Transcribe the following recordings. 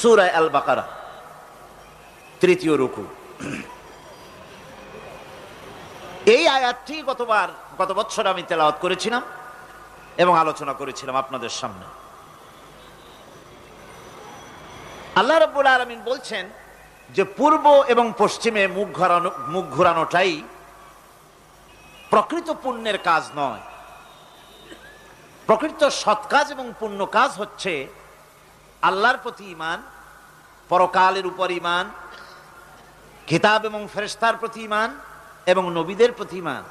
সূরা আল বাকারা, তৃতীয় রুকু। এই আয়াতটি গত বছর আমি তেলাওয়াত করেছিলাম এবং আলোচনা করেছিলাম আপনাদের সামনে। আল্লাহ রাব্বুল আলামিন বলছেন যে পূর্ব এবং পশ্চিমে মুখ ঘোরানোটাই প্রকৃত পুণ্যের কাজ নয়। প্রকৃত সৎ কাজ এবং পুণ্য কাজ হচ্ছে আল্লাহর প্রতি ঈমান, পরকালের উপর ঈমান, কিতাব এবং ফেরেশতার প্রতি ঈমান এবং নবীদের প্রতি ঈমান।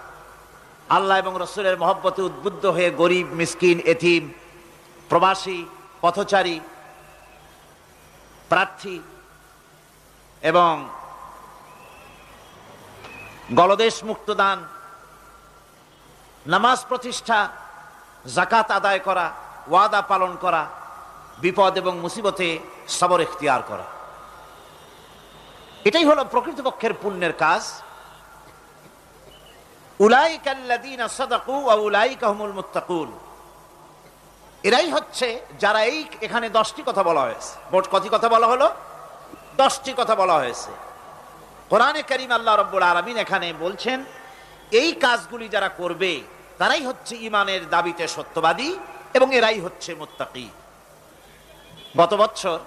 আল্লাহ এবং রাসূলের মহব্বতে উদ্বুদ্ধ হয়ে গরিব, মিসকিন, এতিম, প্রবাসী, পথচারী, প্রার্থী এবং গলদেশ মুক্ত দান, নামাজ প্রতিষ্ঠা, যাকাত আদায় করা, ওয়াদা পালন করা, বিপদ এবং মুসিবতে সবর ইখতিয়ার করা, এটাই হলো প্রকৃতপক্ষের পুণ্যের কাজ। উলাইকা আল্লাযীনা সাদাকু ওয়া উলাইকা হুমুল মুত্তাকুন, এরাই হচ্ছে যারা এখানে 10টি কথা বলা হয়েছে। মোট কতটি কথা বলা হলো? 10টি কথা বলা হয়েছে। কোরআনে কারীম আল্লাহ রাব্বুল আলামিন এখানে বলছেন এই কাজগুলি যারা করবে তারাই হচ্ছে ঈমানের দাবিতে সত্যবাদী এবং এরাই হচ্ছে মুত্তাকী। গত বছর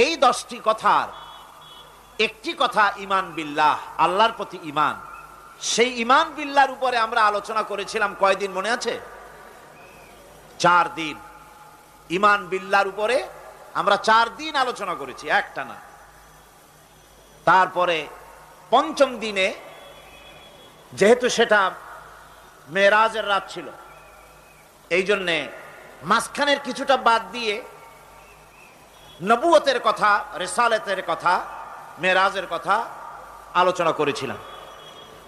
এই 10টি কথার একটি কথা ঈমান বিল্লাহ, আল্লাহর প্রতি ঈমান। সেই ঈমান বিল্লাহর উপরে আমরা আলোচনা করেছিলাম কয়দিন মনে আছে? 4 দিন। ঈমান বিল্লাহর উপরে আমরা 4 দিন আলোচনা করেছি একটানা। তারপরে পঞ্চম দিনে, যেহেতু সেটা মেরাজের রাত ছিল, এই জন্যে মাঝখানের কিছুটা বাদ দিয়ে নবুয়তের কথা, রিসালাতের কথা, মেরাজের কথা আলোচনা করেছিলাম।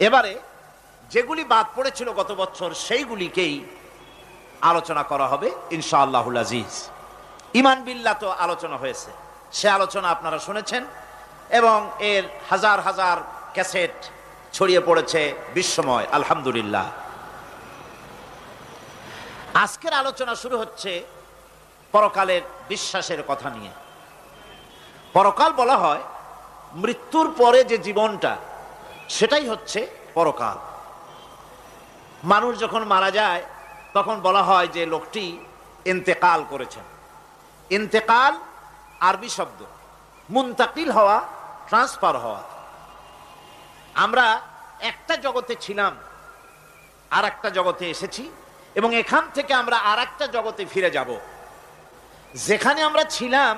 এবারে যেগুলি বাদ পড়েছিল গত বছর সেইগুলিকেই আলোচনা করা হবে ইনশাআল্লাহুল আজিজ। ঈমান বিল্লাহ তো আলোচনা হয়েছে, সে আলোচনা আপনারা শুনেছেন এবং এর হাজার হাজার ক্যাসেট ছড়িয়ে পড়েছে বিশ্বময়, আলহামদুলিল্লাহ। আজকের আলোচনা শুরু হচ্ছে পরকালের বিশ্বাসের কথা নিয়ে। পরকাল বলা হয় মৃত্যুর পরে যে জীবনটা, সেটাই হচ্ছে পরকাল। মানুষ যখন মারা যায় তখন বলা হয় যে লোকটি ইন্তেকাল করেছেন। ইন্তেকাল আরবি শব্দ, মুনতাকিল হওয়া, ট্রান্সফার হওয়া। আমরা একটা জগতে ছিলাম, আর একটা জগতে এসেছি এবং এখান থেকে আমরা আর একটা জগতে ফিরে যাব। যেখানে আমরা ছিলাম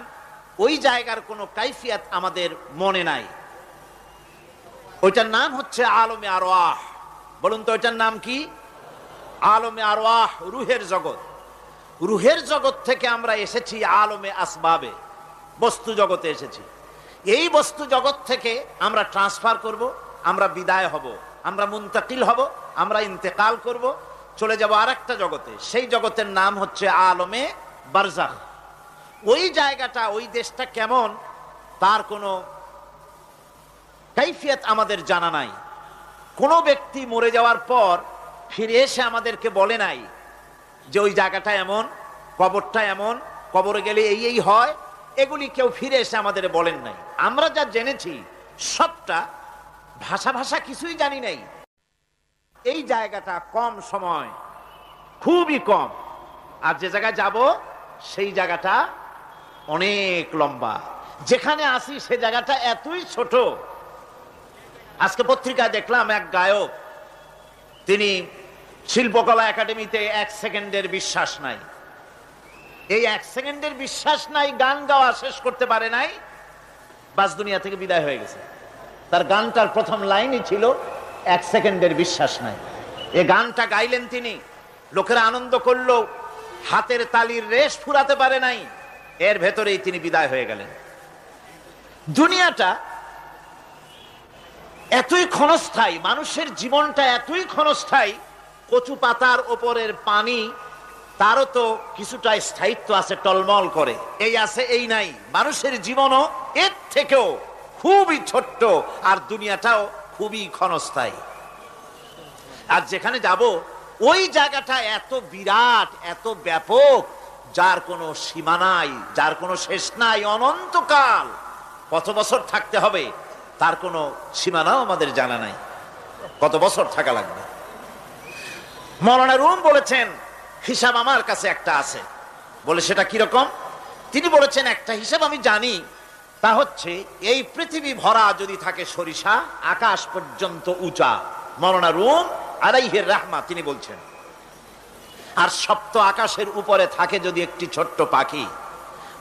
ওই জায়গার কোনো কাইফিয়াত আমাদের মনে নাই। ওইটার নাম হচ্ছে আলমে আরওয়াহ। বলুন তো ওইটার নাম কি? আলমে আরওয়াহ, রুহের জগৎ। রুহের জগৎ থেকে আমরা এসেছি আলমে আসবাবে, বস্তু জগতে এসেছি। এই বস্তু জগৎ থেকে আমরা ট্রান্সফার করব, আমরা বিদায় হব, আমরা মুনতাকিল হব, আমরা ইন্তেকাল করব, চলে যাব আর একটা জগতে। সেই জগতের নাম হচ্ছে আলমে বারজাখ। ওই জায়গাটা, ওই দেশটা কেমন তার কোনো কাইফিয়াত আমাদের জানা নাই। কোনো ব্যক্তি মরে যাওয়ার পর ফিরে এসে আমাদেরকে বলে নাই যে ওই জায়গাটা এমন, কবরটা এমন, কবরে গেলে এই এই হয়। এগুলি কেউ ফিরে এসে আমাদের বলেন নাই। আমরা যা জেনেছি সবটা ভাষা কিছুই জানি নাই। এই জায়গাটা কম সময়, খুবই কম। আর যে জায়গায় যাব সেই জায়গাটা অনেক লম্বা। যেখানে আসি সে জায়গাটা এতই ছোট। আজকে পত্রিকায় দেখলাম এক গায়ক, তিনি শিল্পকলা একাডেমিতে 1 সেকেন্ডের বিশ্বাস নাই। এই 1 সেকেন্ডের বিশ্বাস নাই, গান গাওয়া শেষ করতে পারে নাই, বাস দুনিয়া থেকে বিদায় হয়ে গেছে। তার গানটার প্রথম লাইনই ছিল 1 সেকেন্ডের বিশ্বাস নাই। এই গানটা গাইলেন তিনি, লোকেরা আনন্দ করলো, হাতের তালির রেশ ফুরাতে পারে নাই, এর ভেতরেই তিনি বিদায় হয়ে গেলেন। দুনিয়াটা এতই ক্ষণস্থায়ী, মানুষের জীবনটা এতই ক্ষণস্থায়ী, কচু পাতার ওপরের পানি, তারও তো কিছুটা স্থায়িত্ব আছে, টলমল করে। এই আছে এই নাই। মানুষের জীবনও এর থেকেও খুবই ছোট্ট, আর দুনিয়াটাও খুবই ক্ষণস্থায়ী। আর যেখানে যাব ওই জায়গাটা এত বিরাট, এত ব্যাপক, যার কোনো সীমা নাই, যার কোনো শেষ নাই, অনন্তকাল কত বছর থাকতে হবে তার কোনো সীমানাও আমাদের জানা নাই, কত বছর থাকা লাগবে। মৌলানা রুম বলেছেন হিসাব আমার কাছে একটা আছে। বলে সেটা কিরকম? তিনি বলেছেন একটা হিসাব আমি জানি, তা হচ্ছে এই পৃথিবী ভরা যদি থাকে সরিষা, আকাশ পর্যন্ত উঁচা, মৌলানা রুম আলাইহির রাহমা তিনি বলছেন, আর সপ্ত আকাশের উপরে থাকে যদি একটি ছোট্ট পাখি,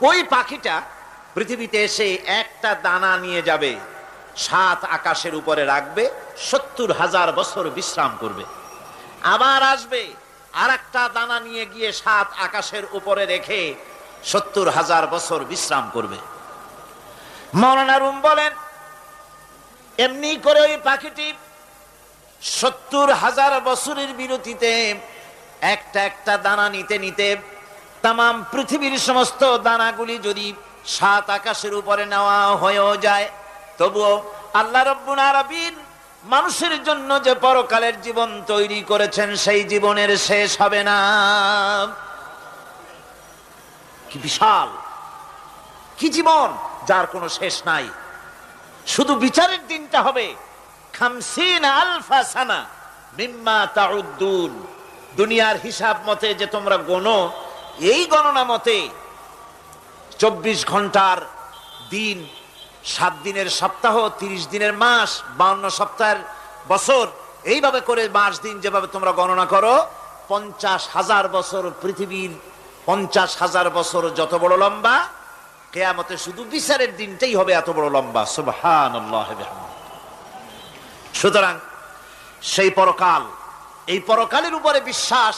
ওই পাখিটা পৃথিবীতে এসে একটা দানা নিয়ে যাবে, 7 আকাশের উপরে রাখবে, 70,000 বছর বিশ্রাম করবে, আবার আসবে আর একটা দানা নিয়ে গিয়ে 7 আকাশের উপরে রেখে 70,000 বছর বিশ্রাম করবে। মৌলানা রুম বলেন এমনি করে ওই পাখিটি 70,000 বছরের বিরতিতে একটা একটা দানা নিতে নিতে তামাম পৃথিবীর সমস্ত দানাগুলি যদি 7 আকাশের উপরে নেওয়া হয়েও যায়, তবুও আল্লাহ রাব্বুল আলামিন মানুষের জন্য যে পরকালের জীবন তৈরি করেছেন সেই জীবনের শেষ হবে না। কি বিশাল, কি জীবন যার কোনো শেষ নাই। শুধু বিচারের দিনটা হবে 50,000 সানা মিম্মা তাউদ্দুন। দুনিয়ার হিসাব মতে যে তোমরা গণো, এই গণনা মতে 24 ঘন্টার দিন, 7 দিনের সপ্তাহ, 30 দিনের মাস, 52 সপ্তাহের বছর, এইভাবে করে মাস দিন যেভাবে তোমরা গণনা করো, 50,000 বছর পৃথিবীর 50,000 বছর যত বড় লম্বা, কিয়ামতে শুধু বিচারের দিনটাই হবে এত বড় লম্বা। সুবহানাল্লাহ। সুতরাং সেই পরকাল, এই পরকালের উপরে বিশ্বাস,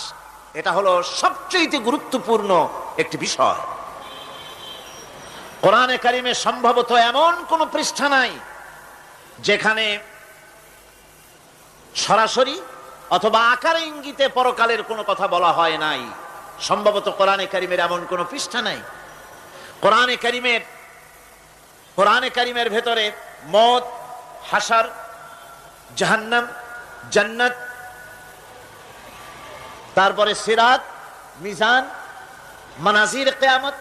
এটা হলো সবচেয়ে গুরুত্বপূর্ণ একটি বিষয়। কোরআনে কারিমে সম্ভবত এমন কোন পৃষ্ঠা নাই যেখানে সরাসরি অথবা আকারে ইঙ্গিতে পরকালের কোনো কথা বলা হয় নাই। সম্ভবত কোরআনে কারিমের এমন কোন পৃষ্ঠা নাই। কোরআনে কারিমের ভেতরে মওত, হাসর, জাহান্নাম, জান্নাত, তারপরে সিরাত, মিজান, মানাজির কিয়ামত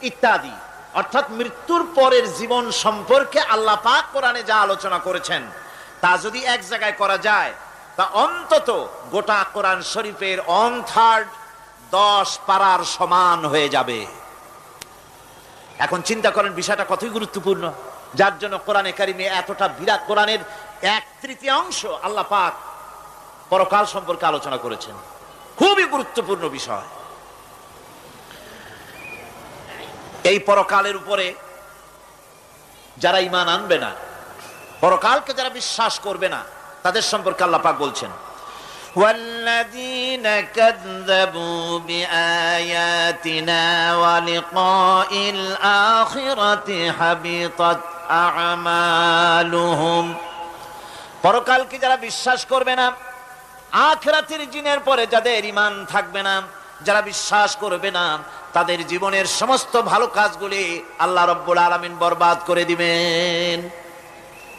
ইত্যাদি, অর্থাৎ মৃত্যুর পরের জীবন সম্পর্কে আল্লাহ পাক কোরআনে যা আলোচনা করেছেন তা যদি এক জায়গায় করা যায়, তা অন্তত গোটা কোরআন শরীফের 1/3 10 পারার সমান হয়ে যাবে। এখন চিন্তা করেন বিষয়টা কতই গুরুত্বপূর্ণ, যার জন্য কোরআনে কারিমে এতটা বিরাট, কোরআনের 1/3 আল্লাহ পাক পরকাল সম্পর্কে আলোচনা করেছেন। খুবই গুরুত্বপূর্ণ বিষয়। এই পরকালের উপরে যারা ঈমান আনবে না, পরকালকে যারা বিশ্বাস করবে না, তাদের সম্পর্কে আল্লাহ পাক বলছেন, ওয়াল্লাযীনা কাযযাবু বিআয়াতিনা ওয়া লিকাইল আখিরাতি হাবিতাত আমালুহুম। পরকালকে যারা বিশ্বাস করবে না, আখিরাতের দিনের পরে যাদের ঈমান থাকবে না, যারা বিশ্বাস করবে না, তাদের জীবনের সমস্ত ভালো কাজগুলি আল্লাহ রাব্বুল আলামিন বরবাদ করে দিবেন।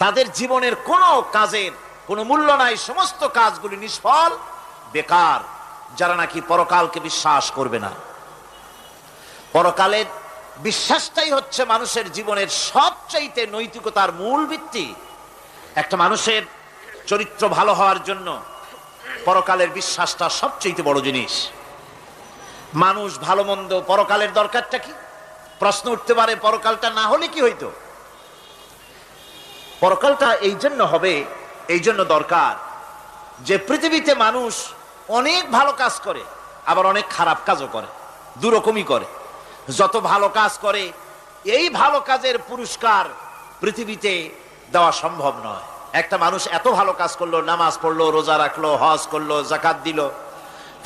তাদের জীবনের কোনো কাজের কোনো মূল্য নাই, সমস্ত কাজগুলি নিষ্ফল, বেকার, যারা নাকি পরকালকে বিশ্বাস করবে না। পরকালের বিশ্বাসটাই হচ্ছে মানুষের জীবনের সবচাইতে নৈতিকতার মূল ভিত্তি। একটা মানুষের চরিত্র ভালো হওয়ার জন্য পরকালের বিশ্বাসটা সবচাইতে বড় জিনিস। মানুষ ভালো মন্দ, পরকালের দরকারটা কি? প্রশ্ন উঠতে পারে, পরকালটা না হলে কি হইতো? পরকালটা এই জন্য হবে, এই জন্য দরকার যে পৃথিবীতে মানুষ অনেক ভালো কাজ করে, আবার অনেক খারাপ কাজও করে, দুরকমই করে। যত ভালো কাজ করে, এই ভালো কাজের পুরস্কার পৃথিবীতে দেওয়া সম্ভব নয়। একটা মানুষ এত ভালো কাজ করলো, নামাজ পড়লো, রোজা রাখলো, হজ করলো, যাকাত দিল,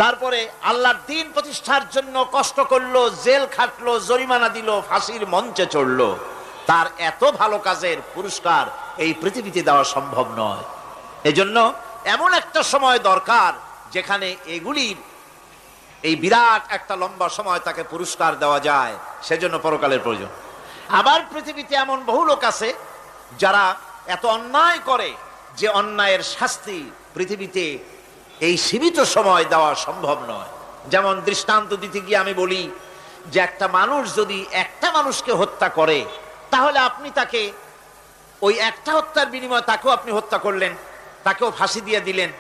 তারপরে আল্লাহর দ্বীন প্রতিষ্ঠার জন্য কষ্ট করলো, জেল খাটলো, জরিমানা দিল, ফাঁসির মঞ্চে চড়লো, তার এত ভালো কাজের পুরস্কার এই পৃথিবীতে দেওয়া সম্ভব নয়। এজন্য এমন একটা সময় দরকার যেখানে এগুলি, এই বিরাট একটা লম্বা সময় তাকে পুরস্কার দেওয়া যায়, সেজন্য পরকালের প্রয়োজন। আবার পৃথিবীতে এমন বহু লোক আছে যারা এত অন্যায় করে যে অন্যায়ের শাস্তি পৃথিবীতে এই সীমিত সময় দেওয়া সম্ভব নয়। যেমন দৃষ্টান্ত দিতে গিয়ে আমি বলি যে একটা মানুষ যদি একটা মানুষকে হত্যা করে, তাহলে আপনি তাকে ওই একটা হত্যার বিনিময়ে তাকেও আপনি হত্যা করলেন, তাকেও ফাঁসি দিয়ে দিলেন।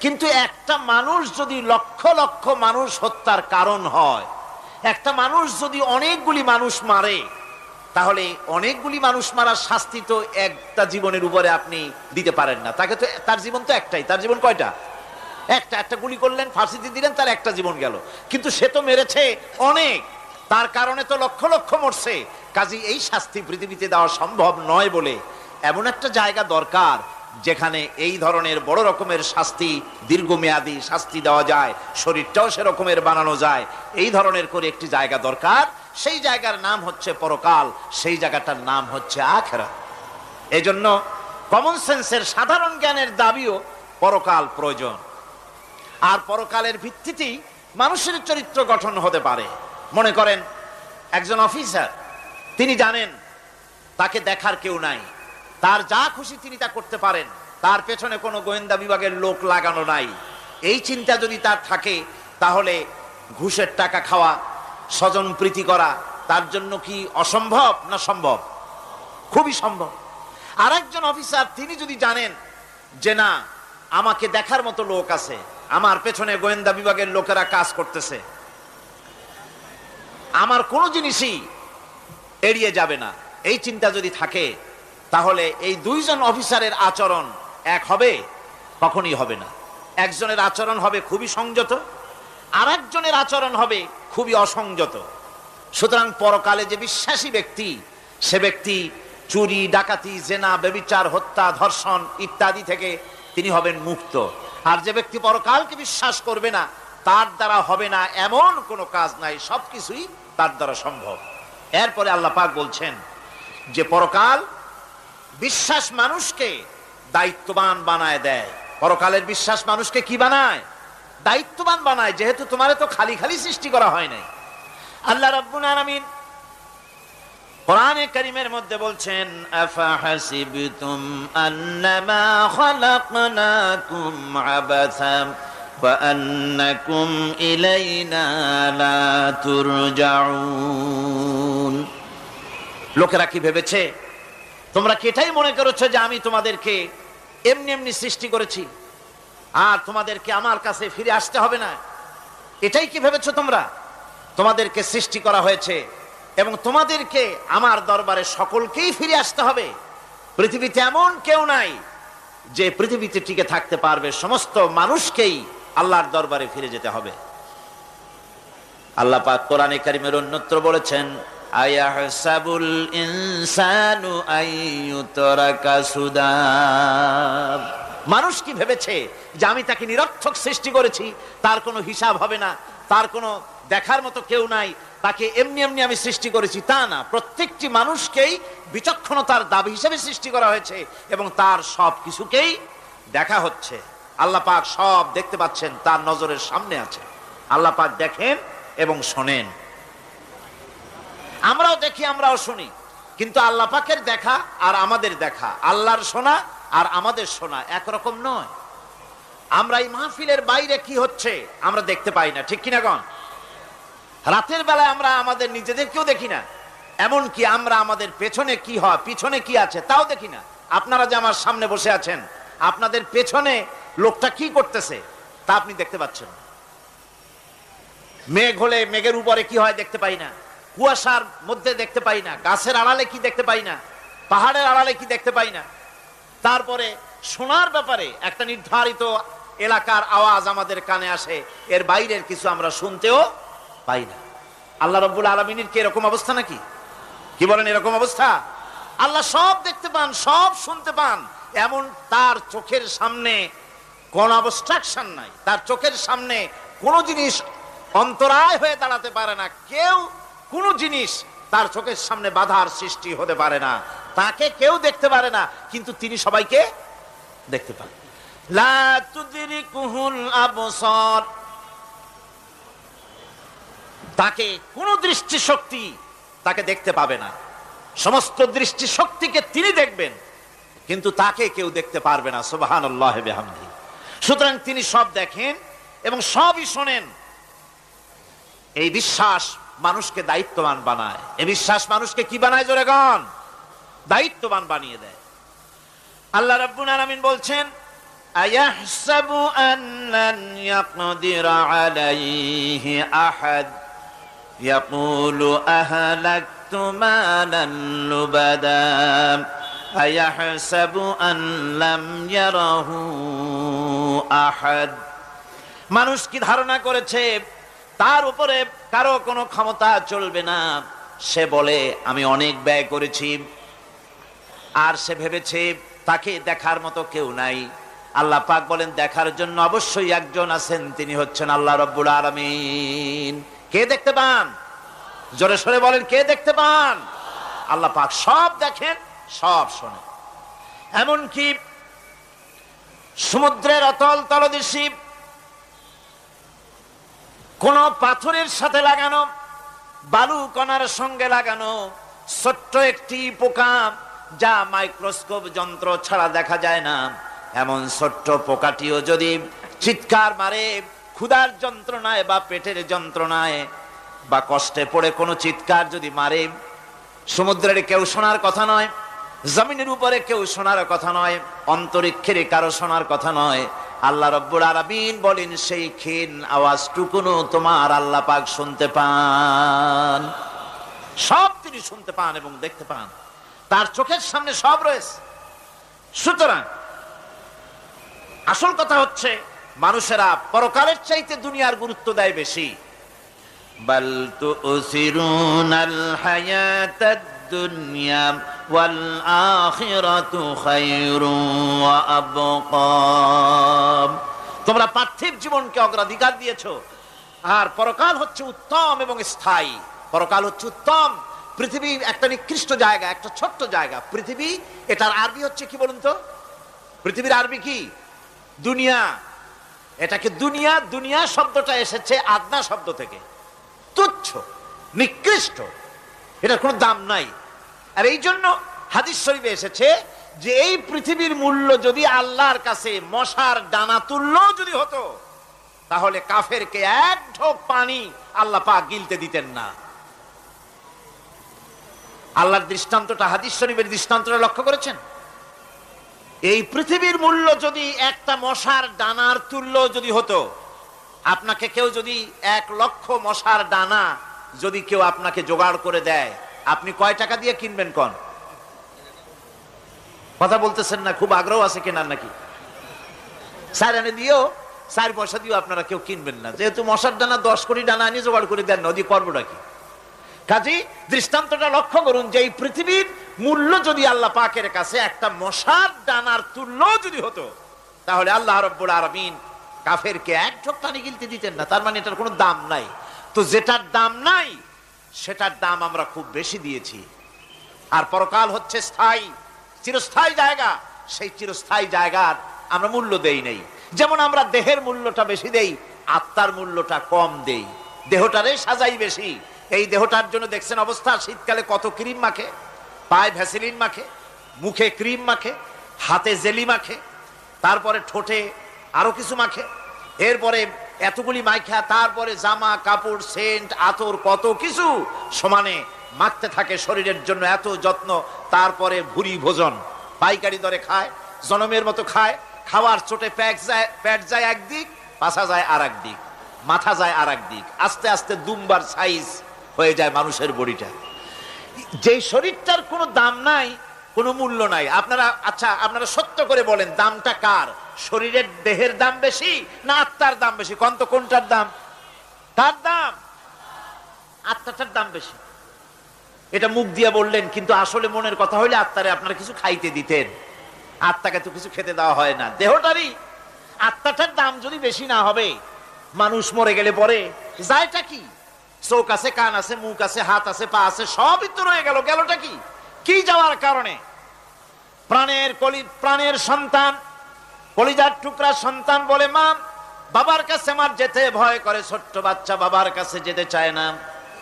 কিন্তু একটা মানুষ যদি লক্ষ লক্ষ মানুষ হত্যার কারণ হয়, একটা মানুষ যদি অনেকগুলি মানুষ মারে, তাহলে অনেকগুলি মানুষ মারার শাস্তি তো একটা জীবনের উপরে আপনি দিতে পারেন না। তাকে তো, তার জীবন তো একটাই। তার জীবন কয়টা? একটা গুলি করলেন, ফাঁসিতে দিলেন, তার একটা জীবন গেল। কিন্তু সে তো মেরেছে অনেক, তার কারণে তো লক্ষ লক্ষ মরছে। কাজে এই শাস্তি পৃথিবীতে দেওয়া সম্ভব নয় বলে এমন একটা জায়গা দরকার যেখানে এই ধরনের বড় রকমের শাস্তি, দীর্ঘমেয়াদী শাস্তি দেওয়া যায়, শরীরটাও সেরকমের বানানো যায়। এই ধরনের করে একটি জায়গা দরকার। সেই জায়গার নাম হচ্ছে পরকাল, সেই জায়গাটার নাম হচ্ছে আখিরাত। এই জন্য কমন সেন্সের, সাধারণ জ্ঞানের দাবিও পরকাল প্রয়োজন। আর পরকালের ভিত্তিতেই মানুষের চরিত্র গঠন হতে পারে। মনে করেন একজন অফিসার, তিনি জানেন তাকে দেখার কেউ নাই, তার যা খুশি তিনি তা করতে পারেন, তার পেছনে কোনো গোয়েন্দা বিভাগের লোক লাগানো নাই। এই চিন্তা যদি তার থাকে, তাহলে ঘুষের টাকা খাওয়া, স্বজন প্রীতি করা তার জন্য কি অসম্ভব না সম্ভব? খুবই সম্ভব। আর একজন অফিসার, তিনি যদি জানেন যে না, আমাকে দেখার মতো লোক আছে, আমার পেছনে গোয়েন্দা বিভাগের লোকেরা কাজ করতেছে, আমার কোনো জিনিসই এড়িয়ে যাবে না, এই চিন্তা যদি থাকে, তাহলে এই দুইজন অফিসারের আচরণ এক হবে? কখনই হবে না। একজনের আচরণ হবে খুবই সংযত, আর একজনের আচরণ হবে খুবই অসংযত। সুতরাং পরকালে যে বিশ্বাসী ব্যক্তি, সে ব্যক্তি চুরি, ডাকাতি, জেনা, ব্যভিচার, হত্যা, ধর্ষণ ইত্যাদি থেকে তিনি হবেন মুক্ত। আর যে ব্যক্তি পরকালকে বিশ্বাস করবে না, তার দ্বারা হবে না এমন কোনো কাজ নাই, সবকিছুই তার দ্বারা সম্ভব। এরপরে আল্লাহ পাক বলছেন যে পরকাল বিশ্বাস মানুষকে দায়িত্ববান বানায় দেয়। পরকালের বিশ্বাস মানুষকে কি বানায়? দায়িত্ববান বানায়। যেহেতু তোমারে তো খালি খালি সৃষ্টি করা হয় নাই। আল্লাহ রাব্বুল আলামিন কোরআনে কারীমের মধ্যে বলছেন, আফাহাসিবতুম আন্নামা খালাকনাকুম আবাসা ওয়া আন্নাকুম ইলাইনা লা তুরজাউন। লোকেরা কি ভেবেছে? তোমরা কি এটাই মনে করেছো যে আমি তোমাদেরকে এমনি এমনি সৃষ্টি করেছি আর তোমাদেরকে আমার কাছে ফিরে আসতে হবে না? এটাই কি ভেবেছো তোমরা? তোমাদেরকে সৃষ্টি করা হয়েছে এবং তোমাদেরকে আমার দরবারে সকলকেই ফিরে আসতে হবে। পৃথিবীতে এমন কেউ নাই যে পৃথিবীতে টিকে থাকতে পারবে, সমস্ত মানুষকেই আল্লাহর দরবারে ফিরে যেতে হবে। আল্লাহ পাক কোরআনে কারীমের অন্যত্র বলেছেন, আয়াহসাবুল ইনসানু আইয়ুতরাকা সুদা। মানুষ কি ভেবেছে যে আমি তাকে নিরর্থক সৃষ্টি করেছি, তার কোনো হিসাব হবে না, তার কোনো দেখার মতো কেউ নাই, তাকে এমনি এমনি আমি সৃষ্টি করেছি? তা না, প্রত্যেকটি মানুষকেই বিচক্ষণতার দাবি হিসেবে সৃষ্টি করা হয়েছে এবং তার সব কিছুকেই দেখা হচ্ছে। আল্লাহ পাক সব দেখতে পাচ্ছেন, তার নজরের সামনে আছে। আল্লাহ পাক দেখেন এবং শোনেন। আমরাও দেখি, আমরাও শুনি, কিন্তু আল্লাহ পাকের দেখা আর আমাদের দেখা, আল্লাহর শোনা আর আমাদের শোনা একরকম নয়। আমরা এই মাহফিলের বাইরে কি হচ্ছে আমরা দেখতে পাই না, ঠিক কিনা গণ? রাতের বেলায় আমরা আমাদের নিজেদেরকেও দেখি না, এমনকি আমরা আমাদের পেছনে কি হয়, পিছনে কি আছে তাও দেখি না। আপনারা যে আমার সামনে বসে আছেন, আপনাদের পেছনে লোকটা কি করতেছে তা আপনি দেখতে পাচ্ছেন। মেঘ হলে মেঘের উপরে কি হয় দেখতে পাই না, কুয়াশার মধ্যে দেখতে পাই না, গাছের আড়ালে কি দেখতে পাই না, পাহাড়ের আড়ালে কি দেখতে পাই না। তারপরে শোনার ব্যাপারে একটা নির্ধারিত এলাকার আওয়াজ আমাদের কানে আসে, এর বাইরের কিছু আমরা শুনতেও পাই না। আল্লাহ রাব্বুল আলামিনের কি এরকম অবস্থা নাকি? কি বলেন, এরকম অবস্থা? আল্লাহ সব দেখতে পান, সব শুনতে পান, এমন তার চোখের সামনে কোন অবস্ট্রাকশন নাই, তার চোখের সামনে কোনো জিনিস অন্তরায় হয়ে দাঁড়াতে পারে না। কেউ কোন জিনিস তার চোখের সামনে বাধার সৃষ্টি হতে পারে না। তাকে কেউ দেখতে পারে না, কিন্তু তিনি সবাইকে দেখতে পান। লা তুদরিকুহুল আবসার, তাকে কোন দৃষ্টি শক্তি তাকে দেখতে পাবে না। সমস্ত দৃষ্টি শক্তিকে তিনি দেখবেন, কিন্তু তাকে কেউ দেখতে পারবে না। সুবহানাল্লাহি ওয়া বিহামদিহি। সুতরাং তিনি সব দেখেন এবং সবই শোনেন। এই বিশ্বাস মানুষকে দায়িত্ববান বানায়। এ বিশ্বাস মানুষকে কি বানায় জোরে গণ? দায়িত্ববান বানিয়ে দেয়। আল্লাহ রাব্বুল আলামিন বলছেন, আয়াহসাবু আন্নান ইয়াকদিরা আলাইহি আহাদ ইয়াকুলু আহলাকতু মালান লুবাদা আয়াহসাবু আন লাম ইয়ারাহু আহাদ। মানুষ কি ধারণা করেছে তার উপরে কারো কোনো ক্ষমতা চলবে না? সে বলে আমি অনেক ব্যয় করেছি, আর সে ভেবেছে তাকে দেখার মতো কেউ নাই। আল্লাহ পাক বলেন দেখার জন্য অবশ্যই একজন আছেন, তিনি হচ্ছেন আল্লাহ রাব্বুল আলামিন। কে দেখতে পান? জোরে সরে বলেন, কে দেখতে পান? আল্লাহ পাক সব দেখেন, সব শোনেন। এমনকি সমুদ্রের অতল তলদেশে কোন পাথরের সাথে লাগানো, বালু কণার সঙ্গে লাগানো ছোট্ট একটি পোকা, যা মাইক্রোস্কোপ যন্ত্র ছাড়া দেখা যায় না, এমন ছোট্ট পোকাটিও যদি চিৎকার মারে ক্ষুধার যন্ত্রণায় বা পেটের যন্ত্রণায় বা কষ্টে পড়ে কোনো চিৎকার যদি মারে, সমুদ্রের কেউ শোনার কথা নয়, জমিনের উপরে কেউ শোনার কথা নয়, অন্তরিক্ষের কারো শোনার কথা নয়। আল্লাহ রাব্বুল আলামিন বলেন সেই ক্ষীণ আওয়াজটুকুনো তোমার আল্লাহ পাক শুনতে পান। সব তিনি শুনতে পান এবং দেখতে পান, তার চোখের সামনে সব রয়েছে। সুতরাং আসল কথা হচ্ছে মানুষেরা পরকালের চাইতে দুনিয়ার গুরুত্ব দেয় বেশি। বাল তুসিরুনাল হায়াতাদ দুনিয়া ওয়াল আখিরাতু খায়রুন ওয়া আবকা। তোমরা পার্থিব জীবনকে অগ্রাধিকার দিয়েছো, আর পরকাল হচ্ছে উত্তম এবং স্থায়ী। পরকাল হচ্ছে উত্তম। পৃথিবী একটা নিকৃষ্ট জায়গা, একটা ছোট্ট জায়গা পৃথিবী। এটার আরবি হচ্ছে কি বলুন তো? পৃথিবীর আরবি কি? দুনিয়া। এটাকে দুনিয়া, দুনিয়া শব্দটা এসেছে আদনা শব্দ থেকে, তুচ্ছ, নিকৃষ্ট, এটার কোনো দাম নাই। আর এই জন্য হাদিস শরীফে এসেছে যে এই পৃথিবীর মূল্য যদি আল্লাহর কাছে মশার ডানা তুল্য যদি হতো, তাহলে কাফেরকে এক ঢোক পানি আল্লাহ পাক গিলতে দিতেন না। আল্লাহর দৃষ্টান্তটা, হাদিস শরীফের দৃষ্টান্তটা লক্ষ্য করেছেন? এই পৃথিবীর মূল্য যদি একটা মশার ডানার তুল্য যদি হতো, আপনাকে কেউ যদি 1,00,000 মশার ডানা যদি কেউ আপনাকে জোগাড় করে দেয়, আপনি কয় টাকা দিয়ে কিনবেন? কোন কথা বলতেছেন না? খুব আগ্রহ আছে কেনার নাকি? 4 আনা দিয়েও, 4 পয়সা দিয়েও আপনারা কেউ কিনবেন না, যেহেতু মশার ডানা 10 কোটি ডানা আনি জোগাড় করে দেন, নদী করবোটা কি? কাজী দৃষ্টান্তটা লক্ষ্য করুন যে এই পৃথিবীর মূল্য যদি আল্লাহ পাকের কাছে একটা মশার ডানার তুল্য যদি হতো, তাহলে আল্লাহ রাব্বুল আলামিন কাফেরকে এক ঢোক পানি গিলতে দিতেন না। তার মানে এটার কোনো দাম নাই। তো যেটার দাম নাই সেটার দাম আমরা খুব বেশি দিয়েছি। আর পরকাল হচ্ছে স্থায়ী, চিরস্থায়ী জায়গা। সেই চিরস্থায়ী জায়গার আমরা মূল্য দেই নাই। যেমন আমরা দেহের মূল্যটা বেশি দেই, আত্মার মূল্যটা কম দেই। দেহটারে সাজাই বেশি। এই দেহটার জন্য দেখছেন অবস্থা, শীতকালে কত ক্রিম মাখে, পায়ে ভ্যাসলিন মাখে, মুখে ক্রিম মাখে, হাতে জেলি মাখে, তারপরে ঠোঁটে আরো কিছু মাখে, এরপরে এতগুলি মাইখা তারপরে জামা কাপড় সেন্ট আতর কত কিছু সমানে মাখতে থাকে শরীরের জন্য, এত যত্ন। তারপরে ভুরি ভোজন পাইকারি দরে খায়, জনমের মতো খায়। খাওয়ার চোটে পেট যায় একদিক, পাছা যায় আর একদিক, মাথা যায় আর একদিক, আস্তে আস্তে দুমবার সাইজ হয়ে যায় মানুষের বডিটা। যে শরীরটার কোনো দাম নাই, কোনো মূল্য নাই। আপনারা সত্য করে বলেন, দামটা কার? শরীরের দেহের দাম বেশি না আত্মার দাম বেশি? কোনটার দাম? কার দাম? আত্মাটার দাম বেশি। এটা মুখ দিয়ে বললেন, কিন্তু আসলে মনের কথা হইলে আত্মারে আপনারা কিছু খাইতে দিতেন। আত্মাকে তো কিছু খেতে দেওয়া হয় না, দেহটারই। আত্মাটার দাম যদি বেশি না হবে, মানুষ মরে গেলে পরে যায়টা কি? চোখ আছে, কান আছে, মুখ আছে, হাত আছে, পা আছে, সবই তো রয়ে গেল। গেলটা কি? কি যাওয়ার কারণে? প্রাণের সন্তান, কলিজার টুকরা সন্তান বলে, মা বাবার কাছে আমার যেতে ভয় করে। ছোট্ট বাচ্চা বাবার কাছে যেতে চায় না,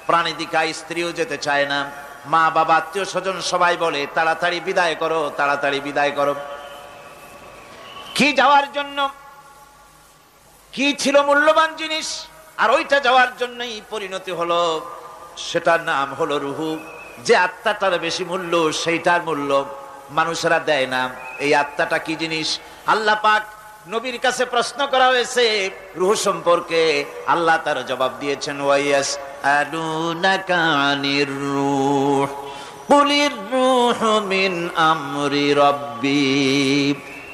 প্রাণীদিকা স্ত্রীও যেতে চায় না। মা বাবা আত্মীয় স্বজন সবাই বলে তাড়াতাড়ি বিদায় করো, তাড়াতাড়ি বিদায় করো। কি যাওয়ার জন্য? কি ছিল মূল্যবান জিনিস, আর ওইটা যাওয়ার জন্যই পরিণতি হলো সেটার নাম হলো রুহু। যে আত্মাটার বেশি মূল্য, সেইটার মূল্য মানুষেরা দেয় না। এই আত্মাটা কি জিনিস? আল্লাহ পাক নবীর কাছে প্রশ্ন করা হয়েছে রূহ সম্পর্কে, আল্লাহ তার জবাব দিয়েছেন, ওয়াইয়াস আলুনাকা আনির রূহ কুলির রূহু মিন আমরি রাব্বি।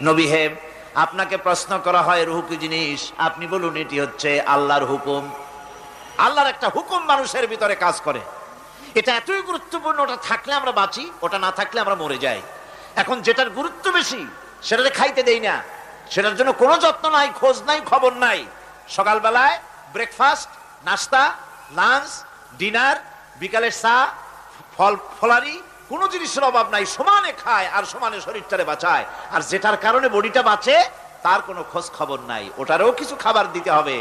নবী হে, আপনাকে প্রশ্ন করা হয় রূহ কি জিনিস, আপনি বলুন এটি হচ্ছে আল্লাহর হুকুম। আল্লাহর একটা হুকুম মানুষের ভিতরে কাজ করে, এটা এতই গুরুত্বপূর্ণ, ওটা থাকলে আমরা বাঁচি, ওটা না থাকলে আমরা মরে যাই। এখন যেটার গুরুত্ব বেশি সেটাতে খাইতে দেই না, সেটার জন্য কোনো যত্ন নাই, খোঁজ নাই, খবর নাই। সকালবেলায় ব্রেকফাস্ট, নাস্তা, লাঞ্চ, ডিনার, বিকালের চা, ফলারি, কোনো জিনিসের অভাব নাই, সমানে খায় আর সমানে শরীরটারে বাঁচায়। আর যেটার কারণে বডিটা বাঁচে তার কোনো খোঁজ খবর নাই, ওটারেও কিছু খাবার দিতে হবে।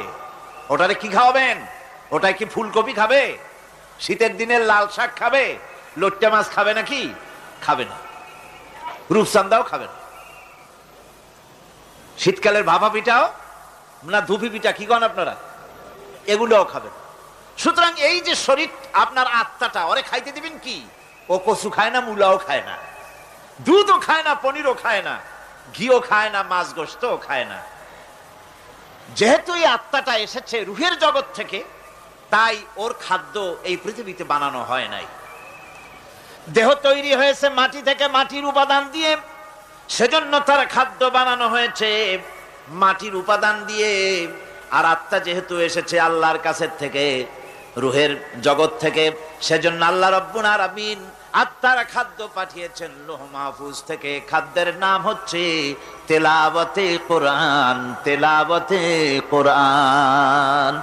ওটারে কি খাওয়াবেন? ওটাই কি ফুলকপি খাবে? শীতের দিনের লাল শাক খাবে? লট্টা মাছ খাবে নাকি? খাবে না। রূপচান্দাও খাবে না। শীতকালের ভাপা পিঠাও না, ধুপি পিঠা কি কন আপনারা, এগুলোও খাবে না। সুতরাং এই যে শরীর, আপনার আত্মাটা, ওরে খাইতে দিবেন কি? ও কচু খায় না, মূলাও খায় না, দুধও খায় না, পনিরও খায় না, ঘিও খায় না, মাছ গোশতও খায় না। যেহেতু এই আত্মাটা এসেছে রুহের জগৎ থেকে, তাই ওর খাদ্য এই পৃথিবীতে বানানো হয় নাই। দেহ তৈরি হয়েছে মাটি থেকে, মাটির উপাদান দিয়ে, সেজন্য তার খাদ্য বানানো হয়েছে মাটির উপাদান দিয়ে। আর আত্মা যেহেতু এসেছে আল্লাহর কাছের থেকে, রুহের জগৎ থেকে, সেজন্য আল্লাহ রাব্বুল আলামিন আত্মার খাদ্য পাঠিয়েছেন লৌহ মাহফুজ থেকে। খাদ্যের নাম হচ্ছে তেলাওয়াতে কোরআন। তেলাওয়াতে কোরআন।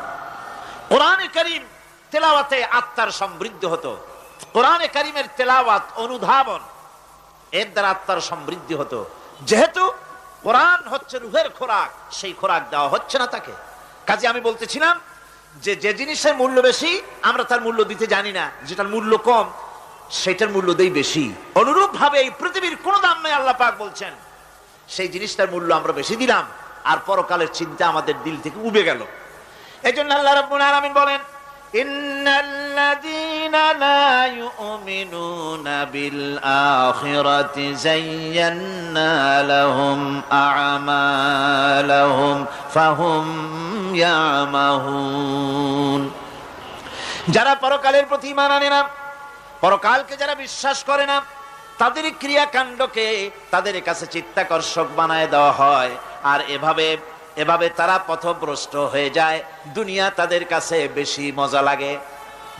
কোরআনে কারীম তেলাওয়াতে আত্মার সমৃদ্ধি হতো। কোরআনে কারীমের তেলাওয়াত, অনুধাবন, এর দ্বারা আত্মার সমৃদ্ধি হতো। যেহেতু কোরআন হচ্ছে রুহের খোরাক, সেই খোরাক দেওয়া হচ্ছে না তাকে। কাজে আমি বলতেছিলাম যে যে জিনিসের মূল্য বেশি আমরা তার মূল্য দিতে জানি না, যেটার মূল্য কম সেটার মূল্য দেই বেশি। অনুরূপ ভাবে এই পৃথিবীর কোনো দাম নাই, আল্লাহ পাক বলছেন, সেই জিনিসটার মূল্য আমরা বেশি দিলাম, আর পরকালের চিন্তা আমাদের দিল থেকে উবে গেল। এই জন্য আল্লাহ রাব্বুল আলামিন বলেন, ইন্নাল্লাযীনা লা ইউমিনুনা বিল আখিরাতি যায়্যান্না লাহুম আ'মালাহুম ফাহুম ইয়ামাহুন। যারা পরকালের প্রতি ঈমান আনে না, পরকালকে যারা বিশ্বাস করে না, তাদের ক্রিয়াকাণ্ডকে তাদের কাছে চিত্তাকর্ষক বানায় দেওয়া হয়। আর এভাবে তারা পথভ্রষ্ট হয়ে যায়। দুনিয়া তাদের কাছে বেশি মজা লাগে,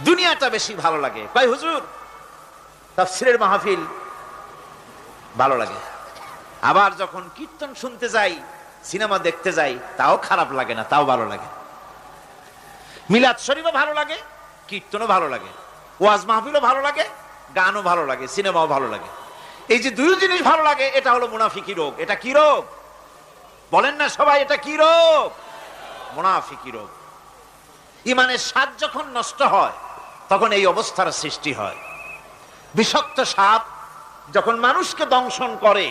দুনিয়াটা বেশি ভালো লাগে। কয় হুজুর, তাফসীরের মাহফিল ভালো লাগে, আবার যখন কীর্তন শুনতে যাই, সিনেমা দেখতে যাই, তাও খারাপ লাগে না, তাও ভালো লাগে। মিলাদ শরীফও ভালো লাগে, কীর্তনও ভালো লাগে, ওয়াজ মাহফিলও ভালো লাগে, গানও ভালো লাগে, সিনেমাও ভালো লাগে। এই যে দুই জিনিস ভালো লাগে, এটা হলো মুনাফিকি রোগ। এটা কি রোগ বলেন না সবাই? এটা কি রোগ? মুনাফিকি রোগ। ইমানের স্বাদ যখন নষ্ট হয় তখন এই অবস্থার সৃষ্টি হয়। বিষাক্ত সাপ যখন মানুষকে দংশন করে,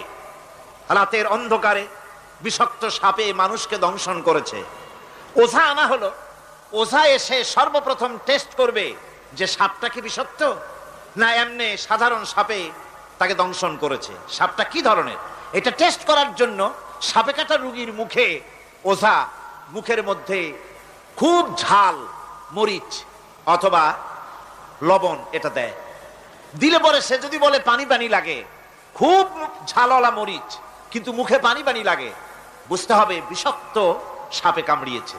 রাতের অন্ধকারে বিষাক্ত সাপে মানুষকে দংশন করেছে, ওঝা আনা হলো। ওঝা এসে সর্বপ্রথম টেস্ট করবে যে সাপটা কি বিষাক্ত না এমনি সাধারণ সাপে তাকে দংশন করেছে, সাপটা কি ধরনের। এটা টেস্ট করার জন্য সাপে কাটা রোগীর মুখে ওঝা মুখের মধ্যে খুব ঝাল মরিচ অথবা লবণ এটা দেয়। দিলে পরে সে যদি বলে পানি পানি লাগে, খুব ঝালওয়ালা মরিচ কিন্তু মুখে পানি পানি লাগে, বুঝতে হবে বিষাক্ত সাপে কামড়িয়েছে।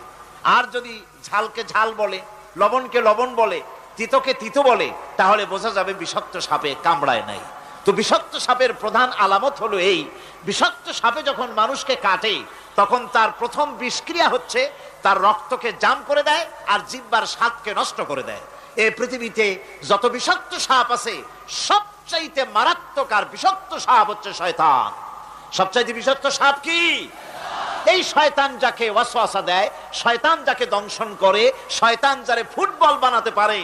আর যদি ঝালকে ঝাল বলে, লবণকে লবণ বলে, তিতকে তিতো বলে, তাহলে বোঝা যাবে বিষাক্ত সাপে কামড়ায় নাই। তো বিষাক্ত সাপের প্রধান আলামত হলো এই, বিষাক্ত সাপে যখন মানুষকে কাটে তখন তার প্রথম বিষক্রিয়া হচ্ছে তার রক্তকে জাম করে দেয় আর জিহ্বার স্বাদকে নষ্ট করে দেয়। এই পৃথিবীতে যত বিষাক্ত সাপ আছে সবচাইতে মারাত্মক আর বিষাক্ত সাপ হচ্ছে শয়তান। সবচাইতে বিষাক্ত সাপ কি? এই শয়তান যাকে ওয়াসওয়াসা দেয়, শয়তান যাকে দংশন করে, শয়তান যারে ফুটবল বানাতে পারে,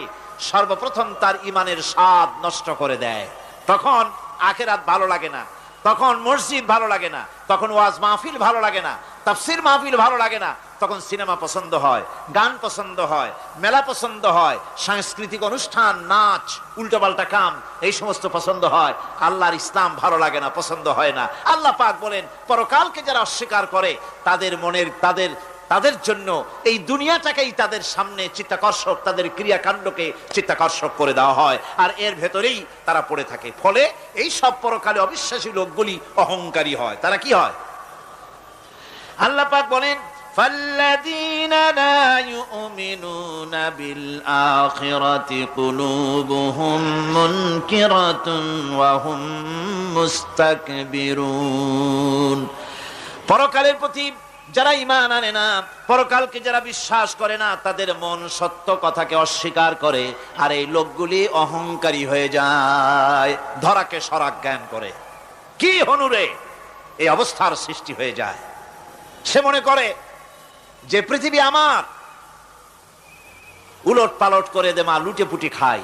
সর্বপ্রথম তার ইমানের স্বাদ নষ্ট করে দেয়। তখন আখিরাত ভালো লাগে না, তখন মসজিদ ভালো লাগে না, তখন ওয়াজ মাহফিল ভালো লাগে না, তাফসীর মাহফিল ভালো লাগে না, তখন সিনেমা পছন্দ হয়, গান পছন্দ হয়, মেলা পছন্দ হয়, সাংস্কৃতিক অনুষ্ঠান, নাচ, উল্টোপাল্টা কাম, এই সমস্ত পছন্দ হয়। আল্লাহর ইসলাম ভালো লাগে না, পছন্দ হয় না। আল্লাহ পাক বলেন পরকালকে যারা অস্বীকার করে তাদের মনের তাদের জন্য এই দুনিয়াটাকেই তাদের সামনে চিত্তাকর্ষক, তাদের ক্রিয়াকাণ্ডকে চিত্তাকর্ষক করে দেওয়া হয়, আর এর ভেতরেই তারা পড়ে থাকে। ফলে এই সব পরকালে অবিশ্বাসী লোকগুলি অহংকারী হয়। তারা কি হয়? আল্লাহ পাক বলেন ফাল্লাযীনা লা ইউমিনুনা বিল আখিরাতি কুলুবুহুম মুনকিরাতুন ওয়া হুম মুস্তাকবিরুন। পরকালের প্রতি যারা ঈমান আনে না, পরকালকে যারা বিশ্বাস করে না, তাদের মন সত্য কথাকে অস্বীকার করে, আর এই লোকগুলি অহংকারী হয়ে যায়, ধরাকে সরাক জ্ঞান করে। কি হনুরে এই অবস্থার সৃষ্টি হয়ে যায়। সে মনে করে যে পৃথিবী আমার, উলট পালট করে দে মা, লুটে পুটি খাই।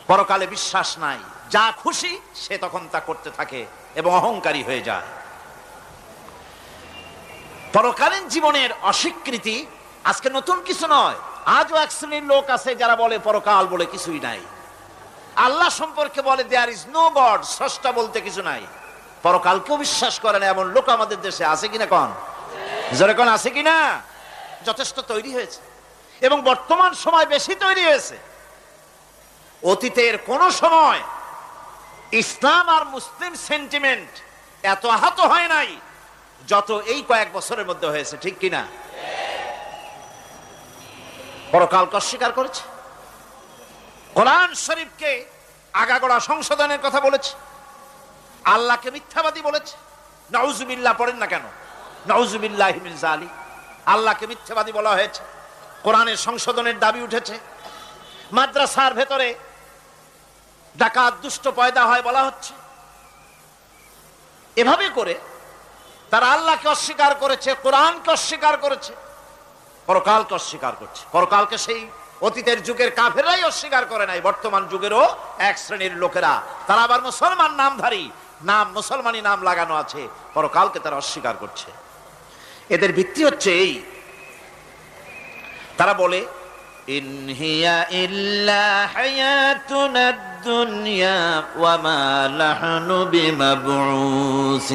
পরকালে বিশ্বাস নাই, যা খুশি সে তখন তা করতে থাকে এবং অহংকারী হয়ে যায়। পরকালীন জীবনের অস্বীকৃতি আজকে নতুন কিছু নয়। আজও এক শ্রেণীর লোক আছে যারা বলে পরকাল বলে কিছুই নাই। আল্লাহ সম্পর্কে বলে দেয়ার ইজ নো গড, স্রষ্টা বলতে কিছু নাই। পরকালকেও বিশ্বাস করে না এমন লোক আমাদের দেশে আছে কিনা? কোন জোরে কোন আছে কিনা? যথেষ্ট তৈরি হয়েছে এবং বর্তমান সময় বেশি তৈরি হয়েছে। অতীতের কোন সময় ইসলাম আর মুসলিম সেন্টিমেন্ট এত আহত হয় নাই যত এই কয়েক বছরের মধ্যে হয়েছে, ঠিক কিনা? পরকালকে অস্বীকার করেছে, কোরআন শরীফকে আগাগোড়া সংশোধনের কথা বলেছে, আল্লাহকে মিথ্যাবাদী বলেছে। নাউজুবিল্লাহ পড়েন না কেন? নাউজুবিল্লাহি মিন যালিক। আল্লাহকে মিথ্যাবাদী বলা হয়েছে, কোরআনের সংশোধনের দাবি উঠেছে। মাদ্রাসার ভেতরে ডাকাত দুষ্ট পয়দা হয় বলা হচ্ছে। এভাবে করে তারা আল্লাহকে অস্বীকার করেছে, কোরআনকে অস্বীকার করেছে, পরকালকে অস্বীকার করছে। পরকালকে সেই অতীতের যুগের কাফেররাই অস্বীকার করে নাই, বর্তমান যুগেরও এক শ্রেণীর লোকেরা, তারা আবার মুসলমান নামধারী, নাম মুসলমানি নাম লাগানো আছে, পরকালকে তারা অস্বীকার করছে। এদের ভিত্তি হচ্ছে এই, তারা বলে ইন হিয়া ইল্লা হায়াতুনাদ দুনিয়া ওয়া মা নাহনু বিমাবউসিন।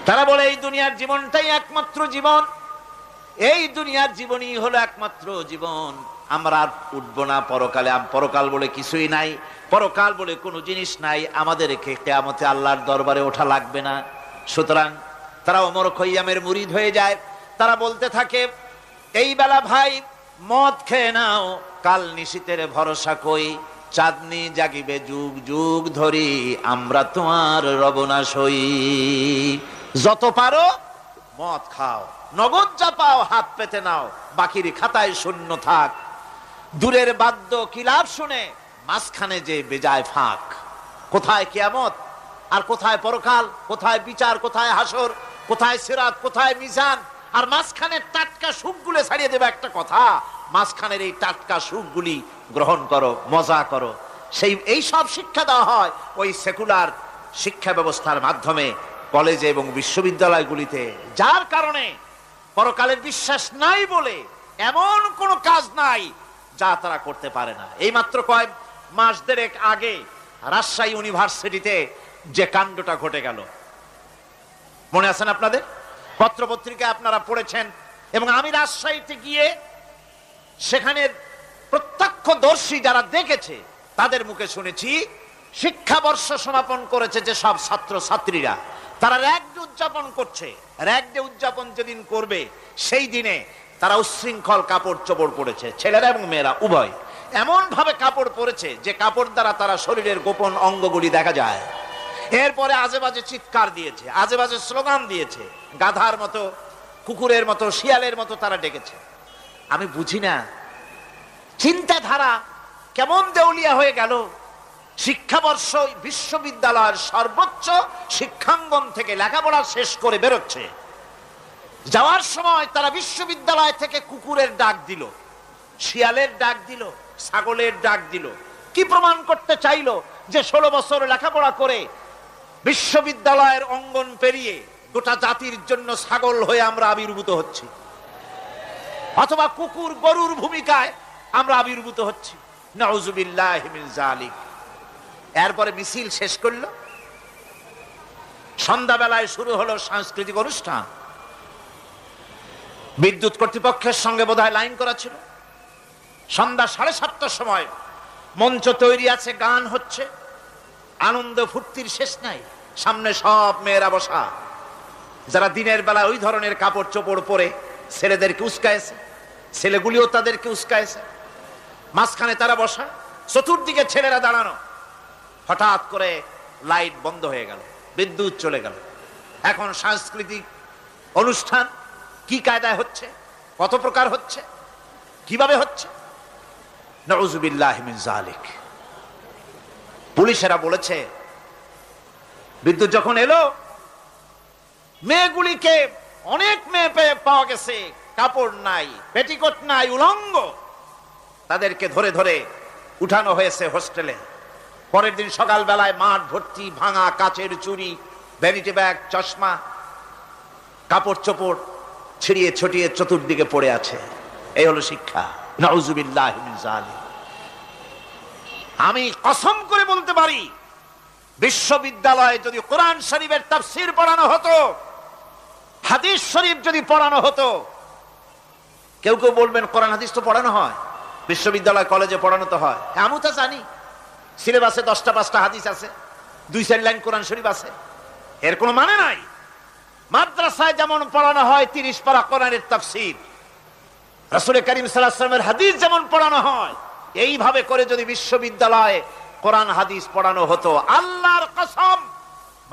তারা বলে এই দুনিয়ার জীবনটাই একমাত্র জীবন, এই দুনিয়ার জীবনই হলো একমাত্র জীবন, আমরা আর উঠবো না পরকালে। পরকাল বলে কিছুই নাই, পরকাল বলে কোনো জিনিস নাই, আমাদেরকে কিয়ামতে আল্লাহর দরবারে ওঠা লাগবে না। সুতরাং তারা ওমর খৈয়ামের মুরিদ হয়ে যায়। তারা বলতে থাকে এই বেলা ভাই মদ খেয়ে নাও, কাল নিশীতের ভরসা কই, চাঁদনি জাগিবে যুগ যুগ ধরি, আমরা তোমার রবনা সই। যত পারো মদ খাও, নগদ যা পাও হাত পেতে নাও, বাকির খাতায় শূন্য থাক। দূরের বাদ্য কিলাপ শুনে মাঝখানে যে বেজায় ফাঁক। কোথায় কিয়ামত আর কোথায় পরকাল, কোথায় বিচার, কোথায় হাসর, কোথায় সিরাত, কোথায় মিজান, আর মাঝখানের টাটকা সুখগুলো ছাড়িয়ে দেবে একটা কথা, মাঝখানের এই টাটকা সুখগুলি গ্রহণ করো, মজা করো। এই সব শিক্ষা দেওয়া হয় ওই সেকুলার শিক্ষা ব্যবস্থার মাধ্যমে কলেজে এবং বিশ্ববিদ্যালয়গুলিতে। যার কারণে পরকালের বিশ্বাস নাই বলে এমন কোনো কাজ নাই যা তারা করতে পারে না। এই মাত্র কয়েক মাস দেড়েক আগে রাজশাহী ইউনিভার্সিটিতে যে কাণ্ডটা ঘটে গেল, মনে আছেন আপনাদের? পত্রপত্রিকায় আপনারা পড়েছেন। এবং আমি রাজশাহীতে গিয়ে সেখানে প্রত্যক্ষদর্শী যারা দেখেছে তাদের মুখে শুনেছি, শিক্ষাবর্ষ সমাপন করেছে যে সব ছাত্র ছাত্রীরা, তারা র্যাগ ডে উদযাপন করছে। র্যাগ ডে উদযাপন যেদিন করবে সেই দিনে তারা উচ্ছৃঙ্খল কাপড় চোপড় পরেছে, ছেলেরা এবং মেয়েরা উভয়। এমন ভাবে কাপড় পরেছে যে কাপড় দ্বারা তারা শরীরের গোপন অঙ্গগুলি দেখা যায়। এরপরে আজেবাজে চিৎকার দিয়েছে, আজেবাজে স্লোগান দিয়েছে, গাধার মতো, কুকুরের মতো, শিয়ালের মতো তারা ডেকেছে। আমি বুঝি না চিন্তাধারা কেমন দেউলিয়া হয়ে গেল। শিক্ষাবর্ষ বিশ্ববিদ্যালয়ের সর্বোচ্চ শিক্ষাঙ্গন থেকে লেখাপড়া শেষ করে বেরোচ্ছে, যাওয়ার সময় তারা বিশ্ববিদ্যালয় থেকে কুকুরের ডাক দিল, শিয়ালের ডাক দিল, ছাগলের ডাক দিল। কি প্রমাণ করতে চাইলো? যে 16 বছর লেখাপড়া করে বিশ্ববিদ্যালয়ের অঙ্গন পেরিয়ে গোটা জাতির জন্য ছাগল হয়ে আমরা আবির্ভূত হচ্ছি, অথবা কুকুর গরুর ভূমিকায় আমরা আবির্ভূত হচ্ছি। নাউযুবিল্লাহি মিন যালিক। এরপরে মিছিল শেষ করলো, সন্ধ্যাবেলায় শুরু হলো সাংস্কৃতিক অনুষ্ঠান। বিদ্যুৎ কর্তৃপক্ষের সঙ্গে বোধহয় লাইন করা ছিল। সন্ধ্যা 7:30টার সময় মঞ্চ তৈরি আছে, গান হচ্ছে, আনন্দ ফুর্তির শেষ নাই। সামনে সব মেয়েরা বসা, যারা দিনের বেলা ওই ধরনের কাপড় চোপড় পরে ছেলেদেরকে উস্কায়েছে, ছেলেগুলিও তাদেরকে উস্কায়েছে। মাঝখানে তারা বসা, চতুর্দিকে ছেলেরা দাঁড়ানো। হঠাৎ করে লাইট বন্ধ হয়ে গেল, বিদ্যুৎ চলে গেল। এখন সাংস্কৃতিক অনুষ্ঠান কি কায়দায় হচ্ছে, কত প্রকার হচ্ছে, কিভাবে হচ্ছে? নাউযুবিল্লাহি মিন যালিক। পুলিশেরা বলেছে বিদ্যুৎ যখন এলো, মেয়েগুলিকে অনেক মেয়ে পাওয়া গেছে, কাপড় নাই, পেটিকোট নাই, উলঙ্গ। তাদেরকে ধরে ধরে উঠানো হয়েছে হোস্টেলে। পরের দিন সকালবেলায় মাঠ ভর্তি ভাঙা কাচের চুড়ি, ভ্যানিটি ব্যাগ, চশমা, কাপড় চোপড় ছিড়িয়ে ছটিয়ে চতুর্দিকে পড়ে আছে। এই হলো শিক্ষা। নাউযুবিল্লাহি মিন যালিক। আমি কসম করে বলতে পারি, বিশ্ববিদ্যালয়ে যদি কোরআন শরীফের তাফসীর পড়ানো হতো, হাদিস শরীফ যদি পড়ানো হতো, কেউ কেউ বলবেন কোরআন হাদিস তো পড়ানো হয়, বিশ্ববিদ্যালয় কলেজে পড়ানো তো হয়। আমি তো জানি সিলেবাসে 10টা-5টা হাদিস আছে, 2-4 লাইন কোরআন শরীফ আছে, এর কোনো মানে নাই। মাদ্রাসায় যেমন পড়ানো হয় 30 পারা কোরআনের তাফসীর, রাসূল করিম সাল্লাল্লাহু আলাইহি ওয়াসাল্লামের হাদিস যেমন পড়ানো হয়, এইভাবে করে যদি বিশ্ববিদ্যালয়ে কোরআন হাদিস পড়ানো হতো, আল্লাহর কসম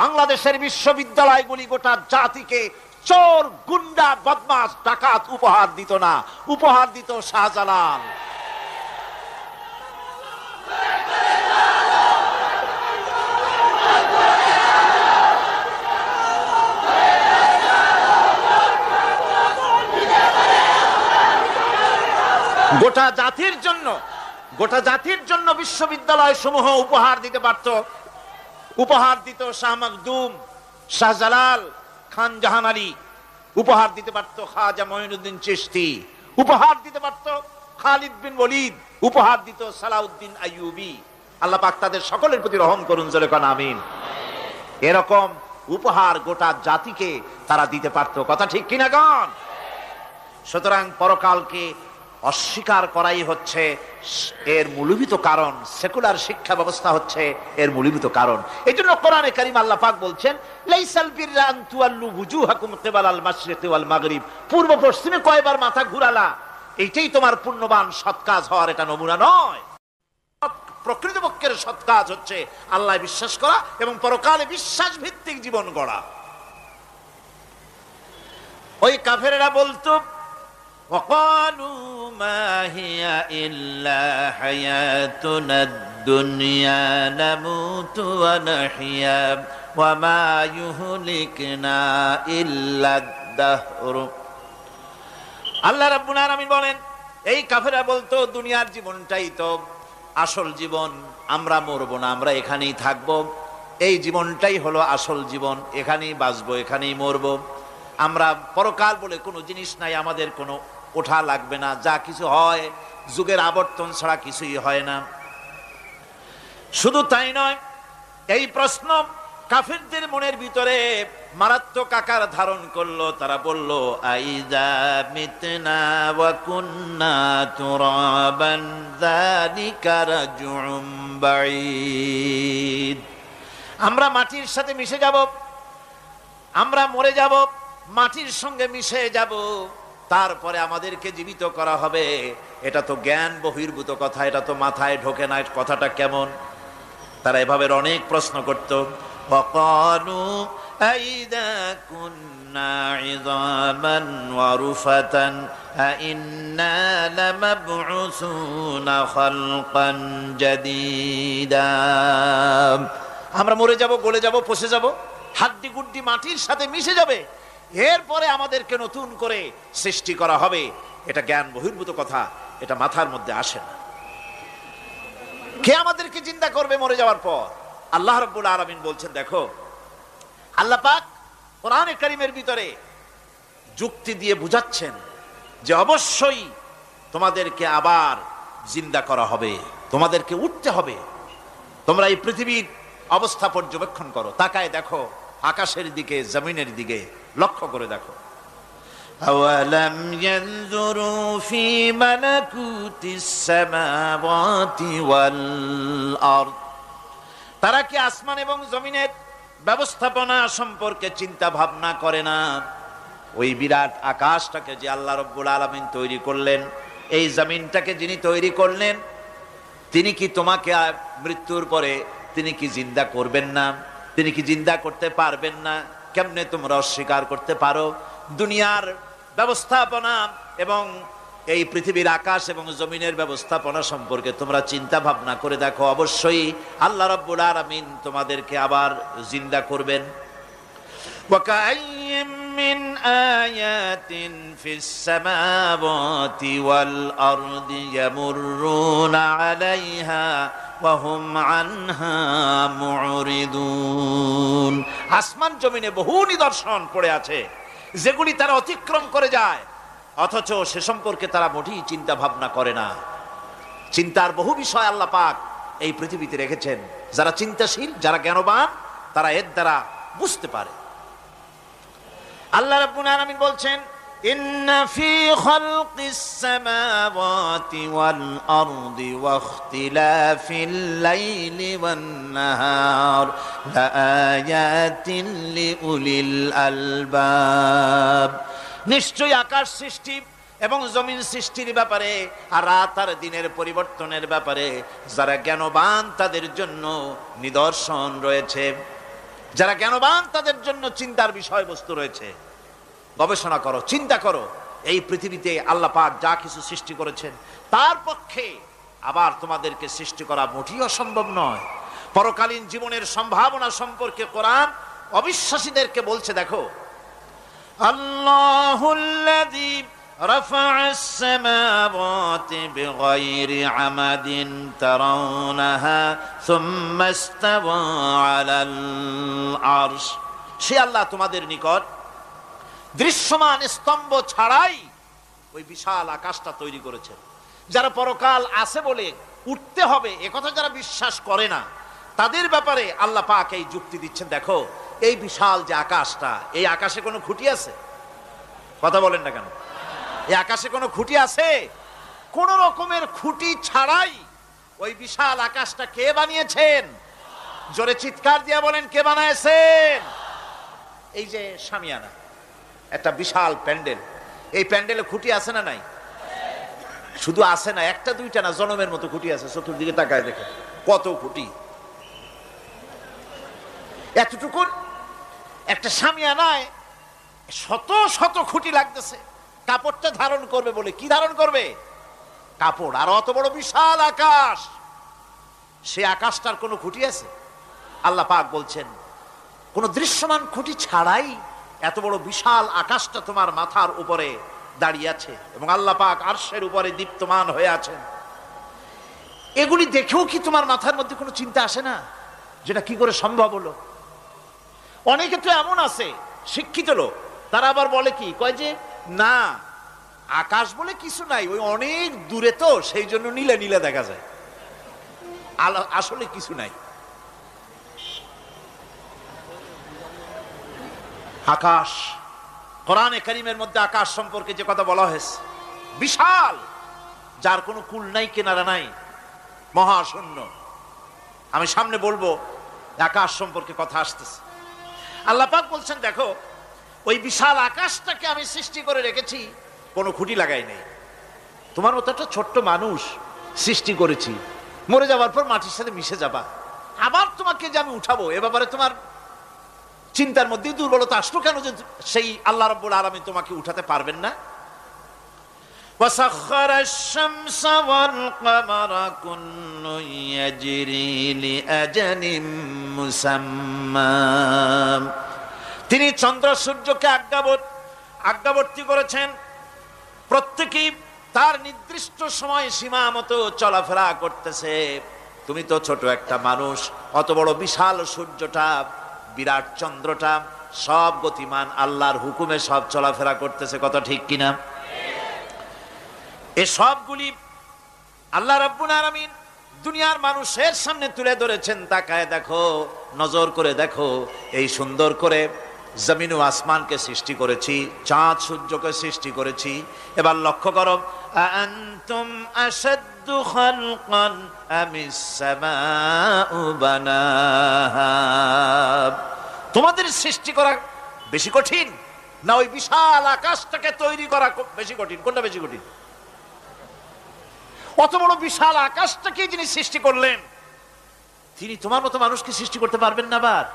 বাংলাদেশের বিশ্ববিদ্যালয়গুলি গোটা জাতিকে চোর, গুন্ডা, বদমাশ, ডাকাত উপহার দিত না, উপহার দিত শাহজালাল। গোটা জাতির জন্য বিশ্ববিদ্যালয় সমূহ উপহার দিতে পারত। উপহার দিত শাহ মখদুম, শাহজালাল, খান জাহান আলী, উপহার দিতে পারত খাজা মঈনুদ্দিন চিশতি, উপহার দিতে পারত খালিদ বিন ওয়ালিদ, উপহার দিত সালাউদ্দিন আইয়ুবী। আল্লাহ পাক তাদের সকলের প্রতি রহম করুন, জোরে কোন আমিন। এরকম উপহার গোটা জাতিকে তারা দিতে পারত, কথা ঠিক কিনা গণ? সুতরাং পরকালকে অস্বীকার করাই হচ্ছে এর মূলভূত কারণ। সেকুলার শিক্ষা ব্যবস্থা হচ্ছে এর মূলভূত কারণ। এই জন্য কোরআনে কারীম আল্লাহ পাক বলছেন, লাইসাল বিররা আন তুওয়াল্লু ওয়ুজুহাকুম কিবালাল মাশরিকি ওয়াল মাগরিব। পূর্ব পশ্চিমে কয়বার মাথা ঘুরালা, এইটাই তোমার পুণ্যবান সৎ কাজ হওয়ার এটা নমুনা নয়। প্রকৃতপক্ষের সৎ কাজ হচ্ছে আল্লাহ বিশ্বাস করা এবং পরকালে বিশ্বাস ভিত্তিক জীবন গড়া। ওই কাফেরেরা বলতো, وقالوا ما هي إلا حياتنا الدنيا نموت ونحيا وما يهلكنا إلا الدهر। আল্লাহ রাব্বুল আলামিন বলেন, এই কাফেররা বলতো দুনিয়ার জীবনটাই তো আসল জীবন, আমরা মরবো না, আমরা এখানেই থাকবো, এই জীবনটাই হলো আসল জীবন, এখানেই বাঁচবো, এখানেই মরবো, আমরা পরকাল বলে কোনো জিনিস নাই, আমাদের কোনো ওঠা লাগবে না, যা কিছু হয় যুগের আবর্তন ছাড়া কিছুই হয় না। শুধু তাই নয়, এই প্রশ্ন কাফেরদের মনের ভিতরে মারাত্মক আকার ধারণ করলো। তারা বলল, আইযা মিতনা ওয়া কুন্না তুরাবান যালিকা রাজউম বাঈদ। আমরা মাটির সাথে মিশে যাব, আমরা মরে যাব, মাটির সঙ্গে মিশে যাব, তারপরে আমাদেরকে জীবিত করা হবে, এটা তো জ্ঞান বহির্ভূত কথা, এটা তো মাথায় ঢোকে না, কথাটা কেমন? তারা এভাবে অনেক প্রশ্ন করত। ওয়াকালু আইযা কুন্না ইযামান ওয়া রুফাতান আইন্না লামাবউসুনা খালকান জাদীদা। আমরা মরে যাব, গলে যাব, পচে যাব, হাড্ডি গুড্ডি মাটির সাথে মিশে যাবে, এরপরে আমাদেরকে নতুন করে সৃষ্টি করা হবে। এটা জ্ঞান বহির্ভূত কথা, এটা মাথার মধ্যে আসে না। কে আমাদেরকে চিন্তা করবে মরে যাওয়ার পর? আল্লাহ রাব্বুল আলামিন বলছেন, দেখো আল্লাহ পাক কোরআনে কারীমের ভিতরে যুক্তি দিয়ে বুঝাচ্ছেন যে অবশ্যই তোমাদেরকে আবার জিন্দা করা হবে, তোমাদেরকে উঠতে হবে। তোমরা এই পৃথিবীর অবস্থা পর্যবেক্ষণ করো, তাকায় দেখো আকাশের দিকে, জমিনের দিকে লক্ষ্য করে দেখো। আওয়ালাম ইয়ানজুরু ফি মালাকুতিস সামাওয়াতি ওয়াল আরদ, তারা কি আসমান এবং জমিনের ব্যবস্থাপনা সম্পর্কে চিন্তা ভাবনা করে না? ওই বিরাট আকাশটাকে যে আল্লাহ রাব্বুল আলামিন তৈরি করলেন, এই জমিনটাকে যিনি তৈরি করলেন, তিনি কি তোমাকে মৃত্যুর পরে তিনি কি জিন্দা করবেন না? তিনি কি জিন্দা করতে পারবেন না? কেমনে তোমরা অস্বীকার করতে পারো? দুনিয়ার ব্যবস্থাপনা এবং এই পৃথিবীর আকাশ এবং জমিনের ব্যবস্থাপনা সম্পর্কে তোমরা চিন্তা ভাবনা করে দেখো, অবশ্যই আল্লাহ রাব্বুল আলামিন তোমাদেরকে আবার জিন্দা করবেন। ওয়াকাইয়্যিম মিন আয়াতিন ফিস সামাওয়াতি ওয়াল আরদি ইয়ামুররুনা আলাইহা ওয়া হুম আনহা মুরিদুন। আসমান জমিনে বহু নিদর্শন পড়ে আছে যেগুলি তারা অতিক্রম করে যায়, অথচ সে সম্পর্কে তারা মোটেই চিন্তা ভাবনা করে না। চিন্তার বহু বিষয় আল্লাহ পাক এই পৃথিবীতে রেখেছেন। যারা চিন্তাশীল, যারা জ্ঞানবান, তারা এর দ্বারা বুঝতে পারে। আল্লাহ রাব্বুল আলামিন বলছেন, ইন্না ফি খালকিস সামাওয়াতি ওয়াল আরদি ওয়া ইখতিলাফিল লাইলি ওয়ান নাহার লাআয়াতিন লিউলিল আলবাব। নিশ্চয়ই আকাশ সৃষ্টি এবং জমিন সৃষ্টির ব্যাপারে আর রাত আর দিনের পরিবর্তনের ব্যাপারে যারা জ্ঞানবান তাদের জন্য নিদর্শন রয়েছে। যারা জ্ঞানবান তাদের জন্য চিন্তার বিষয়বস্তু রয়েছে। গবেষণা করো, চিন্তা করো, এই পৃথিবীতে আল্লাহ পাক যা কিছু সৃষ্টি করেছেন তার পক্ষে আবার তোমাদেরকে সৃষ্টি করা মোটেই অসম্ভব নয়। পরকালীন জীবনের সম্ভাবনা সম্পর্কে কোরআন অবিশ্বাসীদেরকে বলছে, দেখো আল্লাহুল্লাযী রাফা'আস সামাওয়াতি বিগাইরি আমাদিন তারাউনাহা সুম্মা ইসতাওয়া আলাল আরশ। সে আল্লাহ তোমাদের নিকট দৃশ্যমান স্তম্ভ ছাড়াই ওই বিশাল আকাশটা তৈরি করেছেন। যারা পরকাল আছে বলে উঠতে হবে একথা যারা বিশ্বাস করে না, তাদের ব্যাপারে আল্লাহ পাক এই যুক্তি দিচ্ছেন, দেখো এই বিশাল যে আকাশটা, এই আকাশে কোনো খুঁটি আছে? কথা বলেন না কেন? এই আকাশে কোনো খুঁটি আছে? কোন রকমের খুঁটি ছাড়াই ওই বিশাল আকাশটা কে বানিয়েছেন? জোরে চিৎকার দিয়ে বলেন, কে বানাইছেন? এই যে শামিয়ানা, একটা বিশাল প্যান্ডেল, এই প্যান্ডেলে খুঁটি আছে না নাই? শুধু আছে না, একটা দুইটা না, জনমের মতো খুঁটি আছে। চতুর্দিকে তাকায় দেখে কত খুঁটি। এতটুকু একটা শামিয়ানায় শত শত খুঁটি লাগতেছে কাপড়টা ধারণ করবে বলে। কি ধারণ করবে? কাপড়। আর অত বড় বিশাল আকাশ, সে আকাশটার কোনো খুঁটি আছে? আল্লাহ পাক বলছেন, কোন দৃশ্যমান খুঁটি ছাড়াই এত বড় বিশাল আকাশটা তোমার মাথার উপরে দাঁড়িয়ে আছে এবং আল্লাহ পাক আরশের উপরে দীপ্তমান হয়ে আছেন। এগুলি দেখেও কি তোমার মাথার মধ্যে কোনো চিন্তা আসে না যেটা কি করে সম্ভব হলো? অনেকে তো এমন আছে শিক্ষিত লোক, তারা আবার বলে কি, কয় যে না আকাশ বলে কিছু নাই, ওই অনেক দূরে তো সেই জন্য নীলে নীলে দেখা যায়, আসলে কিছু নাই। আকাশ, কোরআনে কারীমের মধ্যে আকাশ সম্পর্কে যে কথা বলা হয়েছে, বিশাল, যার কোনো কুল নাই, কিনারা নাই, মহাশূন্য। আমি সামনে বলবো আকাশ সম্পর্কে কথা আসতেছে। আল্লাহ পাক বলছেন, দেখো ওই বিশাল আকাশটাকে আমি সৃষ্টি করে রেখেছি, কোনো খুঁটি লাগাই নেই। তোমার মতো একটা ছোট্ট মানুষ সৃষ্টি করেছি, মরে যাওয়ার পর মাটির সাথে মিশে যাবা, আবার তোমাকে যে আমি উঠাবো এ ব্যাপারে তোমার চিন্তার মধ্যে দুর্বলতা আসলো কেন যে সেই আল্লাহ রাব্বুল আলামিন তোমাকে উঠাতে পারবেন না? وَسَخَّرَ الشَّمْسَ وَالْقَمَرَ كُلٌّ يَجْرِي لِأَجَلٍ مُّسَمًّى। তিনি চন্দ্র সূর্যকে আজ্ঞাবর্তী করেছেন, প্রত্যেকেই তার নির্দিষ্ট সময় সীমা মতো চলাফেরা করতেছে। তুমি তো ছোট একটা মানুষ, অত বড় বিশাল সূর্যটা বিরাট চন্দ্রটা সব গতিমান, আল্লাহর হুকুমে সব চলাফেরা করতেছে, কথা ঠিক কিনা? এই সবগুলি আল্লাহ রাব্বুল আলামিন দুনিয়ার মানুষের সামনে তুলে ধরেছেন। তাকায় দেখো, নজর করে দেখো, এই সুন্দর করে জমিন ও আসমানকে সৃষ্টি করেছি, চাঁদ সূর্যকে সৃষ্টি করেছি। এবার লক্ষ্য করো, আনতুম আশাদ্দু খালকান আমিস সামাউ বানাহা, তোমাদের সৃষ্টি করা বেশি কঠিন না ওই বিশাল আকাশটাকে তৈরি করা বেশি কঠিন? কোনটা বেশি কঠিন? অত বড় বিশাল আকাশটাকে যিনি সৃষ্টি করলেন, তিনি তোমার মতো মানুষকে সৃষ্টি করতে পারবেন না? আবার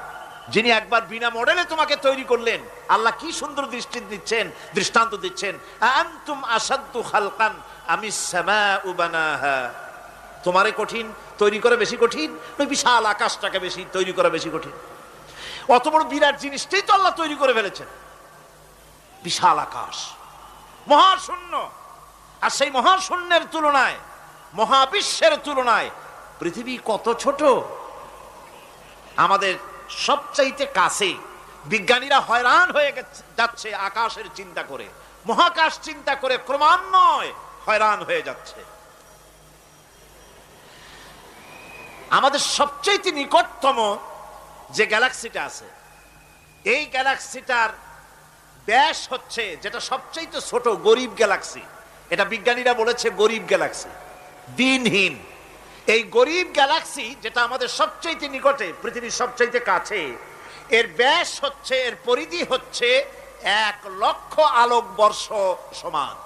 যিনি একবার বিনা মডেলে তোমাকে তৈরি করলেন, আল্লাহ কি সুন্দর দৃষ্টান্ত দিচ্ছেন, আনতুম আশাদ্দু খালকান আমিস সামাউ বানাহা, তোমারে কঠিন তৈরি করা বেশি কঠিন, ওই বিশাল আকাশটাকে বেশি তৈরি করা বেশি কঠিন? অত বড় বিরাট জিনিসটাই তো আল্লাহ তৈরি করে ফেলেছেন, বিশাল আকাশ, মহাশূন্য। আর সেই মহাশূন্যের তুলনায়, মহাবিশ্বের তুলনায় পৃথিবী কত ছোট। আমাদের সবচাইতে কাছে। বিজ্ঞানীরা হয়রান হয়ে যাচ্ছে আকাশের চিন্তা করে, মহাকাশ চিন্তা করে ক্রমান্বয়ে হয়রান হয়ে যাচ্ছে। আমাদের সবচাইতে নিকটতম যে গ্যালাক্সিটা আছে, এই গ্যালাক্সিটার ব্যাস হচ্ছে, যেটা সবচাইতে ছোট, গরিব গ্যালাক্সি, এটা বিজ্ঞানীরা বলেছে গরিব গ্যালাক্সি, দিনহীন। এই গরিব গ্যালাক্সি যেটা আমাদের সবচাইতে নিকটে, পৃথিবীর সবচাইতে কাছে, এর ব্যাস হচ্ছে, এর পরিধি হচ্ছে 1,00,000 আলোক বর্ষ সমান।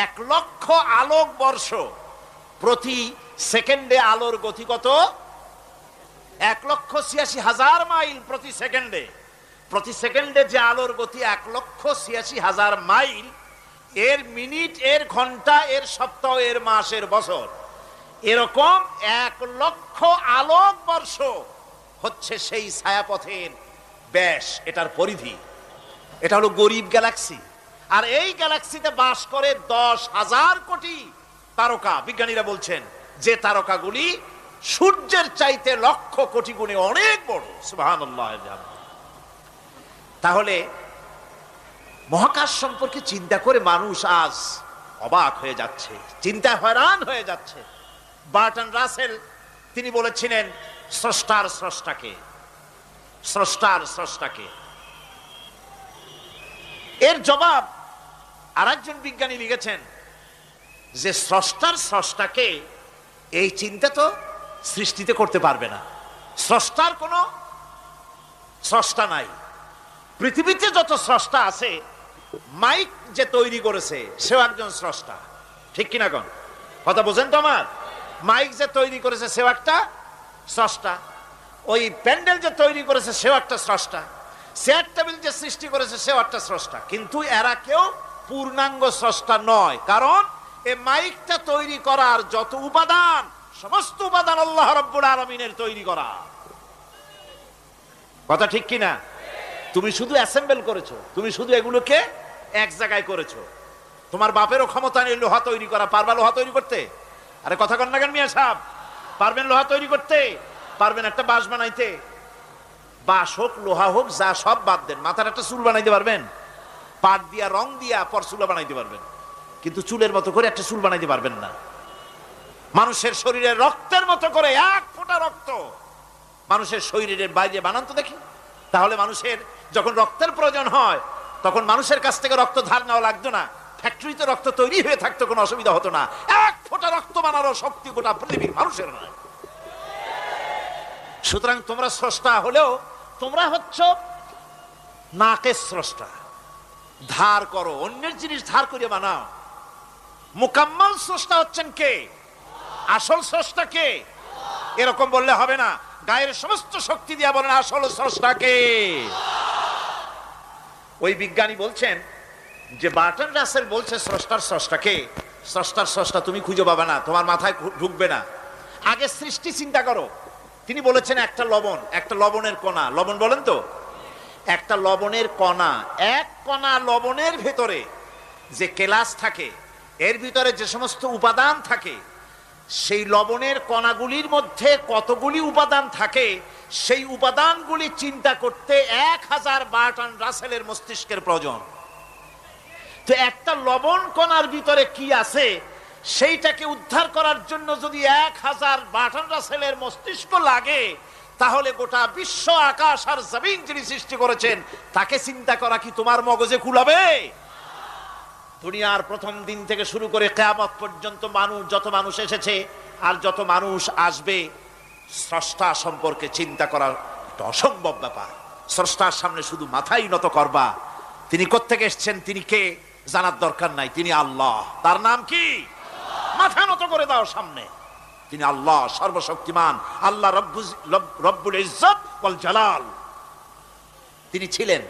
1,00,000 আলোক বর্ষ। প্রতি সেকেন্ডে আলোর গতি কত? 1,86,000 মাইল প্রতি সেকেন্ডে। প্রতি সেকেন্ডে যে আলোর গতি 1,86,000 মাইল, এর মিনিট, এর ঘন্টা, এর সপ্তাহ, এর মাস, এর বছর, এরকম 1,00,000 আলোক বর্ষ হচ্ছে সেই ছায়াপথের ব্যাস, এটার পরিধি। এটা হলো গরিব গ্যালাক্সি। আর এই গ্যালাক্সিতে বাস করে 10,000 কোটি তারকা। বিজ্ঞানীরা বলছেন যে তারকাগুলি সূর্যের চাইতে লক্ষ কোটি গুণে অনেক বড়। সুবহানাল্লাহ। তাহলে মহাকাশ সম্পর্কে চিন্তা করে মানুষ আজ অবাক হয়ে যাচ্ছে, চিন্তায় হয়রান হয়ে যাচ্ছে। বার্টন রাসেল তিনি বলেছিলেন, স্রষ্টার স্রষ্টাকে, স্রষ্টার স্রষ্টাকে। এর জবাব আরেকজন বিজ্ঞানী লিখেছেন যে স্রষ্টার স্রষ্টাকে এই চিন্তা তো সৃষ্টিতে করতে পারবে না। স্রষ্টার কোনো স্রষ্টা নাই। পৃথিবীতে যত স্রষ্টা আছে, মাইক যে তৈরি করেছে সেও একজন স্রষ্টা, ঠিক কিনা? কোন কথা বোঝেন তো আমার? মাইক যে তৈরি করেছে সেও একটা স্রষ্টা, ওই প্যান্ডেল যে তৈরি করেছে সেও একটা স্রষ্টা, চেয়ার টেবিল যে সৃষ্টি করেছে সেও একটা স্রষ্টা। কিন্তু এরা কেউ পূর্ণাঙ্গ স্রষ্টা নয়, কারণ এই মাইকটা তৈরি করার যত উপাদান, সমস্ত উপাদান আল্লাহ রাব্বুল আলামিনের তৈরি করা। কথা ঠিক কিনা? তুমি শুধু অ্যাসেম্বল করেছো, তুমি শুধু এগুলোকে এক জায়গায় করেছো। তোমার বাপেরও ক্ষমতা নেই লোহা তৈরি করা। পারবা লোহা তৈরি করতে? আরে কথা কন না কেন মিয়া সাহেব? পারবেন লোহা তৈরি করতে? পারবেন একটা বাঁশ বানাইতে? বাঁশ হোক, লোহা হোক, যা সব বাদ দেন, মাথার একটা চুল বানাইতে পারবেন? পাট দিয়া, রং দিয়া পর চুলা বানাইতে পারবেন, কিন্তু চুলের মতো করে একটা চুল বানাইতে পারবেন না। মানুষের শরীরের রক্তের মতো করে এক ফোঁটা রক্ত মানুষের শরীরের বাইরে বানান তো দেখি। তাহলে মানুষের যখন রক্তের প্রয়োজন হয়, তখন মানুষের কাছ থেকে রক্ত ধার নেওয়া লাগতো না, ফ্যাক্টরিতে রক্ত তৈরি হয়ে থাকতো, কোনো অসুবিধা হতো না। এক ফোঁটা রক্ত বানানোর শক্তি গোটা পৃথিবীর মানুষের নয়। সুতরাং তোমরা স্রষ্টা হলেও তোমরা হচ্ছ নাকের স্রষ্টা। ধার করো, অন্যের জিনিস ধার করে বানাও। মুকাম্মাল স্রষ্টা হচ্ছেন কে? আসল স্রষ্টা কে? এরকম বললে হবে না, গায়ের সমস্ত শক্তি দিয়া বলেন আসল স্রষ্টা কে? ওই বিজ্ঞানী বলছেন যে বার্টন রাসেল বলছে স্রষ্টার স্রষ্টা কে? স্রষ্টার স্রষ্টা তুমি খুঁজে পাবে না, তোমার মাথায় ঢুকবে না। আগে সৃষ্টি চিন্তা করো। তিনি বলেছেন একটা লবণ, একটা লবণের কণা, লবণ বলেন তো, একটা লবণের কণা, এক কণা লবণের ভেতরে যে কেলাস থাকে, এর ভিতরে যে সমস্ত উপাদান থাকে, সেই লবণের কণাগুলির মধ্যে কতগুলি উপাদান থাকে সেই উপাদানগুলি চিন্তা করতে 1000 বার্টন রাসেলের মস্তিষ্কের প্রয়োজন। তো একটা লবণ কণার ভিতরে কি আছে সেইটাকে উদ্ধার করার জন্য যদি 1000 বার্টন রাসেলের মস্তিষ্ক লাগে, তাহলে গোটা বিশ্ব আকাশ আর জমিন যিনি সৃষ্টি করেছেন তাকে চিন্তা করা কি তোমার মগজে কুলাবে? দুনিয়ার প্রথম দিন থেকে শুরু করে কিয়ামত পর্যন্ত যত মানুষ এসেছে আর যত মানুষ আসবে, স্রষ্টা সম্পর্কে চিন্তা করা একটা অসম্ভব ব্যাপার। স্রষ্টার সামনে শুধু মাথাই নত করবা। তিনি কোত্থেকে এসেছেন, তিনি কে জানার দরকার নাই, তিনি আল্লাহ। তার নাম কি? মাথা নত করে দাও সামনে। তিনি আল্লাহ, সর্বশক্তিমান আল্লাহ, রব্বুল ইজ্জত ওয়াল জালাল। তিনি ছিলেন,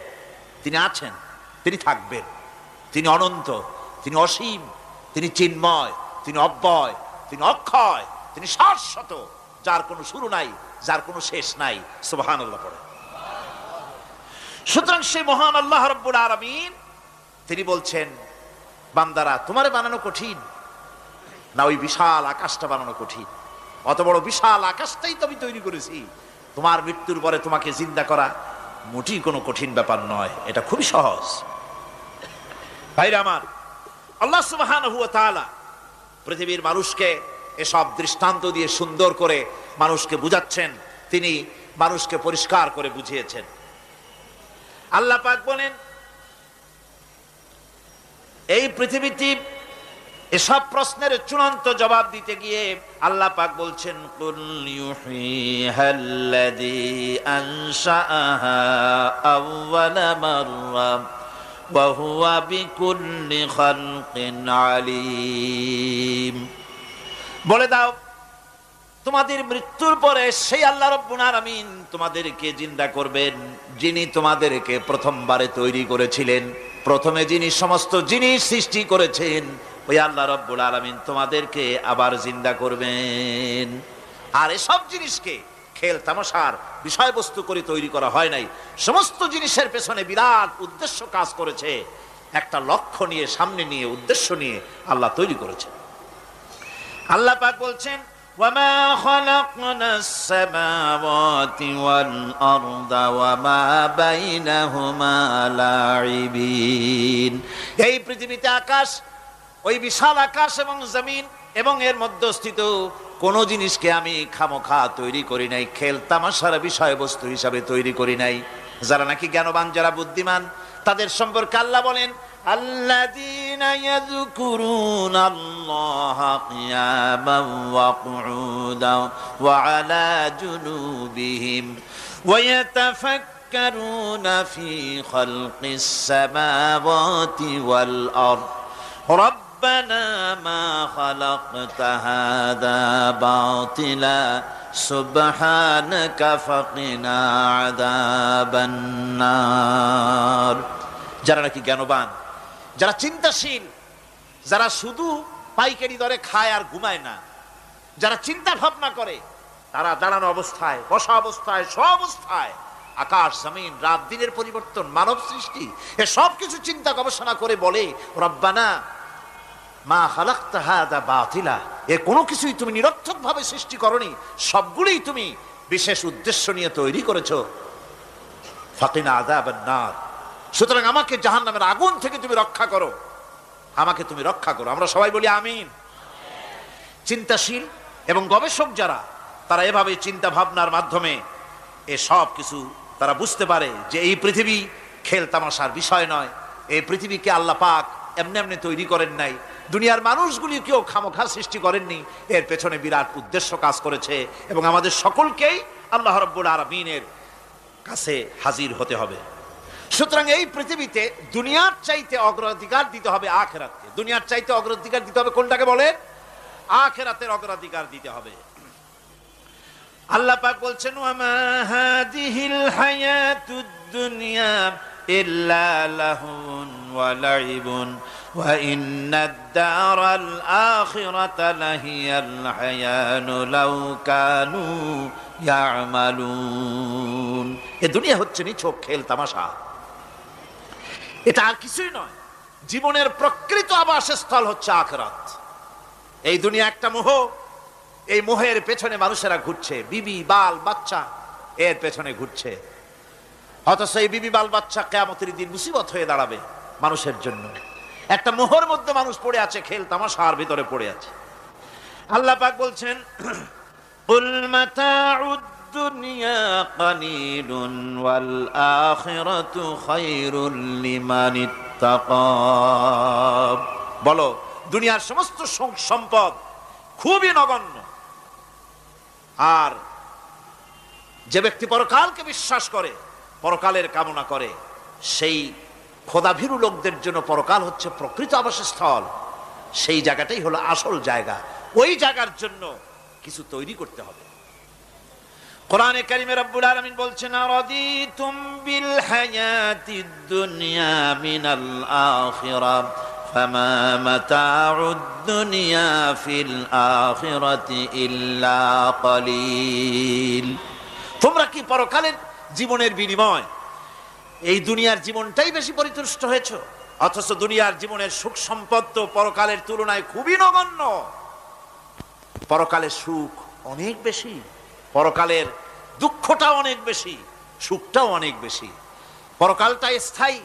তিনি আছেন, তিনি থাকবেন। তিনি অনন্ত, তিনি অসীম, তিনি চিন্ময়, তিনি অব্যয়, তিনি অক্ষয়, তিনি শাশ্বত, যার কোনো শুরু নাই, যার কোনো শেষ নাই। সুবহানাল্লাহ পড়ে। সুতরাং সেই মহান আল্লাহ রাব্বুল আলামিন তিনি বলছেন, বান্দারা তোমারে বানানো কঠিন না ওই বিশাল আকাশটা বানানো কঠিন? অত বড় বিশাল আকাশটাই তো আমি তৈরি করেছি। তোমার মৃত্যুর পরে তোমাকে জিন্দা করা মোটেই কোনো কঠিন ব্যাপার নয়, এটা খুবই সহজ। ভাইরা আমার, আল্লাহ সুবহানাহু ওয়া তাআলা পৃথিবীর মানুষকে এসব দৃষ্টান্ত দিয়ে সুন্দর করে মানুষকে বুঝাচ্ছেন। তিনি মানুষকে পরিষ্কার করে বুঝিয়েছেন। আল্লাহ পাক বলেন, এই পৃথিবীতে এসব প্রশ্নের চূড়ান্ত জবাব দিতে গিয়ে আল্লাহ পাক বলছেন, কুল ইউহিহাল্লাযী আনশাআহা আউওয়ালা মাররা ওয়া হুয়া বিকুল্লি খালকিন আলীম। বলে দাও, তোমাদের মৃত্যুর পরে সেই আল্লাহ রাব্বুল আলামিন তোমাদেরকে জিন্দা করবেন, যিনি তোমাদেরকে প্রথমবারে তৈরি করেছিলেন। প্রথমে যিনি সমস্ত জিনিস সৃষ্টি করেছেন, ওই আল্লাহ রাব্বুল আলামিন তোমাদেরকে আবার জিন্দা করবেন। আর এসব জিনিসকে খেল তামাশার বিষয়বস্তু করে তৈরি করা হয় নাই। সমস্ত জিনিসের পেছনে বিরাট উদ্দেশ্য কাজ করেছে। একটা লক্ষ্য নিয়ে, সামনে নিয়ে, উদ্দেশ্য নিয়ে আল্লাহ তৈরি করেছেন। আল্লাহ পাক বলছেন, وَمَا خَلَقْنَا السَّمَاوَاتِ وَالْأَرْضَ وَمَا بَيْنَهُمَا لَاعِبِينَ। এই পৃথিবীতে আকাশ, ওই বিশাল আকাশ এবং জমিন এবং এর মধ্যস্থিত কোন জিনিসকে আমি খামোখা তৈরি করি নাই, খেল তামাশার বিষয়বস্তু হিসাবে তৈরি করি নাই। যারা নাকি জ্ঞানবান, যারা বুদ্ধিমান, তাদের সম্পর্কে আল্লাহ বলেন, الذين يذكرون الله قياما وقعودا وعلى جنوبهم ويتفكرون في خلق السماوات والأرض ربنا ما خلقت هذا باطلا سبحانك فقنا عذاب النار। যারা নাকি জ্ঞানবান, যারা চিন্তাশীল, যারা শুধু পাইকারি দরে খায় আর ঘুমায় না, যারা চিন্তা ভাবনা করে, তারা দাঁড়ানো অবস্থায়, বসা অবস্থায়, সব অবস্থায় আকাশ জমিন, রাত দিনের পরিবর্তন, মানব সৃষ্টি, এ সব কিছু চিন্তা গবেষণা করে বলে, রব্বানা মা খালাকতা হাযা বাতিলা, এ কোনো কিছুই তুমি নিরর্থক ভাবে সৃষ্টি করনি, সবগুলোই তুমি বিশেষ উদ্দেশ্য নিয়ে তৈরি করেছো। ফাকিনা আযাবান নার, সুতরাং আমাকে জাহান্নামের আগুন থেকে তুমি রক্ষা করো, আমাকে তুমি রক্ষা করো। আমরা সবাই বলি আমিন। চিন্তাশীল এবং গবেষক যারা, তারা এভাবে চিন্তা ভাবনার মাধ্যমে এ সব কিছু তারা বুঝতে পারে যে এই পৃথিবী খেল তামাশার বিষয় নয়। এই পৃথিবীকে আল্লাহ পাক এমনি এমনি তৈরি করেন নাই, দুনিয়ার মানুষগুলিকেও খামোখা সৃষ্টি করেননি, এর পেছনে বিরাট উদ্দেশ্য কাজ করেছে এবং আমাদের সকলকেই আল্লাহ রাব্বুল আলামিনের কাছে হাজির হতে হবে। সুতরাং এই পৃথিবীতে দুনিয়ার চাইতে অগ্রাধিকার দিতে হবে আখিরাতকে। দুনিয়ার চাইতে অগ্রাধিকার দিতে হবে কোনটাকে বলে? আখিরাতের অগ্রাধিকার দিতে হবে। আল্লাহ পাক বলছেন, ওয়ামা হাদিহিল হায়াতুদ দুনিয়া ইল্লা লাহুন ওয়া লাইবুন ওয়া ইন্নাদ দারাল আখিরাতা লাহিয়াল হায়ানু লাউ কানু ইয়ামালুন। এই দুনিয়া হচ্ছে নিছক খেল তামাশা, এটা আর কিছুই নয়। জীবনের প্রকৃত আবাসস্থল হচ্ছে আখিরাত। এই দুনিয়া একটা মোহ, এই মোহের পেছনে মানুষেরা ঘুরছে, বিবি বাল বাচ্চা এর পেছনে ঘুরছে। অথচ এই বিবি বাল বাচ্চা কিয়ামতের দিন মুসিবত হয়ে দাঁড়াবে মানুষের জন্য। একটা মোহর মধ্যে মানুষ পড়ে আছে, খেল তামাশার ভিতরে পড়ে আছে। আল্লাহ পাক বলছেন, কুল মাতাউদ দুনিয়া কালিলুন ওয়াল আখিরাতু খায়রুল লিমান ইত্তাকা। বলো, দুনিয়ার সমস্ত সম্পদ খুবই নগণ্য, আর যে ব্যক্তি পরকালকে বিশ্বাস করে, পরকালের কামনা করে, সেই খোদাভীরু লোকদের জন্য পরকাল হচ্ছে প্রকৃত আবাসস্থল। সেই জায়গাটাই হলো আসল জায়গা। ওই জায়গার জন্য কিছু তৈরি করতে হবে। কোরআনে কারিমে রব্বুল আলামিন বলছেন, রাদিতুম বিল হায়াতিদ দুনিয়া মিনাল আখিরাহ ফামা মাতাউদ দুনিয়া ফিল আখিরাতি ইল্লা কালিল। তোমরা কি পরকালের জীবনের বিনিময় এই দুনিয়ার জীবনটাই বেশি পরিতুষ্ট হয়েছে? অথচ দুনিয়ার জীবনের সুখ সম্পদ তো পরকালের তুলনায় খুবই নগণ্য। পরকালের সুখ অনেক বেশি, পরকালের দুঃখটা অনেক বেশি, সুখটাও অনেক বেশি। পরকালটা স্থায়ী,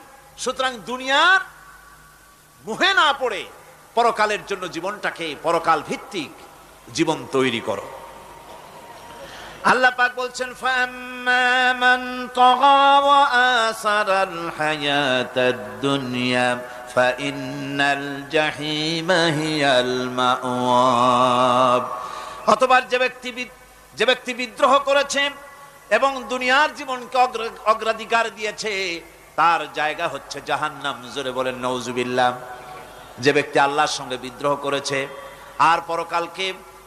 সুতরাং দুনিয়ার মোহে না পড়ে পরকালের জন্য জীবনটাকে পরকাল ভিত্তিক জীবন তৈরি করো। আল্লাহ পাক বলছেন, ফাম্মা মান তাগা ওয়া আসারাল হায়াতাদ দুনিয়া ফাইন্নাল জাহিমা হিয়াল মাওয়া। অতঃপর যে ব্যক্তি বিদ্রোহ করেছে এবং দুনিয়ার জীবনকে অগ্রাধিকার দিয়েছে, তার জায়গা হচ্ছে জাহান্নাম। জোরে বলেন নাউজুবিল্লাহ। যে ব্যক্তি আল্লাহর সঙ্গে বিদ্রোহ করেছে আর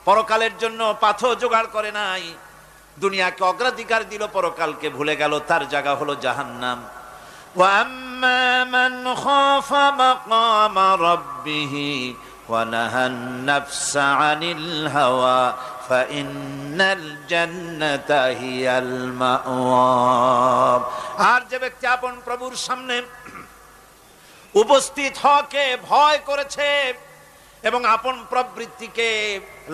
পরকালের জন্য পাথর জোগাড় করে নাই, দুনিয়াকে অগ্রাধিকার দিল, পরকালকে ভুলে গেল, তার জায়গা হলো জাহান্নাম। ওয়া আম্মা মান খাফা মাকামা রাব্বিহি ওয়া নাহান নাফসা আনিল হাওয়া ফাইন্নাল জান্নাতা হিয়াল মাওয়া। আর যে ব্যক্তি আপন প্রভুর সামনে উপস্থিত হওয়াকে ভয় করেছে এবং আপন প্রবৃত্তিকে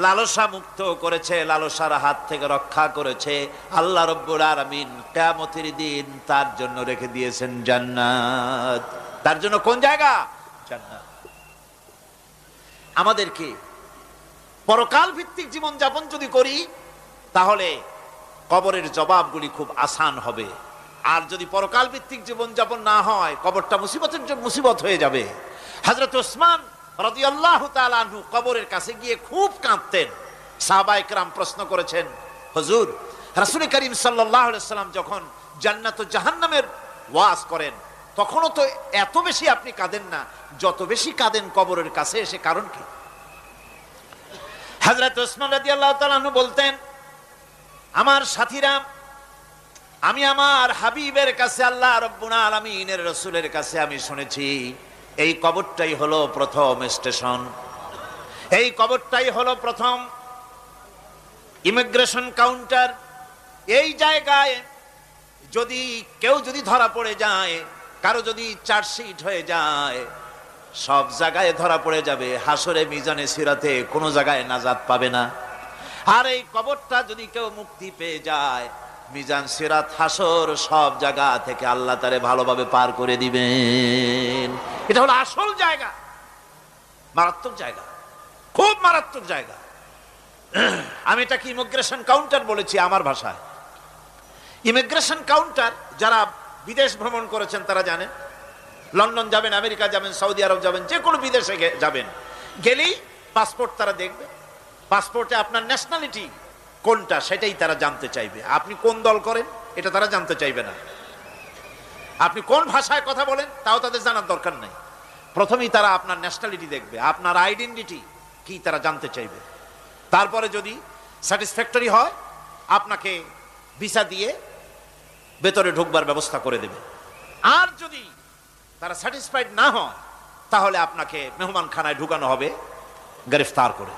লালসা মুক্ত করেছে, লালসার হাত থেকে রক্ষা করেছে, আল্লাহ রব্বুল আলামিন কিয়ামতের দিন তার জন্য রেখে দিয়েছেন জান্নাত। তার জন্য কোন জায়গা? জান্নাত। আমাদেরকে পরকাল ভিত্তিক জীবন যাপন যদি করি, তাহলে কবরের জবাবগুলি খুব আসান হবে। আর যদি পরকাল ভিত্তিক জীবন যাপন না হয়, কবরটা মুসিবত হয়ে যাবে। হযরত ওসমান রাদিয়াল্লাহু তাআলা আনহু কবরের কাছে গিয়ে খুব কাঁদতেন। সাহাবায়ে কেরাম প্রশ্ন করেছেন, হুজুর, রাসূল করিম সাল্লাল্লাহু আলাইহি সাল্লাম যখন জান্নাত ও জাহান্নামের ওয়াজ করেন, তখনও তো এত বেশি আপনি কাঁদেন না, যত বেশি কাঁদেন কবরের কাছে এসে, কারণ কি? হযরত ওসমান রাদিয়াল্লাহু তাআলা আনহু বলতেন, আমার সাথীরা, আমি আমার হাবিবের কাছে, আল্লাহ রাব্বুল আলামিনের রাসূলের কাছে আমি শুনেছি, এই কবরটাই হলো প্রথম স্টেশন, এই কবরটাই হলো প্রথম ইমিগ্রেশন কাউন্টার। এই জায়গায় যদি কেউ ধরা পড়ে যায়, কারো যদি চার্জশিট হয়ে যায়, সব জায়গায় ধরা পড়ে যাবে। হাসরে মিজানে সিরাতে কোনো জায়গায় নাজাত পাবে না। আর এই কবরটা যদি কেউ মুক্তি পেয়ে যায়, মিজান সিরাত হাসর সব জায়গা থেকে আল্লাহ তারে ভালোভাবে পার করে দিবেন। এটা হলো আসল জায়গা, মারাত্মক জায়গা, খুব মারাত্মক জায়গা। আমি এটাকে ইমিগ্রেশন কাউন্টার বলেছি আমার ভাষায়। ইমিগ্রেশন কাউন্টার, যারা বিদেশ ভ্রমণ করেছেন তারা জানেন। লন্ডন যাবেন, আমেরিকা যাবেন, সৌদি আরব যাবেন, যে কোনো বিদেশে যাবেন, গেলেই পাসপোর্ট তারা দেখবে। পাসপোর্টে আপনার ন্যাশনালিটি কোনটা সেটাই তারা জানতে চাইবে। আপনি কোন দল করেন এটা তারা জানতে চাইবে না। আপনি কোন ভাষায় কথা বলেন তাও তাদের জানার দরকার নেই। প্রথমেই তারা আপনার ন্যাশনালিটি দেখবে, আপনার আইডেন্টিটি কি তারা জানতে চাইবে। তারপরে যদি স্যাটিসফ্যাক্টরি হয়, আপনাকে ভিসা দিয়ে ভেতরে ঢুকবার ব্যবস্থা করে দেবে। আর যদি তারা স্যাটিসফাইড না হয়, তাহলে আপনাকে মেহমানখানায় ঢুকানো হবে গ্রেফতার করে।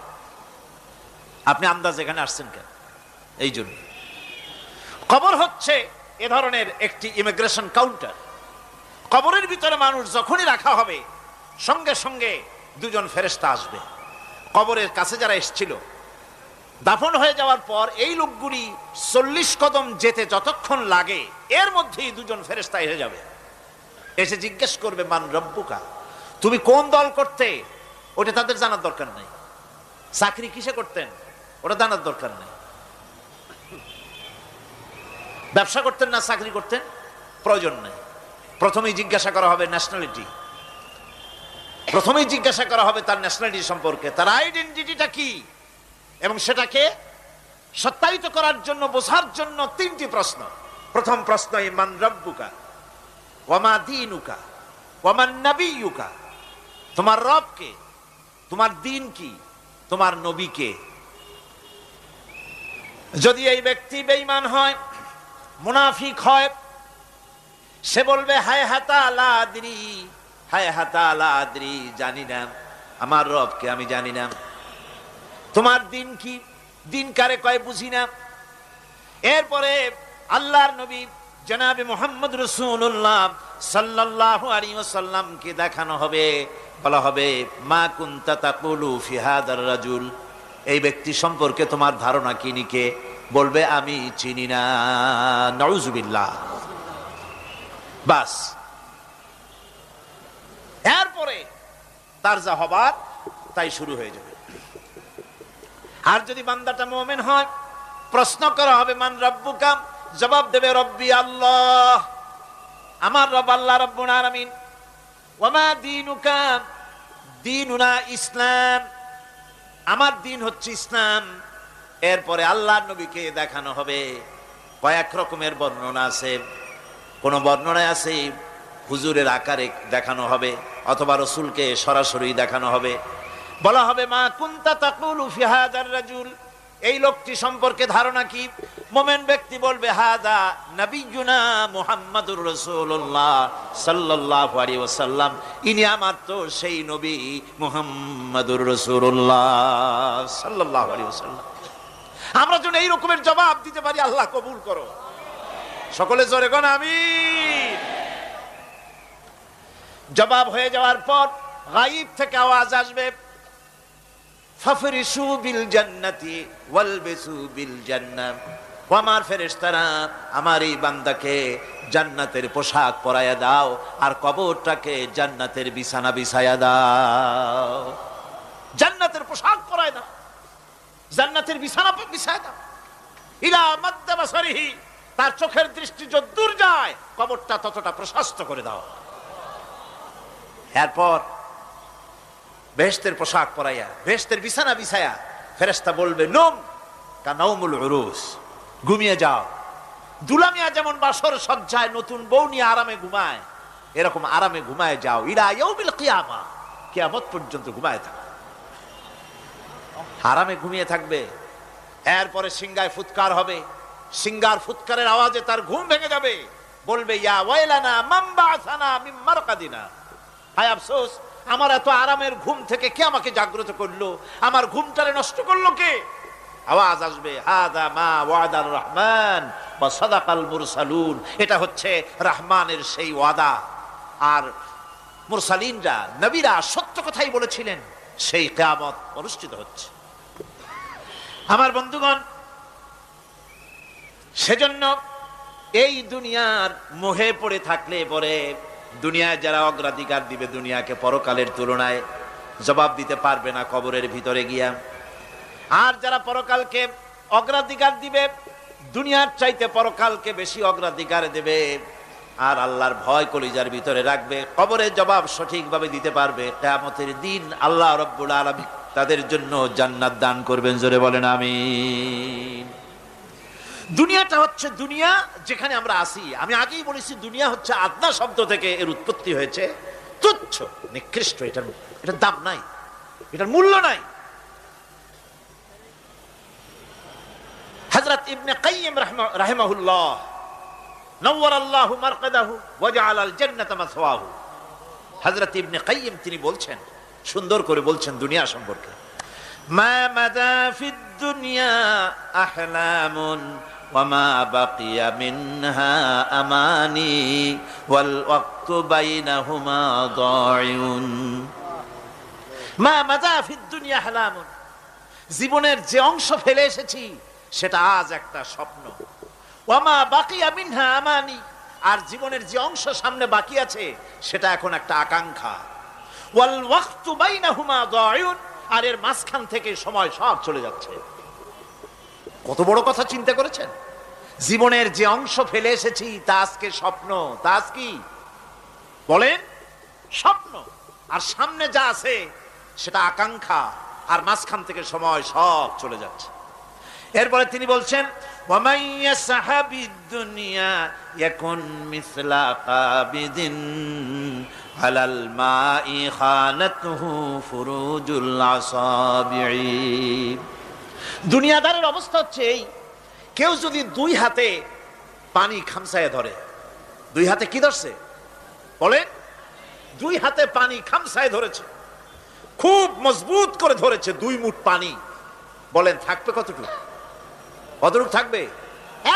আপনি আন্দাজ এখানে আসছেন কেন? এই জন্য কবর হচ্ছে এ ধরনের একটি ইমিগ্রেশন কাউন্টার। কবরের ভিতরে মানুষ যখনই রাখা হবে, সঙ্গে সঙ্গে দুজন ফেরেশতা আসবে। কবরের কাছে যারা এসেছিল দাফন হয়ে যাওয়ার পর এই লোকগুলি 40 কদম যেতে যতক্ষণ লাগে এর মধ্যেই দুজন ফেরেশতা এসে যাবে, এসে জিজ্ঞেস করবে মান রব্বুকা, তুমি কোন দল করতে? ওটা তাদের জানার দরকার নেই। চাকরি কিসে করতেন ওটা জানার দরকার নেই। ব্যবসা করতেন না চাকরি করতেন প্রয়োজন নেই। প্রথমেই জিজ্ঞাসা করা হবে ন্যাশনালিটি, প্রথমেই জিজ্ঞাসা করা হবে তার ন্যাশনালিটি সম্পর্কে, তার আইডেন্টিটিটা কি, এবং সেটাকে সত্যায়িত করার জন্য বোঝার জন্য 3টি প্রশ্ন। প্রথম প্রশ্ন মান রব্বুকা ওয়া মা দীনুকা ওয়া মান নবিয়্যুকা, তোমার রব কে, তোমার দ্বীন কি, তোমার নবী কে। যদি এই ব্যক্তি বেঈমান হয়, মুনাফিক হয়, সে বলবে হায় হাতা লা আদরি, হায় হাতা লা আদরি, জানি না আমার রবকে, আমি জানি না। তোমার দিন কি, দিন কারে কয় বুঝি না। এরপরে আল্লাহর নবী জনাবে মুহাম্মদ রাসূলুল্লাহ সাল্লাল্লাহু আলাইহি ওয়াসাল্লামকে দেখানো হবে, বলা হবে মা কুনতা তাকুলু ফি হাদার রাজুল, এই ব্যক্তি সম্পর্কে তোমার ধারণা কি নিকে, বলবে আমি চিনি না। নাউযুবিল্লাহ। বাস, এরপরে তার যা হবার তাই শুরু হয়ে যাবে। আর যদি বান্দাটা মুমিন হয়, প্রশ্ন করা হবে মান রব্বুকা, জবাব দেবে রব্বি আল্লাহ, আমার রব আল্লাহ রাব্বুল আলামিন। ওয়া মা দীনুকা, দীনুনা ইসলাম, আমার দিন হচ্ছে ইসলাম। এরপরে আল্লাহর নবীকে দেখানো হবে। কয়েক রকমের বর্ণনা আছে, কোন বর্ণনায় আছে হুজুরের আকারে দেখানো হবে, অথবা রাসূলকে সরাসরি দেখানো হবে। বলা হবে মা কুনতা তাকুলু ফি হাদার রাজুল, এই লোকটি সম্পর্কে ধারণা কি। মুমিন ব্যক্তি বলবে হাদা নবিয়ুনা মুহাম্মাদুর রাসূলুল্লাহ সাল্লাল্লাহু আলাইহি ওয়াসাল্লাম, ইনি আমার তো সেই নবী মুহাম্মাদুর রাসূলুল্লাহ সাল্লাল্লাহু আলাইহি ওয়াসাল্লাম। আমরা যেন এই রকমের জবাব দিতে পারি, আল্লাহ কবুল করো। সকলে জোরে কোন আমিন। জবাব হয়ে যাওয়ার পর গায়ব থেকে আওয়াজ আসবে ফাফরিশু বিল জান্নাতি ওয়ালবিসু বিল জান্নাহ, ও আমার ফেরেশতারা আমার এই বান্দাকে জান্নাতের পোশাক পরায়া দাও আর কবরটাকে জান্নাতের বিছানা বিছায়া দাও। জান্নাতের পোশাক পরায় দাও, জান্নাতের বিছানা বিছায়া দাও। ইলা মাদ্দা বাসারিহি, তার চোখের দৃষ্টি যতদূর যায় কবরটা ততটা প্রশস্ত করে দাও। এরপর বেহেশতের পোশাক পরাইয়া বেহেশতের বিছানা বিছায়া ফেরেশতা বলবে নুম কানাউমুল উরুস, ঘুমিয়ে যাও। দুলামিয়া যেমন বাসর সজ্জায় নতুন বউ নিয়ে আরামে ঘুমায়, এরকম আরামে ঘুমায় যাও। ইলা ইয়াউমিল কিয়ামা, কিয়ামত পর্যন্ত ঘুমায় থাকো, আরামে ঘুমিয়ে থাকবে। এরপরে সিংগায় ফুৎকার হবে, সিংগার ফুৎকারের আওয়াজে তার ঘুম ভেঙে যাবে। বলবে ইয়া ওয়াইলানা মান বা'সানা মিন মারকাদিনা, হায় আফসোস, আমার এত আরামের ঘুম থেকে কে আমাকে জাগ্রত করলো, আমার ঘুমটারে নষ্ট করলো কে। আওয়াজ আসবে হাদা মা ওয়াদার রহমান ওয়া সাদাকাল মুরসালুন, এটা হচ্ছে রহমানের সেই ওয়াদা, আর মুরসালিনরা নবীরা সত্য কথাই বলেছিলেন, সেই কিয়ামত অনুষ্ঠিত হচ্ছে। আমার বন্ধুগণ, সেজন্য এই দুনিয়ার মোহে পড়ে থাকলে পরে দুনিয়ায় যারা অগ্রাধিকার দিবে দুনিয়াকে পরকালের তুলনায়, জবাব দিতে পারবে না কবরের ভিতরে গিয়া। আর যারা পরকালকে অগ্রাধিকার দিবে, দুনিয়ার চাইতে পরকালকে বেশি অগ্রাধিকার দেবে, আর আল্লাহর ভয় কলিজার ভিতরে রাখবে, কবরের জবাব সঠিকভাবে দিতে পারবে, কিয়ামতের দিন আল্লাহ রাব্বুল আলামিন তাদের জন্য জান্নাত দান করবেন। জোরে বলেন আমিন। দুনিয়াটা হচ্ছে দুনিয়া যেখানে আমরা আসি। আমি আগেই বলেছি দুনিয়া হচ্ছে আদনা শব্দ থেকে এর উৎপত্তি হয়েছে, তুচ্ছ নিকৃষ্ট, এটার দাম নাই, এটার মূল্য নাই। হযরত ইবনে কাইয়িম রাহিমাহুল্লাহ নওয়ারাল্লাহু মারকাদাহু ওয়া জাআলাল জান্নাতা মাসওয়াহু, হযরত ইবনে কাইয়িম তিনি বলছেন, সুন্দর করে বলছেন দুনিয়া সম্পর্কে, মা মাদা ফিদ দুনিয়া আহলামুন ওয়া মা বাকিয়া মিনহা আমানি ওয়াল ওয়াক্তু বাইনাহুমা দাইউন। মা মাদা ফিদ দুনিয়া আহলামুন, জীবনের যে অংশ ফেলে এসেছি সেটা আজ একটা স্বপ্ন। ওয়ামা বাকিয়া মিনহা আমানি, আর জীবনের যে অংশ সামনে বাকি আছে সেটা এখন একটা আকাঙ্ক্ষা। ওয়াল ওয়াক্তু বাইনাহুমা দায়ুন, আর এর মাঝখান থেকে সময় সব চলে যাচ্ছে। কত বড় কথা চিন্তা করেছেন? জীবনের যে অংশ ফেলে এসেছি তা আজকে স্বপ্ন, তা আজ কি বলেন? স্বপ্ন। আর সামনে যা আছে সেটা আকাঙ্ক্ষা, আর মাঝখান থেকে সময় সব চলে যাচ্ছে। এরপরে তিনি বলছেন ওয়ামাইয়া সাহাবিদ দুনিয়া ইয়াকুন মিসলা কাবিদিন আলাল মাই খানাতুহু ফুরুজুল আসাবিঈ। দুনিয়াদারের অবস্থা হচ্ছে এই, কেউ যদি দুই হাতে পানি খামসায় ধরে, দুই হাতে কি ধরছে বলেন? দুই হাতে পানি খামসায় ধরেছে, খুব মজবুত করে ধরেছে, 2 মুঠ পানি, বলেন থাকবে কতটুকু? কতটুকু থাকবে?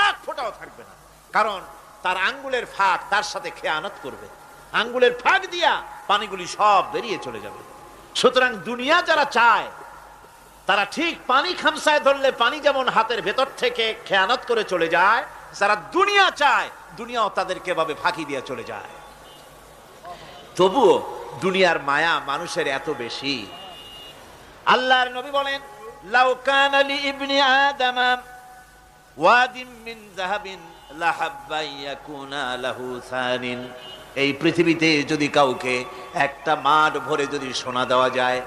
1 ফোঁটাও থাকবে না, কারণ তার আঙ্গুলের ফাঁক তার সাথে খেয়ানত করবে, আঙ্গুলের ফাঁক দিয়া পানিগুলি সব বেরিয়ে চলে যাবে। সুতরাং দুনিয়া যারা চায় তারা ঠিক পানি খামসায় ধরলে পানি যেমন হাতের ভেতর থেকে খেয়ানত করে চলে যায়, যারা দুনিয়া চায় দুনিয়াও তাদেরকে ভাবে ফাঁকি দিয়ে চলে যায়। তবুও দুনিয়ার মায়া মানুষের এত বেশি। আল্লাহর নবী বলেন লাউ কানা লি ইবনি আদম ওয়াদিন মিন যাহাবিন লাহাব্বা ইয়াকুনা লাহু সানিন। এই পৃথিবীতে যদি কাউকে একটা মাঠ ভরে যদি সোনা দেওয়া যায়,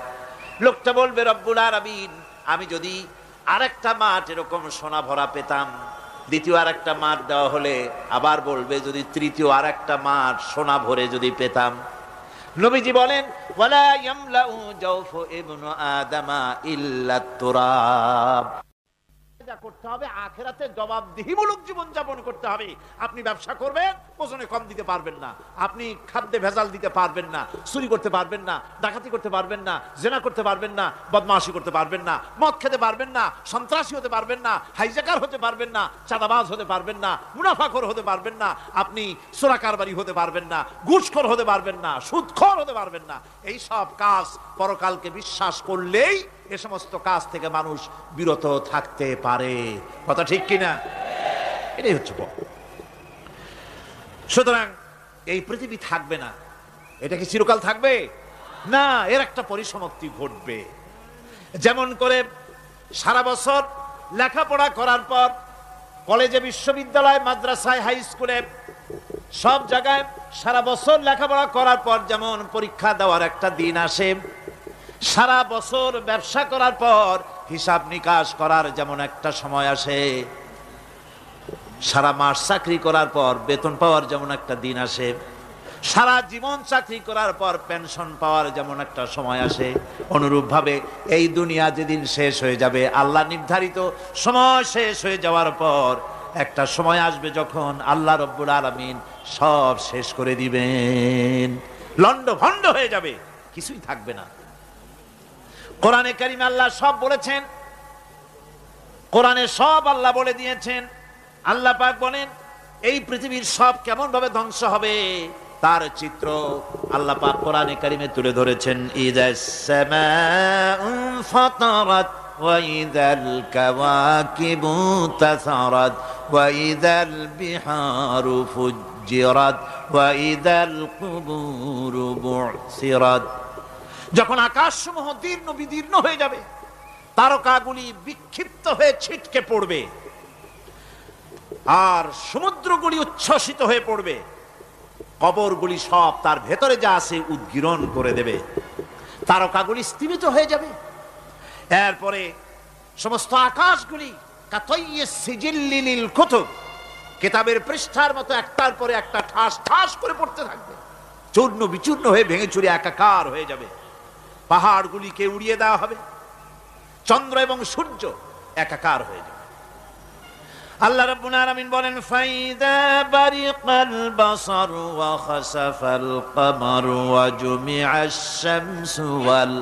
লোকটা বলবে রব্বুল আলামিন আমি যদি আরেকটা মাঠ এরকম সোনা ভরা পেতাম। দ্বিতীয় আরেকটা মাঠ দেওয়া হলে আবার বলবে যদি তৃতীয় আরেকটা মাঠ সোনা ভরে যদি পেতাম। নবীজি বলেন ওয়ালা ইয়ামলাউ জাওফু ইবনু আদামা ইল্লা তুরাব। করতে হবে আখিরাতে জবাবদিহিমূলক জীবন যাপন করতে হবে। আপনি ব্যবসা করবেন, ওজনে কম দিতে পারবেন না, আপনি খাদ্যে ভেজাল দিতে পারবেন না, চুরি করতে পারবেন না, ডাকাতি করতে পারবেন না, জেনা করতে পারবেন না, বদমাশি করতে পারবেন না, মদ খেতে পারবেন না, সন্ত্রাসী হতে পারবেন না, হাইজ্যাকার হতে পারবেন না, চাঁদাবাজ হতে পারবেন না, মুনাফাখোর হতে পারবেন না, আপনি চোরা কারবারি হতে পারবেন না, ঘুষখোর হতে পারবেন না, সুদখোর হতে পারবেন না। এই সব কাজ পরকালকে বিশ্বাস করলেই এ সমস্ত কাজ থেকে মানুষ বিরত থাকতে পারে। কথা ঠিক কিনা? এটাই হচ্ছে। সুতরাং এই পৃথিবী থাকবে না, এটা কি চিরকাল থাকবে না, এর একটা পরিসমাপ্তি ঘটবে। যেমন করে সারা বছর লেখাপড়া করার পর কলেজে, বিশ্ববিদ্যালয়, মাদ্রাসায়, হাই স্কুলে, সব জায়গায় সারা বছর লেখাপড়া করার পর যেমন পরীক্ষা দেওয়ার একটা দিন আসে, সারা বছর ব্যবসা করার পর হিসাব নিকাশ করার যেমন একটা সময় আসে, সারা মাস চাকরি করার পর বেতন পাওয়ার যেমন একটা দিন আসে, সারা জীবন চাকরি করার পর পেনশন পাওয়ার যেমন একটা সময় আসে, অনুরূপ ভাবে এই দুনিয়া যেদিন শেষ হয়ে যাবে, আল্লাহ নির্ধারিত সময় শেষ হয়ে যাওয়ার পর একটা সময় আসবে যখন আল্লাহ রব্বুল আলামিন সব শেষ করে দিবেন, লন্ড ভন্ড হয়ে যাবে, কিছুই থাকবে না। কোরআনে কারিমে আল্লাহ সব বলেছেন, কোরআনে সব আল্লাহ বলে দিয়েছেন। আল্লাহ পাক বলেন এই পৃথিবীর সব কেমন ভাবে ধ্বংস হবে তার চিত্র আল্লাহ পাক কোরআনে কারিমে তুলে ধরেছেন। ইযাস সামাউ ফাতারাত ওয়া ইযাল কাওয়াকিবু তাসারাত ওয়া ইযাল বিহারু ফুজ্জিরাত ওয়া ইযাল কুবুরু বু'সিরাত। যখন আকাশসমূহ দীর্ণ বিদীর্ণ হয়ে যাবে, তারকাগুলি বিক্ষিপ্ত হয়ে ছিটকে পড়বে, আর সমুদ্রগুলি উচ্ছ্বসিত হয়ে পড়বে, কবরগুলি সব তার ভেতরে যা আছে উদ্গীরণ করে দেবে, তারকাগুলি স্থিমিত হয়ে যাবে। এরপরে সমস্ত আকাশগুলি কাতাইয়িস সিজিল্লিল কুতুব, কিতাবের পৃষ্ঠার মতো একটার পরে একটা ঠাস ঠাস করে পড়তে থাকবে, চূর্ণ বিচূর্ণ হয়ে ভেঙে চুরে একাকার হয়ে যাবে। পাহাড়গুলিকে উড়িয়ে দেওয়া হবে, চন্দ্র এবং সূর্য একাকার হয়ে যাবে। আল্লাহ রাব্বুল আলামিন বলেন ফাইদা বারিকাল বাসার ওয়া খাসাফাল কমার ওয়া জুমিআশ শামসু ওয়াল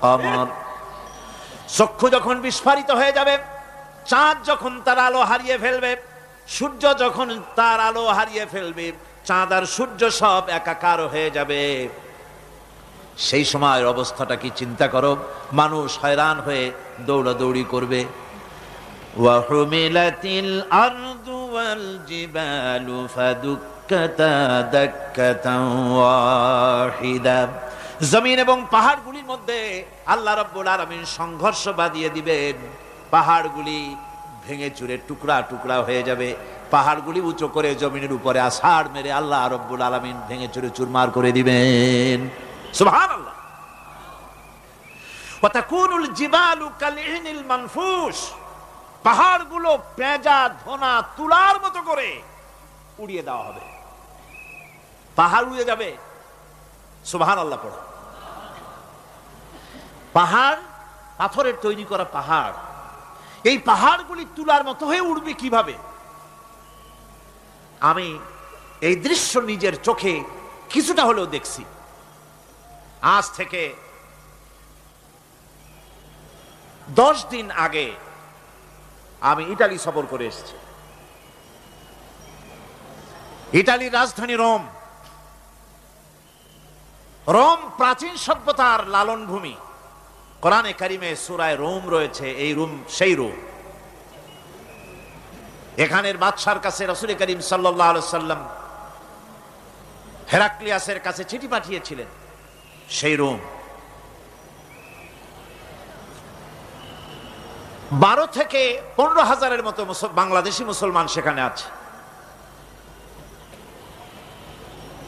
কমার। চক্ষু যখন বিস্ফারিত হয়ে যাবে, চাঁদ যখন তার আলো হারিয়ে ফেলবে, সূর্য যখন তার আলো হারিয়ে ফেলবে, চাঁদ আর সূর্য সব একাকার হয়ে যাবে, সেই সময়ের অবস্থাটা কি চিন্তা করো, মানুষ হয়রান হয়ে দৌড়াদৌড়ি করবে। ওয়াহুমিলাতিল আরদু ওয়াল জিবালু ফাদুক্কাতা দাক্কাতান ওয়াহিদা, জমিন এবং পাহাড়গুলির মধ্যে আল্লাহ রাব্বুল আলামিন সংঘর্ষ বাঁধিয়ে দিবেন, পাহাড়গুলি ভেঙে চুরে টুকরা টুকরা হয়ে যাবে, পাহাড়গুলি উঁচু করে জমিনের উপরে আছাড় মেরে আল্লাহ রাব্বুল আলামিন ভেঙে চুরে চুরমার করে দিবেন। সুবহানাল্লাহ। ওয়া তাকুনুল জিবালু কালইনিল মানফুস, পাহাড়গুলো পেঁজা ধোনা তুলার মতো করে উড়িয়ে দেওয়া হবে, পাহাড় উড়ে যাবে। সুবহানাল্লাহ পড়ো। পাহাড় পাথরের তৈরি করা পাহাড়, এই পাহাড়গুলি তুলার মতো হয়ে উড়বে কিভাবে? আমি এই দৃশ্য নিজের চোখে কিছুটা হলেও দেখছি। আজ থেকে 10 দিন আগে আমি ইতালি সফর করে এসেছি। ইতালির রাজধানী রোম। রোম প্রাচীন সভ্যতার লালন ভূমি। কোরআনে কারিমে সূরায় রোম রয়েছে, এই রোম সেই রোম। এখানের বাদশার কাছে রাসূল করিম সাল্লাল্লাহু আলাইহি সাল্লাম হেরাক্লিয়াসের কাছে চিঠি পাঠিয়েছিলেন, সেই রোম। 12 থেকে 15,000-এর মতো বাংলাদেশি মুসলমান সেখানে আছে।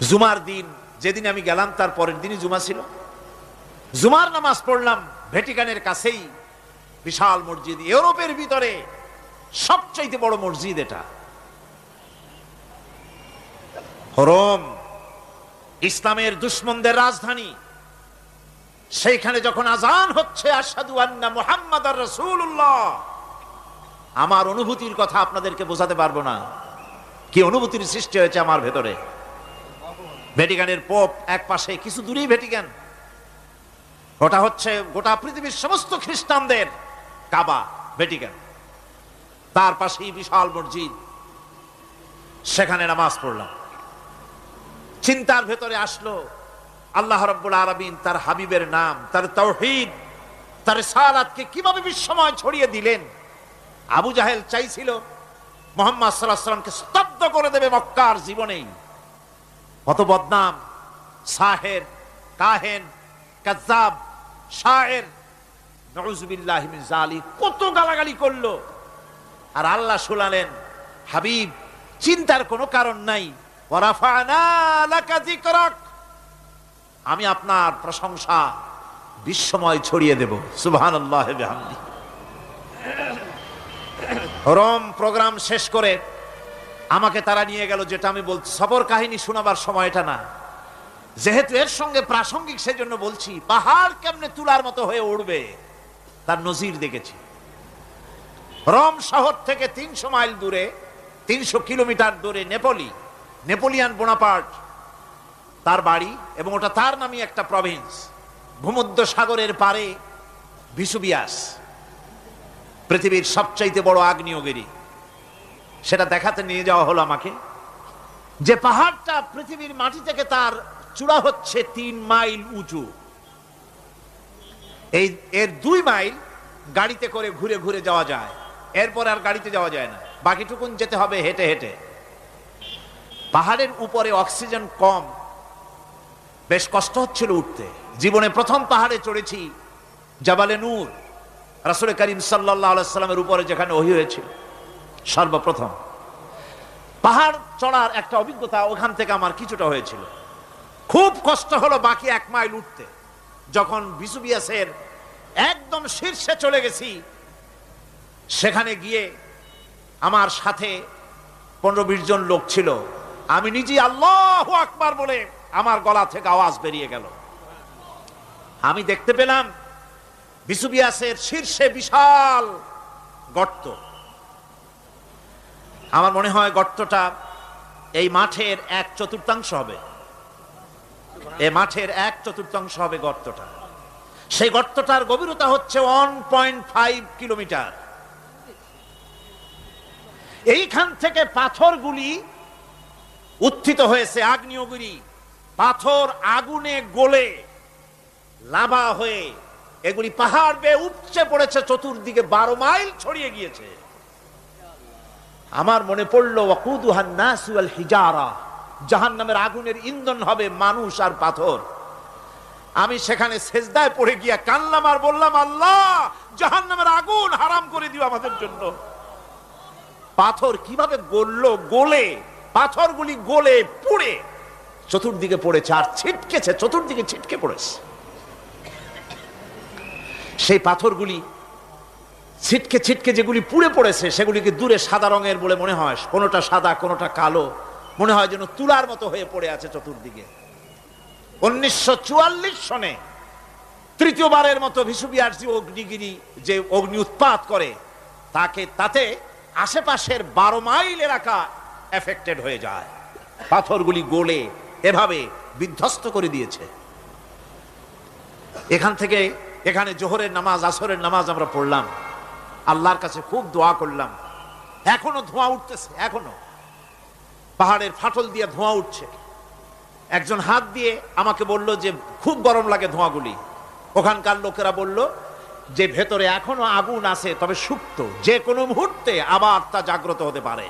জুমার দিন, যেদিন আমি গেলাম তার পরের দিনই জুমা ছিল, জুমার নামাজ পড়লাম ভ্যাটিকানের কাছেই বিশাল মসজিদ, ইউরোপের ভিতরে সবচাইতে বড় মসজিদ এটা। রোম ইসলামের দুশমনদের রাজধানী। সেইখানে যখন আজান হচ্ছে আশহাদু আন্না মুহাম্মাদার রাসূলুল্লাহ, আমার অনুভূতির কথা আপনাদেরকে বোঝাতে পারবো না, কি অনুভূতির সৃষ্টি হয়েছে আমার ভেতরে। ভ্যাটিকানের পোপ এক পাশে, কিছু দূরেই ভ্যাটিকান, ওটা হচ্ছে গোটা পৃথিবীর সমস্ত খ্রিস্টানদের কাবা, ভ্যাটিকান। তার পাশেই বিশাল মসজিদ, সেখানে নামাজ পড়লাম। চিন্তার ভেতরে আসলো আল্লাহ রাব্বুল আলামিন তার হাবিবের নাম, তার তাওহীদ, তার রিসালাতকে কিভাবে বিশ্বময় ছড়িয়ে দিলেন। আবু জাহেল চাইছিল মুহাম্মদ সাল্লাল্লাহু আলাইহি ওয়াসাল্লামকে স্তব্ধ করে দেবে মক্কার জীবনেই। কত বদনাম, সাহের, কাহেন, কাযযাব, শায়ের, নাউযুবিল্লাহি মিন যালিক, কত গালাগালি করলো। আর আল্লাহ শুনালেন, হাবিব চিন্তার কোনো কারণ নাই, ওয়া রাফা'না লাকা যিকরাক, আমি আপনার প্রশংসা বিশ্বময় ছড়িয়ে দেব। সুবহানাল্লাহি ওয়া বিহামদিহি। রোম প্রোগ্রাম শেষ করে আমাকে তারা নিয়ে গেল, যেটা আমি বলছি সফর কাহিনী শোনাবার সময় এটা না, যেহেতু এর সঙ্গে প্রাসঙ্গিক সেজন্য বলছি। পাহাড় কেমনে তুলার মতো হয়ে উড়বে তার নজির দেখেছি। রোম শহর থেকে 300 মাইল দূরে, 300 কিলোমিটার দূরে নেপোলিয়ান বোনাপার্ট তার বাড়ি, এবং ওটা তার নামই একটা প্রভিন্স। ভূমধ্য সাগরের পারে ভিসুভিয়াস, পৃথিবীর সবচাইতে বড় আগ্নেয়গিরি, সেটা দেখাতে নিয়ে যাওয়া হলো আমাকে। যে পাহাড়টা পৃথিবীর মাটি থেকে তার চূড়া হচ্ছে 3 মাইল উঁচু, এর 2 মাইল গাড়িতে করে ঘুরে ঘুরে যাওয়া যায়, এরপর আর গাড়িতে যাওয়া যায় না, বাকিটুকুন যেতে হবে হেঁটে হেঁটে। পাহাড়ের উপরে অক্সিজেন কম, বেশ কষ্ট হচ্ছিল উঠতে। জীবনে প্রথম পাহাড়ে চড়েছি, জাবালে নূর, রাসূল করিম সাল্লাল্লাহু আলাইহি সাল্লামের উপরে যেখানে ওহী হয়েছিল সর্বপ্রথম। পাহাড় চড়ার একটা অভিজ্ঞতা ওখান থেকে আমার কিছুটা হয়েছিল। খুব কষ্ট হলো বাকি 1 মাইল উঠতে। যখন ভিসুভিয়াসের একদম শীর্ষে চলে গেছি, সেখানে গিয়ে আমার সাথে 15-20 জন লোক ছিল। আমি নিজেই আল্লাহু আকবার বলে আমার গলা থেকে আওয়াজ বেরিয়ে গেল। আমি দেখতে পেলাম ভিসুভিয়াসের শীর্ষে বিশাল গর্ত। আমার মনে হয় গর্তটা এই মাঠের 1/4 হবে, এই মাঠের 1/4 হবে গর্তটা। সেই গর্তটার গভীরতা হচ্ছে 1.5 কিলোমিটার। এইখান থেকে পাথরগুলি উত্থিত হয়েছে, আগ্নেয়গিরি, পাথর আগুনে গলে লাভা হয়ে এগুলি পাহাড় বেয়ে উপচে পড়েছে, চতুর্দিকে 12 মাইল ছড়িয়ে গিয়েছে। আমার মনে পড়লো ওয়াকুদুহান নাস ওয়াল হিজারা, জাহান্নামের আগুনের ইন্ধন হবে মানুষ আর পাথর। আমি সেখানে সেজদায় পড়ে গিয়া কান্নাম আর বললাম, আল্লাহ জাহান্নামের আগুন হারাম করে দিও আমাদের জন্য। পাথর কিভাবে গললো, গলে পাথরগুলি গলে পুড়ে চতুর্দিকে পড়েছে আর ছিটকেছে, চতুর্দিকে ছিটকে পড়েছে। সেই পাথরগুলি ছিটকে ছিটকে যেগুলি পুড়ে পড়েছে সেগুলিকে দূরে সাদা রঙের বলে মনে হয়, কোনোটা সাদা কোনোটা কালো, মনে হয় যেন তুলার মতো হয়ে পড়ে আছে চতুর্দিকে। 1944 সনে তৃতীয়বারের মতো ভিসুবিয়ার্সি অগ্নিগিরি যে অগ্নি উৎপাত করে তাতে আশেপাশের 12 মাইল এলাকা এফেক্টেড হয়ে যায়। পাথরগুলি গলে এভাবে বিধ্বস্ত করে দিয়েছে। এখান থেকে এখানে জোহরের নামাজ, আসরের নামাজ আমরা পড়লাম, আল্লাহর কাছে খুব দোয়া করলাম। এখনো ধোঁয়া উঠতেছে, এখনো পাহাড়ের ফাটল দিয়ে ধোঁয়া উঠছে। একজন হাত দিয়ে আমাকে বলল যে খুব গরম লাগে ধোঁয়াগুলি। ওখানকার লোকেরা বলল যে ভেতরে এখনো আগুন আছে, তবে সুপ্ত, যে কোনো মুহূর্তে আবার তা জাগ্রত হতে পারে।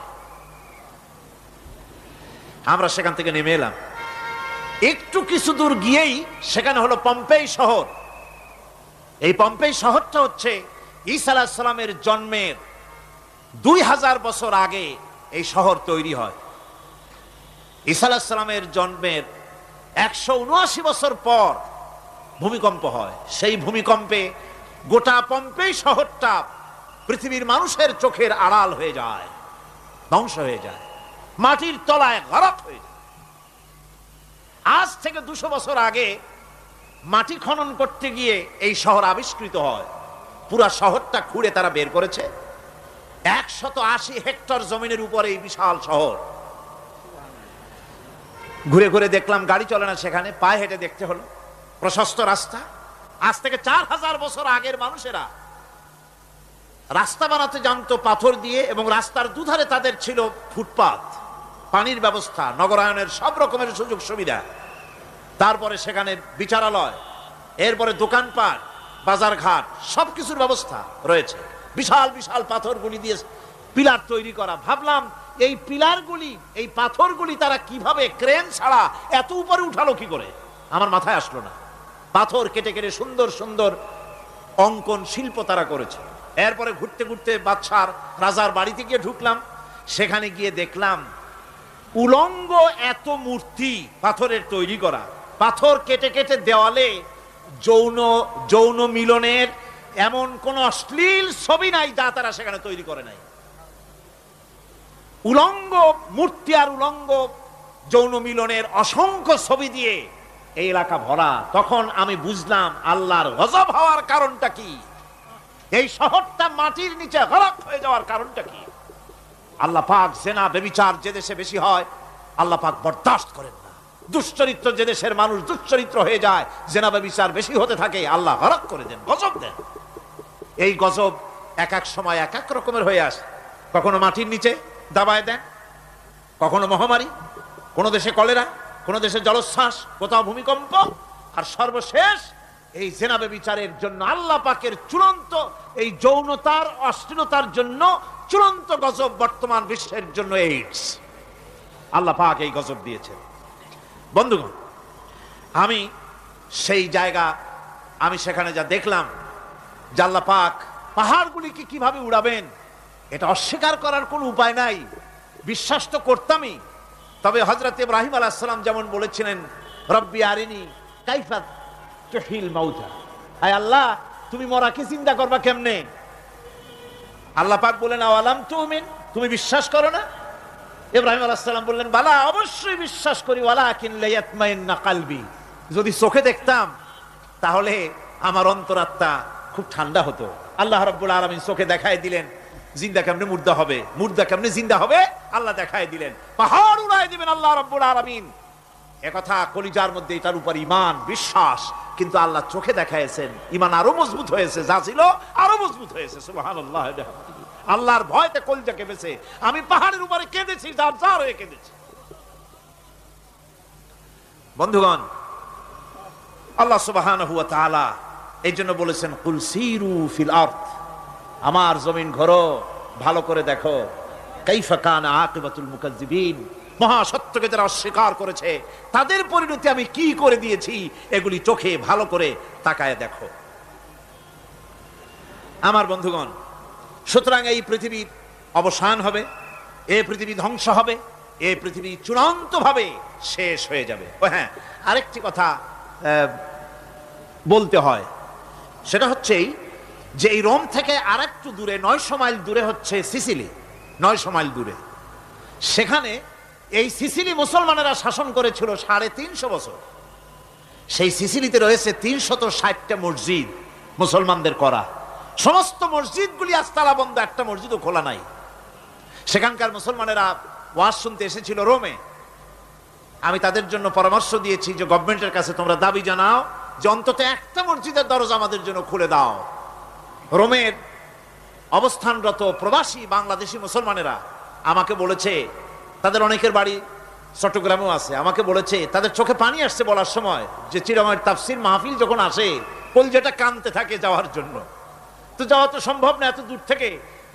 আমরা সেখান থেকে নেমে এলাম। একটু কিছু দূর গিয়েই সেখানে হলো পম্পেই শহর। এই পম্পেই শহরটা হচ্ছে ঈসা আলাইহিস সালামের জন্মের 2000 বছর আগে এই শহর তৈরি হয়। ঈসা আলাইহিস সালামের জন্মের 179 বছর পর ভূমিকম্প হয়। সেই ভূমিকম্পে গোটা পম্পেই শহরটা পৃথিবীর মানুষের চোখের আড়াল হয়ে যায়, ধ্বংস হয়ে যায়, মাটির তলায় গরক হয়ে যায়। আজ থেকে 200 বছর আগে মাটি খনন করতে গিয়ে এই শহর আবিষ্কৃত হয়। পুরা শহরটা খুঁড়ে তারা বের করেছে। 180 হেক্টর জমিনের উপরে এই বিশাল শহর। ঘুরে ঘুরে দেখলাম, গাড়ি চলে না সেখানে, পায়ে হেঁটে দেখতে হলো। প্রশস্ত রাস্তা। আজ থেকে 4000 বছর আগের মানুষেরা রাস্তা বানাতে জানতো পাথর দিয়ে, এবং রাস্তার দুধারে তাদের ছিল ফুটপাত, পানির ব্যবস্থা, নগরায়নের সব রকমের সুযোগ সুবিধা। তারপরে সেখানে বিচারালয়, এরপরে দোকানপাট, বাজার ঘাট, সবকিছুর ব্যবস্থা রয়েছে। বিশাল বিশাল পাথরগুলি দিয়ে পিলার তৈরি করা। ভাবলাম এই পিলারগুলি, এই পাথরগুলি তারা কিভাবে ক্রেন ছাড়া এত উপরে উঠালো কি করে, আমার মাথায় আসলো না। পাথর কেটে কেটে সুন্দর সুন্দর অঙ্কন শিল্প তারা করেছে। এরপরে ঘুরতে ঘুরতে বাদশার রাজার বাড়িতে গিয়ে ঢুকলাম। সেখানে গিয়ে দেখলাম উলঙ্গ এত মূর্তি পাথরের তৈরি করা। পাথর কেটে কেটে দেওয়ালে যৌন মিলনের এমন কোন অশ্লীল ছবি নাই যা তারা সেখানে তৈরি করে নাই। উলঙ্গ মূর্তি আর উলঙ্গ যৌন মিলনের অসংখ্য ছবি দিয়ে এই এলাকা ভরা। তখন আমি বুঝলাম আল্লাহর গজব হওয়ার কারণটা কি, এই শহরটা মাটির নিচে গরক হয়ে যাওয়ার কারণটা কি। আল্লাহ পাক জেনা ব্যভিচার যে দেশে বেশি হয় আল্লাহ পাক বরদাস্ত করেন না। দুশ্চরিত্র যে দেশের মানুষ দুশ্চরিত্র হয়ে যায়, জেনা ব্যভিচার বেশি হতে থাকে, আল্লাহ গরক করে দেন, গজব দেন। এই গজব এক এক সময় এক এক রকমের হয়ে আসে। কখনো মাটির নিচে দাবায় দেন, কখনো মহামারী, কোন দেশে কলেরা, কোন দেশে জলোচ্ছ্বাস, কোথাও ভূমিকম্প, আর সর্বশেষ এই জেনা ব্যভিচারের জন্য আল্লাহ পাকের চূড়ান্ত এই যৌনতার অশ্লীলতার জন্য চূড়ান্ত গজব বর্তমান বিশ্বের জন্য এইডস। আল্লাহ পাক এই গজব দিয়েছেন। বন্ধুগণ, আমি সেই জায়গা, আমি সেখানে যা দেখলাম যে আল্লাহ পাক পাহাড়গুলিকে কিভাবে উড়াবেন এটা অস্বীকার করার কোনো উপায় নাই। বিশ্বাস তো করতামই, তবে হযরত ইব্রাহিম আলাইহিস সালাম যেমন বলেছিলেন, রব্বি আরিনি কাইফা তুহিল মাউতা, আয় আল্লাহ তুমি মরাকে জিন্দা করবা কেমনে? আল্লাহ পাক বলেন, আওয়ালাম তুমিন, তুমি বিশ্বাস করো না? ইব্রাহিম আলাইহিস সালাম বললেন, বালা, অবশ্যই বিশ্বাস করি, ওয়ালাকিন লিয়াতমাইন্না কলবি, যদি চোখে দেখতাম তাহলে আমার অন্তরাত্মা খুব ঠান্ডা হতো। আল্লাহ রাব্বুল আলামিন চোখে দেখায় দিলেন জিন্দা কেমনে মুর্দা হবে, মুর্দা কেমনে জিন্দা হবে, আল্লাহ দেখায় দিলেন। পাহাড় উড়ায় দিবেন আল্লাহ রাব্বুল আলামিন। একথা কলিজার মধ্যে, এটার উপর ঈমান বিশ্বাস, কিন্তু আল্লাহ চোখে দেখাইছেন, ঈমান আরো মজবুত হয়েছে, যা ছিল আরো মজবুত হয়েছে। সুবহানাল্লাহ। আল্লাহর ভয়তে কলিজা কেঁপেছে। আমি পাহাড়ের উপরে কেঁদেছি, যার যার হয়ে কেঁদেছি। বন্ধুগণ, আল্লাহ সুবহানাহু ওয়া তাআলা এই জন্য বলেছেন কুল সিরু ফিল আরদ, আমার জমিন ঘোরো, ভালো করে দেখো, কাইফা কানা আকিবাতুল মুকাজ্জিবিন, মহাসত্যকে যারা অস্বীকার করেছে তাদের পরিণতি আমি কি করে দিয়েছি, এগুলি চোখে ভালো করে তাকায় দেখো। আমার বন্ধুগণ, সুতরাং এই পৃথিবীর অবসান হবে, এই পৃথিবী ধ্বংস হবে, এই পৃথিবী চূড়ান্তভাবে শেষ হয়ে যাবে। ও হ্যাঁ, আরেকটি কথা বলতে হয়, সেটা হচ্ছেই যে এই রোম থেকে আরেকটু দূরে 900 মাইল দূরে হচ্ছে সিসিলি, 900 মাইল দূরে। সেখানে এই সিসিলি মুসলমানেরা শাসন করেছিল 350 বছর। সেই সিসিলিতে রয়েছে 360টা মসজিদ মুসলমানদের করা। সমস্ত মসজিদগুলি আজ তালা বন্ধ, একটা মসজিদও খোলা নাই। সেখানকার মুসলমানেরা ওয়াজ শুনতে এসেছিল রোমে। আমি তাদের জন্য পরামর্শ দিয়েছি যে গভর্নমেন্টের কাছে তোমরা দাবি জানাও যে অন্তত একটা মসজিদের দরজা আমাদের জন্য খুলে দাও। রোমের অবস্থানরত প্রবাসী বাংলাদেশি মুসলমানেরা আমাকে বলেছে, তাদের অনেকের বাড়ি চট্টগ্রামেও আছে, আমাকে বলেছে তাদের চোখে পানি আসছে বলার সময় যে চিরময়ের তাফসীর মাহফিল যখন আসে কলজাটা কানতে থাকে যাওয়ার জন্য। তো যাওয়া তো সম্ভব না এত দূর থেকে,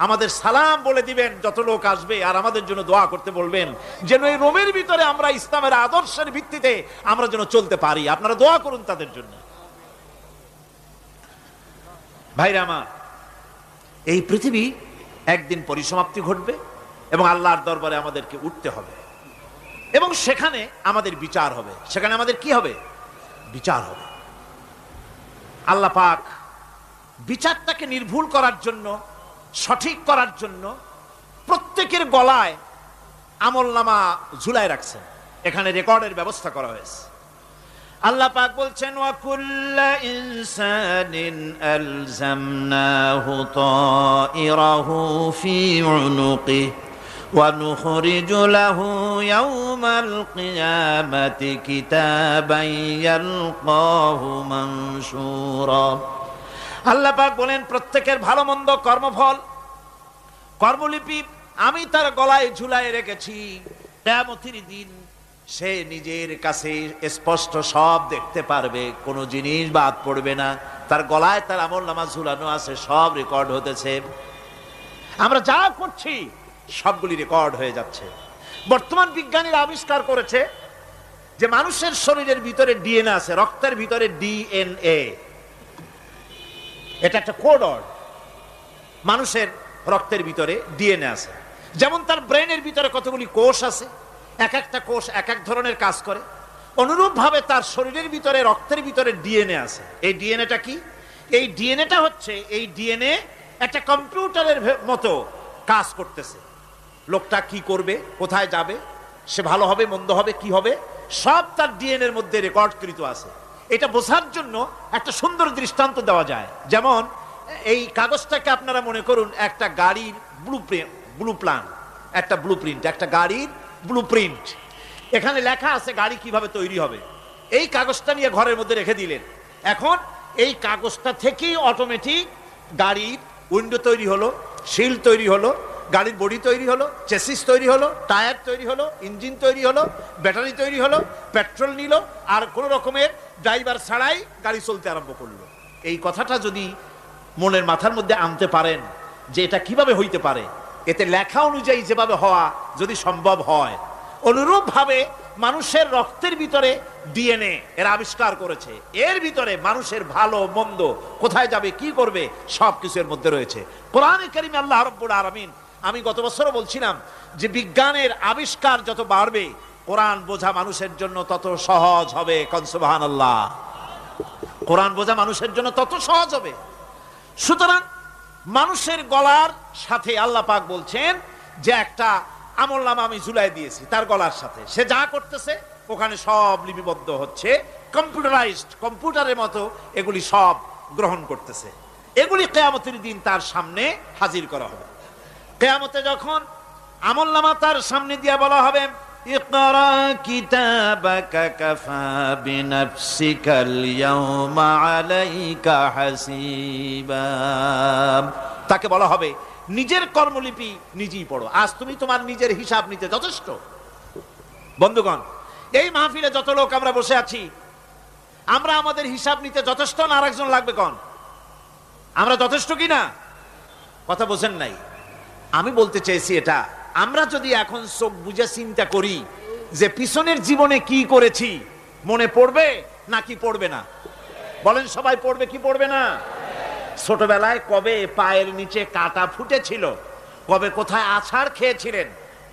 আমাদের সালাম বলে দিবেন যত লোক আসবে, আর আমাদের জন্য দোয়া করতে বলবেন যেন এই রোমের ভিতরে আমরা ইসলামের আদর্শের ভিত্তিতে আমরা যেন চলতে পারি। আপনারা দোয়া করুন তাদের জন্য। ভাইরা আমার, এই পৃথিবী একদিন পরিসমাপ্তি ঘটবে এবং আল্লাহর দরবারে আমাদেরকে উঠতে হবে এবং সেখানে আমাদের বিচার হবে। সেখানে আমাদের কি হবে? বিচার হবে। আল্লাহ পাক বিচারটাকে নির্ভুল করার জন্য, সঠিক করার জন্য প্রত্যেকের গলায় আমলনামা ঝুলায় রাখছেন। এখানে রেকর্ডের ব্যবস্থা করা হয়েছে। আল্লাহ পাক বলছেন ওয়া কুল্লা ইনসানিন আলজামনাহু তাইরাহু ফি উনুকিহি ওয়া নুখরিজু লাহু ইয়াওমাল কিয়ামাতি কিতাবান ইয়ালকাহু মানশুরা। আল্লাহ পাক বলেন প্রত্যেকের ভালো মন্দ কর্মফল, কর্মলিপি আমি তার গলায় ঝুলায় রেখেছি। কিয়ামতের দিন সে নিজের কাছে স্পষ্ট সব দেখতে পারবে, কোনো জিনিস বাদ পড়বে না। তার গলায় তার আমলনামা ঝুলানো আছে, সব রেকর্ড হতেছে। আমরা যা করছি সবগুলি রেকর্ড হয়ে যাচ্ছে। বর্তমান বিজ্ঞানীরা আবিষ্কার করেছে যে মানুষের শরীরের ভিতরে ডিএনএ আছে, রক্তের ভিতরে ডিএনএ, এটা একটা কোড। মানুষের রক্তের ভিতরে ডিএনএ আছে। যেমন তার ব্রেনের ভিতরে কতগুলি কোষ আছে, এক একটা কোষ এক এক ধরনের কাজ করে, অনুরূপ ভাবে তার শরীরের ভিতরে রক্তের ভিতরে ডিএনএ আছে। এই ডিএনএটা কি? এই ডিএনএটা হচ্ছে, এই ডিএনএ একটা কম্পিউটারের মতো কাজ করতেছে। লোকটা কি করবে, কোথায় যাবে, সে ভালো হবে মন্দ হবে কি হবে, সব তার ডিএনএর মধ্যে রেকর্ডকৃত আছে। এটা বোঝার জন্য একটা সুন্দর দৃষ্টান্ত দেওয়া যায়। যেমন এই কাগজটাকে আপনারা মনে করুন একটা গাড়ির ব্লুপ্রিন্ট, একটা গাড়ির ব্লুপ্রিন্ট। এখানে লেখা আছে গাড়ি কিভাবে তৈরি হবে। এই কাগজটা নিয়ে ঘরের মধ্যে রেখে দিলেন। এখন এই কাগজটা থেকেই অটোমেটিক গাড়ির উইন্ডো তৈরি হলো, শিল তৈরি হলো, গাড়ির বডি তৈরি হলো, চেসিস তৈরি হলো, টায়ার তৈরি হলো, ইঞ্জিন তৈরি হলো, ব্যাটারি তৈরি হলো, পেট্রোল নিল, আর কোনো রকমের ড্রাইভার ছাড়াই গাড়ি চলতে আরম্ভ করলো। এই কথাটা যদি মনের মাথার মধ্যে আনতে পারেন যে এটা কিভাবে হইতে পারে, এতে লেখা অনুযায়ী যেভাবে হওয়া যদি সম্ভব হয়, অনুরূপ ভাবে মানুষের রক্তের ভিতরে ডিএনএ এর আবিষ্কার করেছে। এর ভিতরে মানুষের ভালো মন্দ, কোথায় যাবে কি করবে, সবকিছু এর মধ্যে রয়েছে। কোরআনে কারিমে আল্লাহ রাব্বুল আলামিন, আমি গত বছরও বলছিলাম যে বিজ্ঞানের আবিষ্কার যত বাড়বে কোরআন বোঝা মানুষের জন্য তত সহজ হবে। সুবহানাল্লাহ। কোরআন বোঝা মানুষের জন্য তত সহজ হবে। সুতরাং মানুষের গলার সাথে আল্লাহ পাক বলছেন যে একটা আমলনামা আমি ঝুলাই দিয়েছি তার গলার সাথে, সে যা করতেছে ওখানে সব লিপিবদ্ধ হচ্ছে, কম্পিউটারাইজড, কম্পিউটারের মতো এগুলি সব গ্রহণ করতেছে। এগুলি কিয়ামতের দিন তার সামনে হাজির করা হবে। কিয়ামতে যখন আমলনামা তার সামনে দিয়ে বলা হবে ইকরা কিতাবাকা কাফা বিনাফসিকাল ইয়াওমা আলাইকা হাসিবা, তাকে বলা হবে নিজের কর্মলিপি নিজেই পড়ো, আজ তুমি তোমার নিজের হিসাব নিতে যথেষ্ট। বন্ধুগণ, এই মাহফিলে যত লোক আমরা বসে আছি, আমরা আমাদের হিসাব নিতে যথেষ্ট না আরেকজন লাগবে কোন? আমরা যথেষ্ট কি না? কথা বোঝেন নাই। আমি বলতে চেয়েছি এটা, আমরা যদি এখন চোখ বুঝে চিন্তা করি যে পিছনের জীবনে কি করেছি, মনে পড়বে নাকি পড়বে না? বলেন সবাই, পড়বে কি পড়বে না? ছোটবেলায় কবে পায়ের নিচে কাটা ফুটেছিল, কবে কোথায় আছাড় খেয়েছিলেন,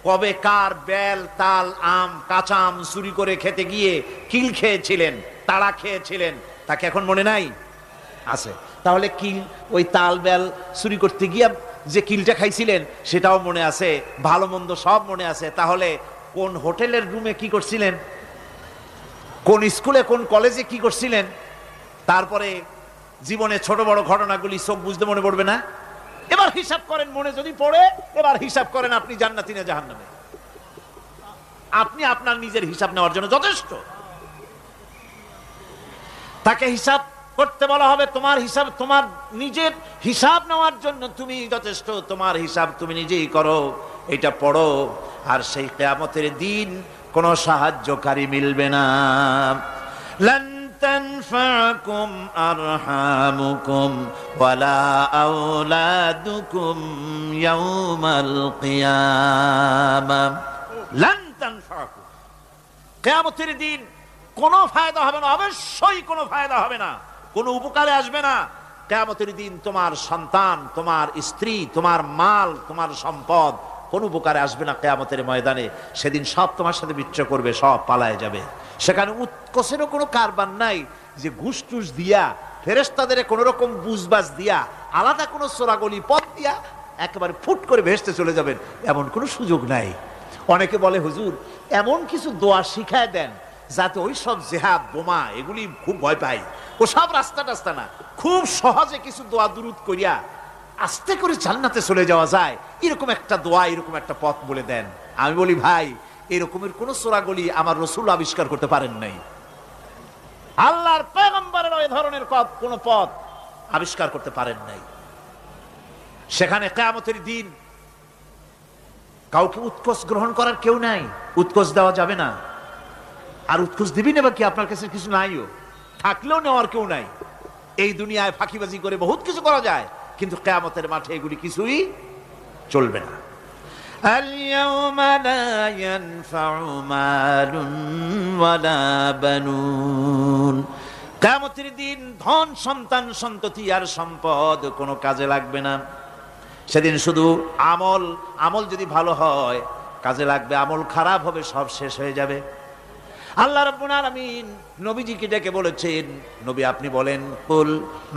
কবে কার বেল তাল আম কাঁচা আম চুরি করে খেতে গিয়ে কিল খেয়েছিলেন, তাড়া খেয়েছিলেন, তাকে এখন মনে নাই? আছে। তাহলে কিল, ওই তাল বেল চুরি করতে গিয়ে যে কিলটা খাইছিলেন সেটাও মনে আছে, ভালো মন্দ সব মনে আছে। তাহলে কোন হোটেলের রুমে কি করছিলেন, কোন স্কুলে কোন কলেজে কি করছিলেন, তারপরে জীবনে ছোট বড় ঘটনাগুলি চোখ বুঝতে মনে পড়বে না? এবার হিসাব করেন, মনে যদি পড়ে এবার হিসাব করেন আপনি জান্নাতি না জাহান্নামে। আপনি আপনার নিজের হিসাব নেওয়ার জন্য যথেষ্ট। তাকে হিসাব করতে বলা হবে, তোমার হিসাব, তোমার নিজের হিসাব নেওয়ার জন্য তুমি যথেষ্ট, তোমার হিসাব তুমি নিজেই করো, এটা পড়ো। আর সেই কিয়ামতের দিন কোনো সাহায্যকারী মিলবে না। লান তানফাকুম আরহামুকুম ওয়ালা আওলাদুকুম ইয়াউমাল কিয়ামা। লান তানফাকুম, কিয়ামতের দিন কোনো ফায়দা হবে না, অবশ্যই কোনো ফায়দা হবে না, কোনো উপকারে আসবে না। কিয়ামতের দিন তোমার সন্তান, তোমার স্ত্রী, তোমার মাল, তোমার সম্পদ কোনো উপকারে আসবে না কিয়ামতের ময়দানে। সেদিন সব তোমার সাথে বিচ্ছু করবে, সব পালায় যাবে। সেখানে উৎকোষেরও কোনো কারবার নাই যে ঘুষ টুস দিয়া, ফেরেশতাদের কোনো রকম বুঝবাজ দিয়া, আলাদা কোনো চোরাগলি পথ দিয়া একেবারে ফুট করে ভেসতে চলে যাবেন, এমন কোনো সুযোগ নাই। অনেকে বলে হুজুর এমন কিছু দোয়া শিখায় দেন যাতে ওই সব জেহাদ বোমা এগুলি খুব ভয় পাই, ও সব রাস্তা টাস্তা না, খুব সহজে কিছু দোয়া দুরুদ করিয়া আস্তে করে জান্নাতে চলে যাওয়া যায়, এরকম একটা দোয়া, এরকম একটা পথ বলে দেন। আমি বলি ভাই, এরকমের কোন চোরাগলি আমার রাসূল আবিষ্কার করতে পারেন নাই, আল্লাহর পয়গম্বরের ওই ধরনের কোন পথ আবিষ্কার করতে পারেন নাই। সেখানে কিয়ামতের দিন কাউকে উৎকোষ গ্রহণ করার কেউ নাই, উৎকোষ দেওয়া যাবে না। আর উৎকোষ দিবি না কি, আপনার কাছে কিছু নাইও, থাকলেও নেওয়ার কেউ নাই। এই দুনিয়ায় ফাঁকিবাজি করে বহুত কিছু করা যায়, কিন্তু কিয়ামতের মাঠে এগুলি কিছুই চলবে না। আল-ইয়াওমা লা ইয়ানফাউ মালুন ওয়ালা বানুন, কিয়ামতের দিন ধন সন্তান সন্ততি আর সম্পদ কোনো কাজে লাগবে না। সেদিন শুধু আমল, আমল যদি ভালো হয় কাজে লাগবে, আমল খারাপ হবে সব শেষ হয়ে যাবে। আল্লাহ রাব্বুল আলামিন নবীজিকে ডেকে বলেছেন, নবী আপনি বলেন, কুল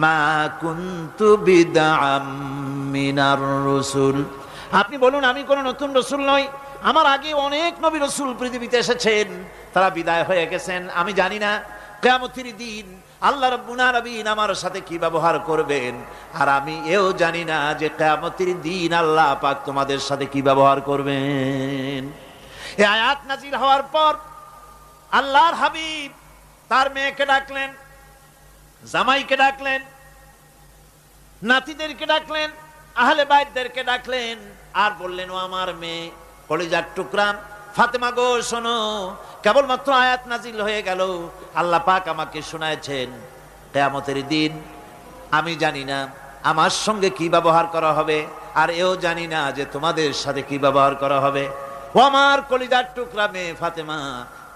মা কুনতু বিদআম মিনার রাসূল, আপনি বলুন আমি কোন নতুন রাসূল নই, আমার আগে অনেক নবী রাসূল পৃথিবীতে এসেছেন, তারা বিদায় হয়ে গেছেন। আমি জানি না কিয়ামতের দিন আল্লাহ রাব্বুল আলামিন আমার সাথে কি ব্যবহার করবেন, আর আমি এও জানি না যে কিয়ামতের দিন আল্লাহ পাক তোমাদের সাথে কি ব্যবহার করবেন। এই আয়াত নাযিল হওয়ার পর আল্লাহর হাবিব তার মেয়েকে ডাকলেন, জামাইকে ডাকলেন, নাতিদেরকে ডাকলেন, আহলে বাইতদেরকে ডাকলেন, আর বললেন, ও আমার মেয়ে কলিজার টুকরা ফাতেমা গো শোনো, কেবলমাত্র আয়াত নাজিল হয়ে গেল, আল্লাহ পাক আমাকে শোনায়ছেন কিয়ামতের দিন আমি জানি না আমার সঙ্গে কি ব্যবহার করা হবে, আর এও জানি না যে তোমাদের সাথে কি ব্যবহার করা হবে। ও আমার কলিজার টুকরা মেয়ে ফাতেমা,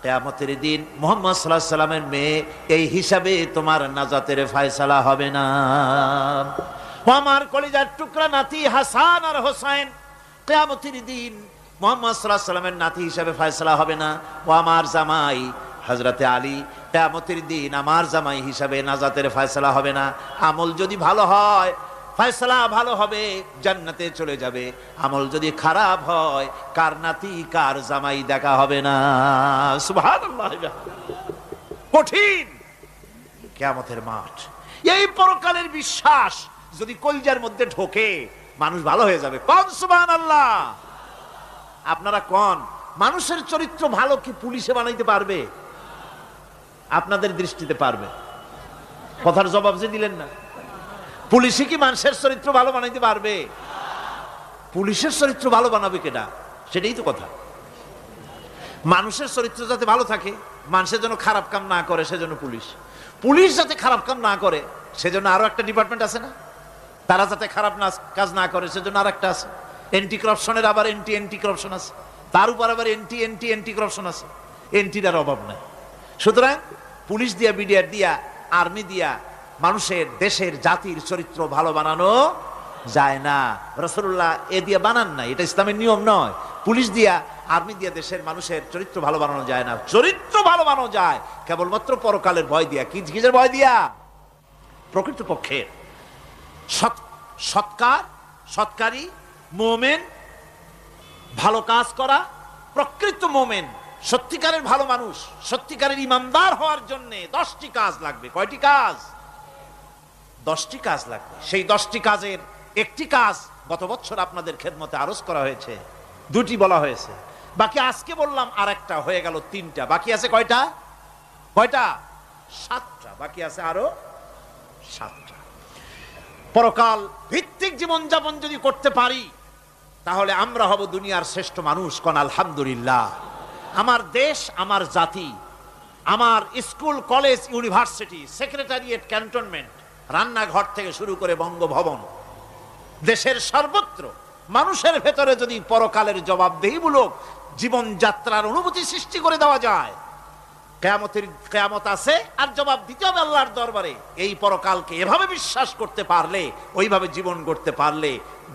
কিয়ামতের দিন মুহাম্মদ সাল্লাল্লাহু আলাইহি সাল্লামের মেয়ে, এই হিসাবে তোমার নাজাতের ফয়সালা হবে না। ও আমার কলিজার টুকরা নাতি হাসান আর হোসেন, কিয়ামতের দিন মুহাম্মদ সাল্লাল্লাহু আলাইহি সাল্লামের নাতি হিসাবে ফয়সালা হবে না। ও আমার জামাই হযরতে আলী, কিয়ামতের দিন আমার জামাই হিসাবে নাজাতের ফয়সালা হবে না। আমল যদি ভালো হয় ফয়সালা ভালো হবে, জান্নাতে চলে যাবে। আমল যদি খারাপ হয় কার নাতি কার জামাই দেখা হবে না। সুবহানাল্লাহ, কঠিন কিয়ামতের মাঠ। এই পরকালের বিশ্বাস যদি কলিজার মধ্যে ঢোকে মানুষ ভালো হয়ে যাবে। কোন সুবহানাল্লাহ। আপনারা কোন মানুষের চরিত্র ভালো কি পুলিশে বানাইতে পারবে? আপনাদের দৃষ্টিতে পারবে? কথার জবাব যে দিলেন না, পুলিশে কি মানুষের চরিত্র ভালো বানাইতে পারবে? পুলিশের চরিত্র ভালো বানাবে কেডা? সেটাই তো কথা। মানুষের চরিত্র যাতে ভালো থাকে, মানুষের জন্য খারাপ কাম না করে, সেজন্য পুলিশ। পুলিশ যাতে খারাপ কাজ না করে সেজন্য আরো একটা ডিপার্টমেন্ট আছে না, তারা যাতে খারাপ কাজ না করে সেজন্য আর একটা আছে। এন্টি করাপশনের আবার এন্টি করাপশন আছে, তার উপর আবার এন্টি করাপশন আছে। এন্টির অভাব নাই। সুতরাং পুলিশ দিয়া, বিডিআর দিয়া, আর্মি দিয়া মানুষের, দেশের, জাতির চরিত্র ভালো বানানো যায় না। রাসূলুল্লাহ এ দিয়া বানান নাই, এটা ইসলামের নিয়ম নয়। পুলিশ দিয়া, আর্মি দিয়া দেশের মানুষের চরিত্র ভালো বানানো যায় না। চরিত্র ভালো বানানো যায় কেবলমাত্র পরকালের ভয় দিয়া। কিসের ভয় দিয়া? প্রকৃতপক্ষে সৎকারী মুমিন, ভালো কাজ করা, প্রকৃত মুমিন, সত্যিকারের ভালো মানুষ, সত্যিকারের ইমানদার হওয়ার জন্য 10টি কাজ লাগবে। কয়টি কাজ? 10টি কাজ লাগবে। সেই 10টি কাজের একটি কাজ গত বছর আপনাদের খেদমতে আরজ করা হয়েছে, 2টি বলা হয়েছে, বাকি আজকে বললাম আর একটা, হয়ে গেল 3টা। বাকি আছে কয়টা? 7টা। বাকি আছে আরো 7টা। পরকাল ভিত্তিক জীবনযাপন যদি করতে পারি তাহলে আমরা হব দুনিয়ার শ্রেষ্ঠ মানুষ। কোন আলহামদুলিল্লাহ। আমার দেশ, আমার জাতি, আমার school, college, university, secretariat, cantonment, রান্নাঘর থেকে শুরু করে বঙ্গভবন, দেশের সর্বত্র মানুষের ভেতরে যদি পরকালের জবাবদেহিমূলক জীবনযাত্রার অনুভূতি সৃষ্টি করে দেওয়া যায়, কিয়ামত আছে আর জবাব দিতে হবে আল্লাহর দরবারে। এই পরকালকে এভাবে বিশ্বাস করতে পারলে, ওইভাবে জীবন গড়তে পারলে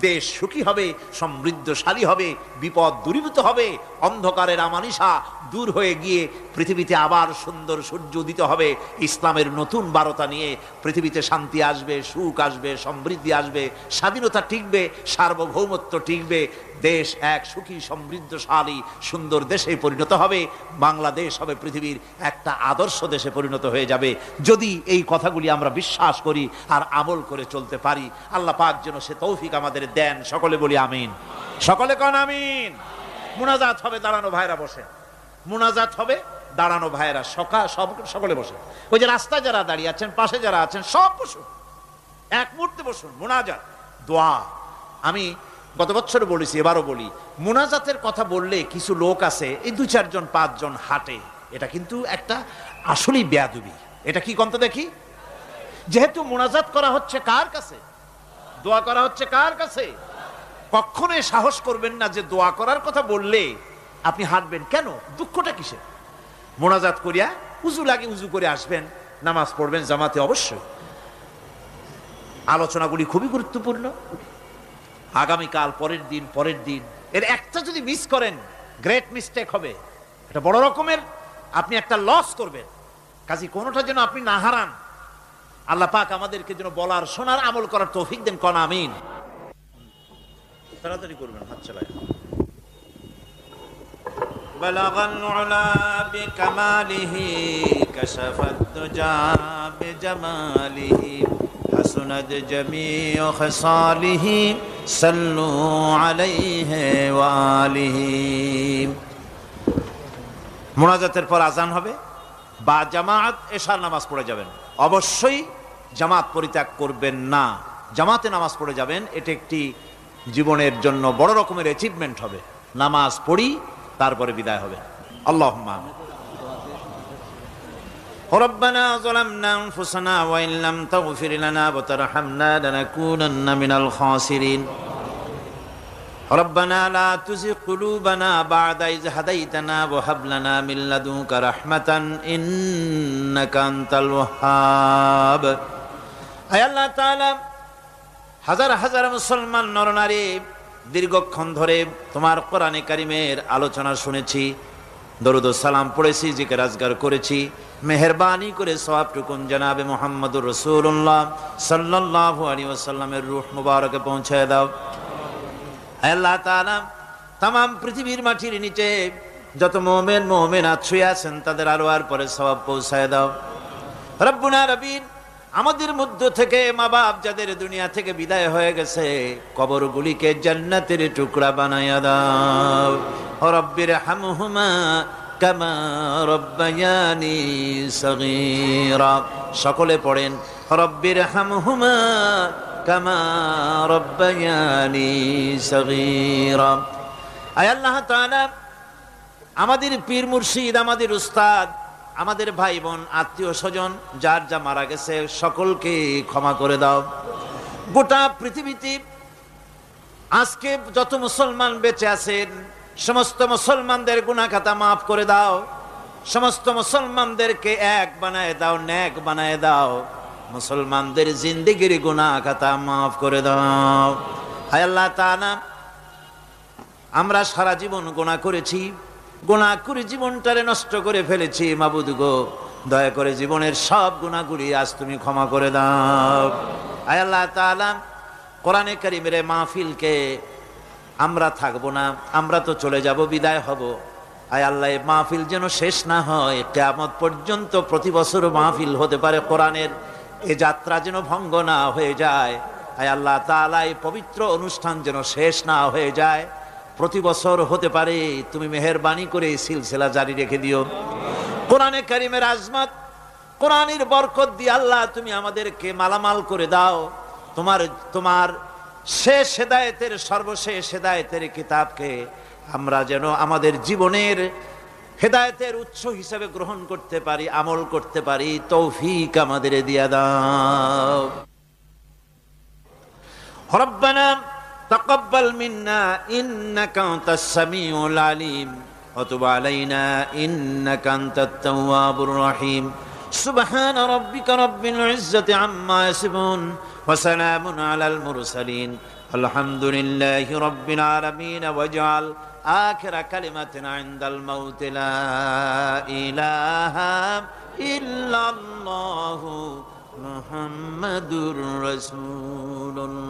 দেশ সুখী হবে, সমৃদ্ধশালী হবে, বিপদ দূরীভূত হবে, অন্ধকারের আমানিশা দূর হয়ে গিয়ে পৃথিবীতে আবার সুন্দর সূর্য উদিত হবে। ইসলামের নতুন বার্তা নিয়ে পৃথিবীতে শান্তি আসবে, সুখ আসবে, সমৃদ্ধি আসবে, স্বাধীনতা টিকবে, সার্বভৌমত্ব টিকবে, দেশ এক সুখী, সমৃদ্ধশালী, সুন্দর দেশে পরিণত হবে। বাংলাদেশ হবে পৃথিবীর একটা আদর্শ দেশে পরিণত হয়ে যাবে যদি এই কথাগুলি আমরা বিশ্বাস করি আর আমল করে চলতে পারি। আল্লাহ পাক যেন সে তৌফিক আমাদের দেন। সকলে বলি আমিন। সকলে কন আমিন। মুনাজাত হবে, দাঁড়ানো ভাইরা বসে। মুনাজাত হবে, দাঁড়ানো ভাইরা সকলে বসে। ওই যে রাস্তায় যারা দাঁড়িয়ে আছেন, পাশে যারা আছেন, সব বসুন, এক মুহূর্তে বসুন। মুনাজাত, দোয়া। আমি গত বছর বলেছি, এবারও বলি, মুনাজাতের কথা বললে কিছু লোক আছে, এই 2-4 জন 5 জন হাঁটে। এটা কিন্তু একটা আসলেই বেয়াদবি। এটা কি কন্ত দেখি? যেহেতু মুনাজাত করা হচ্ছে কার কাছে? দোয়া করা হচ্ছে কার কাছে? কখনোই সাহস করবেন না যে দোয়া করার কথা বললে আপনি হাঁটবেন। কেন? দুঃখটা কিসে? মুনাজাত করিয়া উজু লাগে, উজু করে আসবেন, নামাজ পড়বেন জামাতে। অবশ্যই আলোচনাগুলি খুবই গুরুত্বপূর্ণ। আগামীকাল, পরের দিন এর একটা যদি মিস করেন, গ্রেট মিস্টেক হবে। এটা বড় রকমের আপনি একটা লস করবেন। কাজী কোনোটা যেন আপনি না হারান। আল্লাহ পাক আমাদেরকে যেন বলার, শোনার, আমল করার তৌফিক দেন। কোন আমিন। তাড়াতাড়ি করবেন, হাত চালায়। বালাগাল উলা বিকামালিহি কাশাফাত দুজা বিজামালিহি হাসুনাত জামিউ খাসালিহি সাল্লু আলাইহি ওয়া আলিহি। মুনাজাতের পর আজান হবে বা জামাত এশার নামাজ পড়ে যাবেন। অবশ্যই জামাত পরিত্যাগ করবেন না, জামাতে নামাজ পড়ে যাবেন। এটা একটি জীবনের জন্য বড় রকমের অ্যাচিভমেন্ট হবে। নামাজ পড়ি, তারপরে বিদায় হবে। আল্লাহুম্মা আমিন। রব্বানা যালামনা আনফুসানা ওয়া ইন লাম তাগফির লানা ওয়া তারহামনা লানাকুনান্না মিনাল খাসিরিন। ربنا لا تزغ قلوبنا بعد إذ هديتنا وهب لنا من لدنك رحمة إنك أنت الوهاب। আয় আল্লাহ তাআলা, হাজার হাজার মুসলমান নরনারী দীর্ঘক্ষণ ধরে তোমার কোরআনে কারিমের আলোচনা শুনেছি, দরুদ ও সালাম পড়েছি, জিকির আজগার করেছি। মেহেরবানি করে সওয়াবটুকুন জনাবে মুহাম্মদুর রাসূলুল্লাহ সাল্লাল্লাহু আলাইহি ওয়াসাল্লামের রূহ মুবারকে পৌঁছায় দাও। আল্লাহ তাআলা, তামাম পৃথিবীর মাটির নিচে যত মুমিনাত শুয়ে আছেন তাদের আরওয়ার পরে সওয়াব পৌঁছায় দাও। রব্বুনা রবিন, আমাদের মধ্য থেকে মা বাপ যাদের দুনিয়া থেকে বিদায় হয়ে গেছে, কবরগুলিকে জান্নাতের টুকরা বানায়া দাও। রব্বির হামহুমা কামা রব্বায়ানি সগীরা। সকলে পড়েন, রব্বির হামহুমা কামা রব্বায়ানি সগীরা। আয় আল্লাহ তাআলা, আমাদের পীর মুর্শিদ, আমাদের উস্তাদ আমাদের ভাই বোন আত্মীয় স্বজন যার যা মারা গেছে সকলকে ক্ষমা করে দাও। গোটা পৃথিবীতে আজকে যত মুসলমান বেঁচে আছেন সমস্ত মুসলমানদের গুনাহ খাতা মাফ করে দাও। সমস্ত মুসলমানদেরকে এক বানায় দাও, নেক বানায় দাও। মুসলমানদের জিন্দেগির গুনাহ খাতা মাফ করে দাও। হায় আল্লাহ তাআলা, আমরা সারা জীবন গুনাহ করেছি, গুনাহ করে জীবনটারে নষ্ট করে ফেলেছি। মাবুদ গো, দয়া করে জীবনের সব গুনাহগুলি আজ তুমি ক্ষমা করে দাও। হায় আল্লাহ তাআলা, কোরআনে কারীমের মাহফিলকে আমরা থাকবো না, আমরা তো চলে যাব, বিদায় হব। আয় আল্লাহ, এই মাহফিল যেন শেষ না হয়, কিয়ামত পর্যন্ত প্রতি বছর মাহফিল হতে পারে। কোরআনের এই যাত্রা যেন ভঙ্গ না হয়ে যায়। আয় আল্লাহ তাআলা, এই পবিত্র অনুষ্ঠান যেন শেষ না হয়ে যায়, প্রতি বছর হতে পারে। তুমি মেহেরবানি করে এই সিলসিলা জারি রেখে দিও। কোরআনে কারীমের আজমত, কোরআনের বরকত দিয়ে আল্লাহ তুমি আমাদেরকে মালামাল করে দাও। তোমার শেষ হেদায়েতের, সর্বশেষ হেদায়েতের কিতাবকে আমরা যেন আমাদের জীবনের হেদায়েতের উৎস হিসেবে গ্রহণ করতে পারি, আমল করতে পারি। তৌফিক আমাদের দিয়া দাও। রব্বানা তাকাব্বাল মিন্না ইন্নাকা আনতাস সামিউল আলিম ওয়া তুব আলাইনা ইন্নাকা আনতাত তাওয়াবুর রহিম। সুবহান রাব্বিকা রাব্বিল ইজ্জাতি আম্মা ইয়াসিফুন ওয়া সালামুন আলাল মুরসালিন আলহামদুলিল্লাহি রাব্বিল আলামিন। ওয়াজআল আখিরা কালিমাতিনা ইনদাল মাউত লা ইলাহা ইল্লাল্লাহু মুহাম্মাদুর রাসূলুল্লাহ।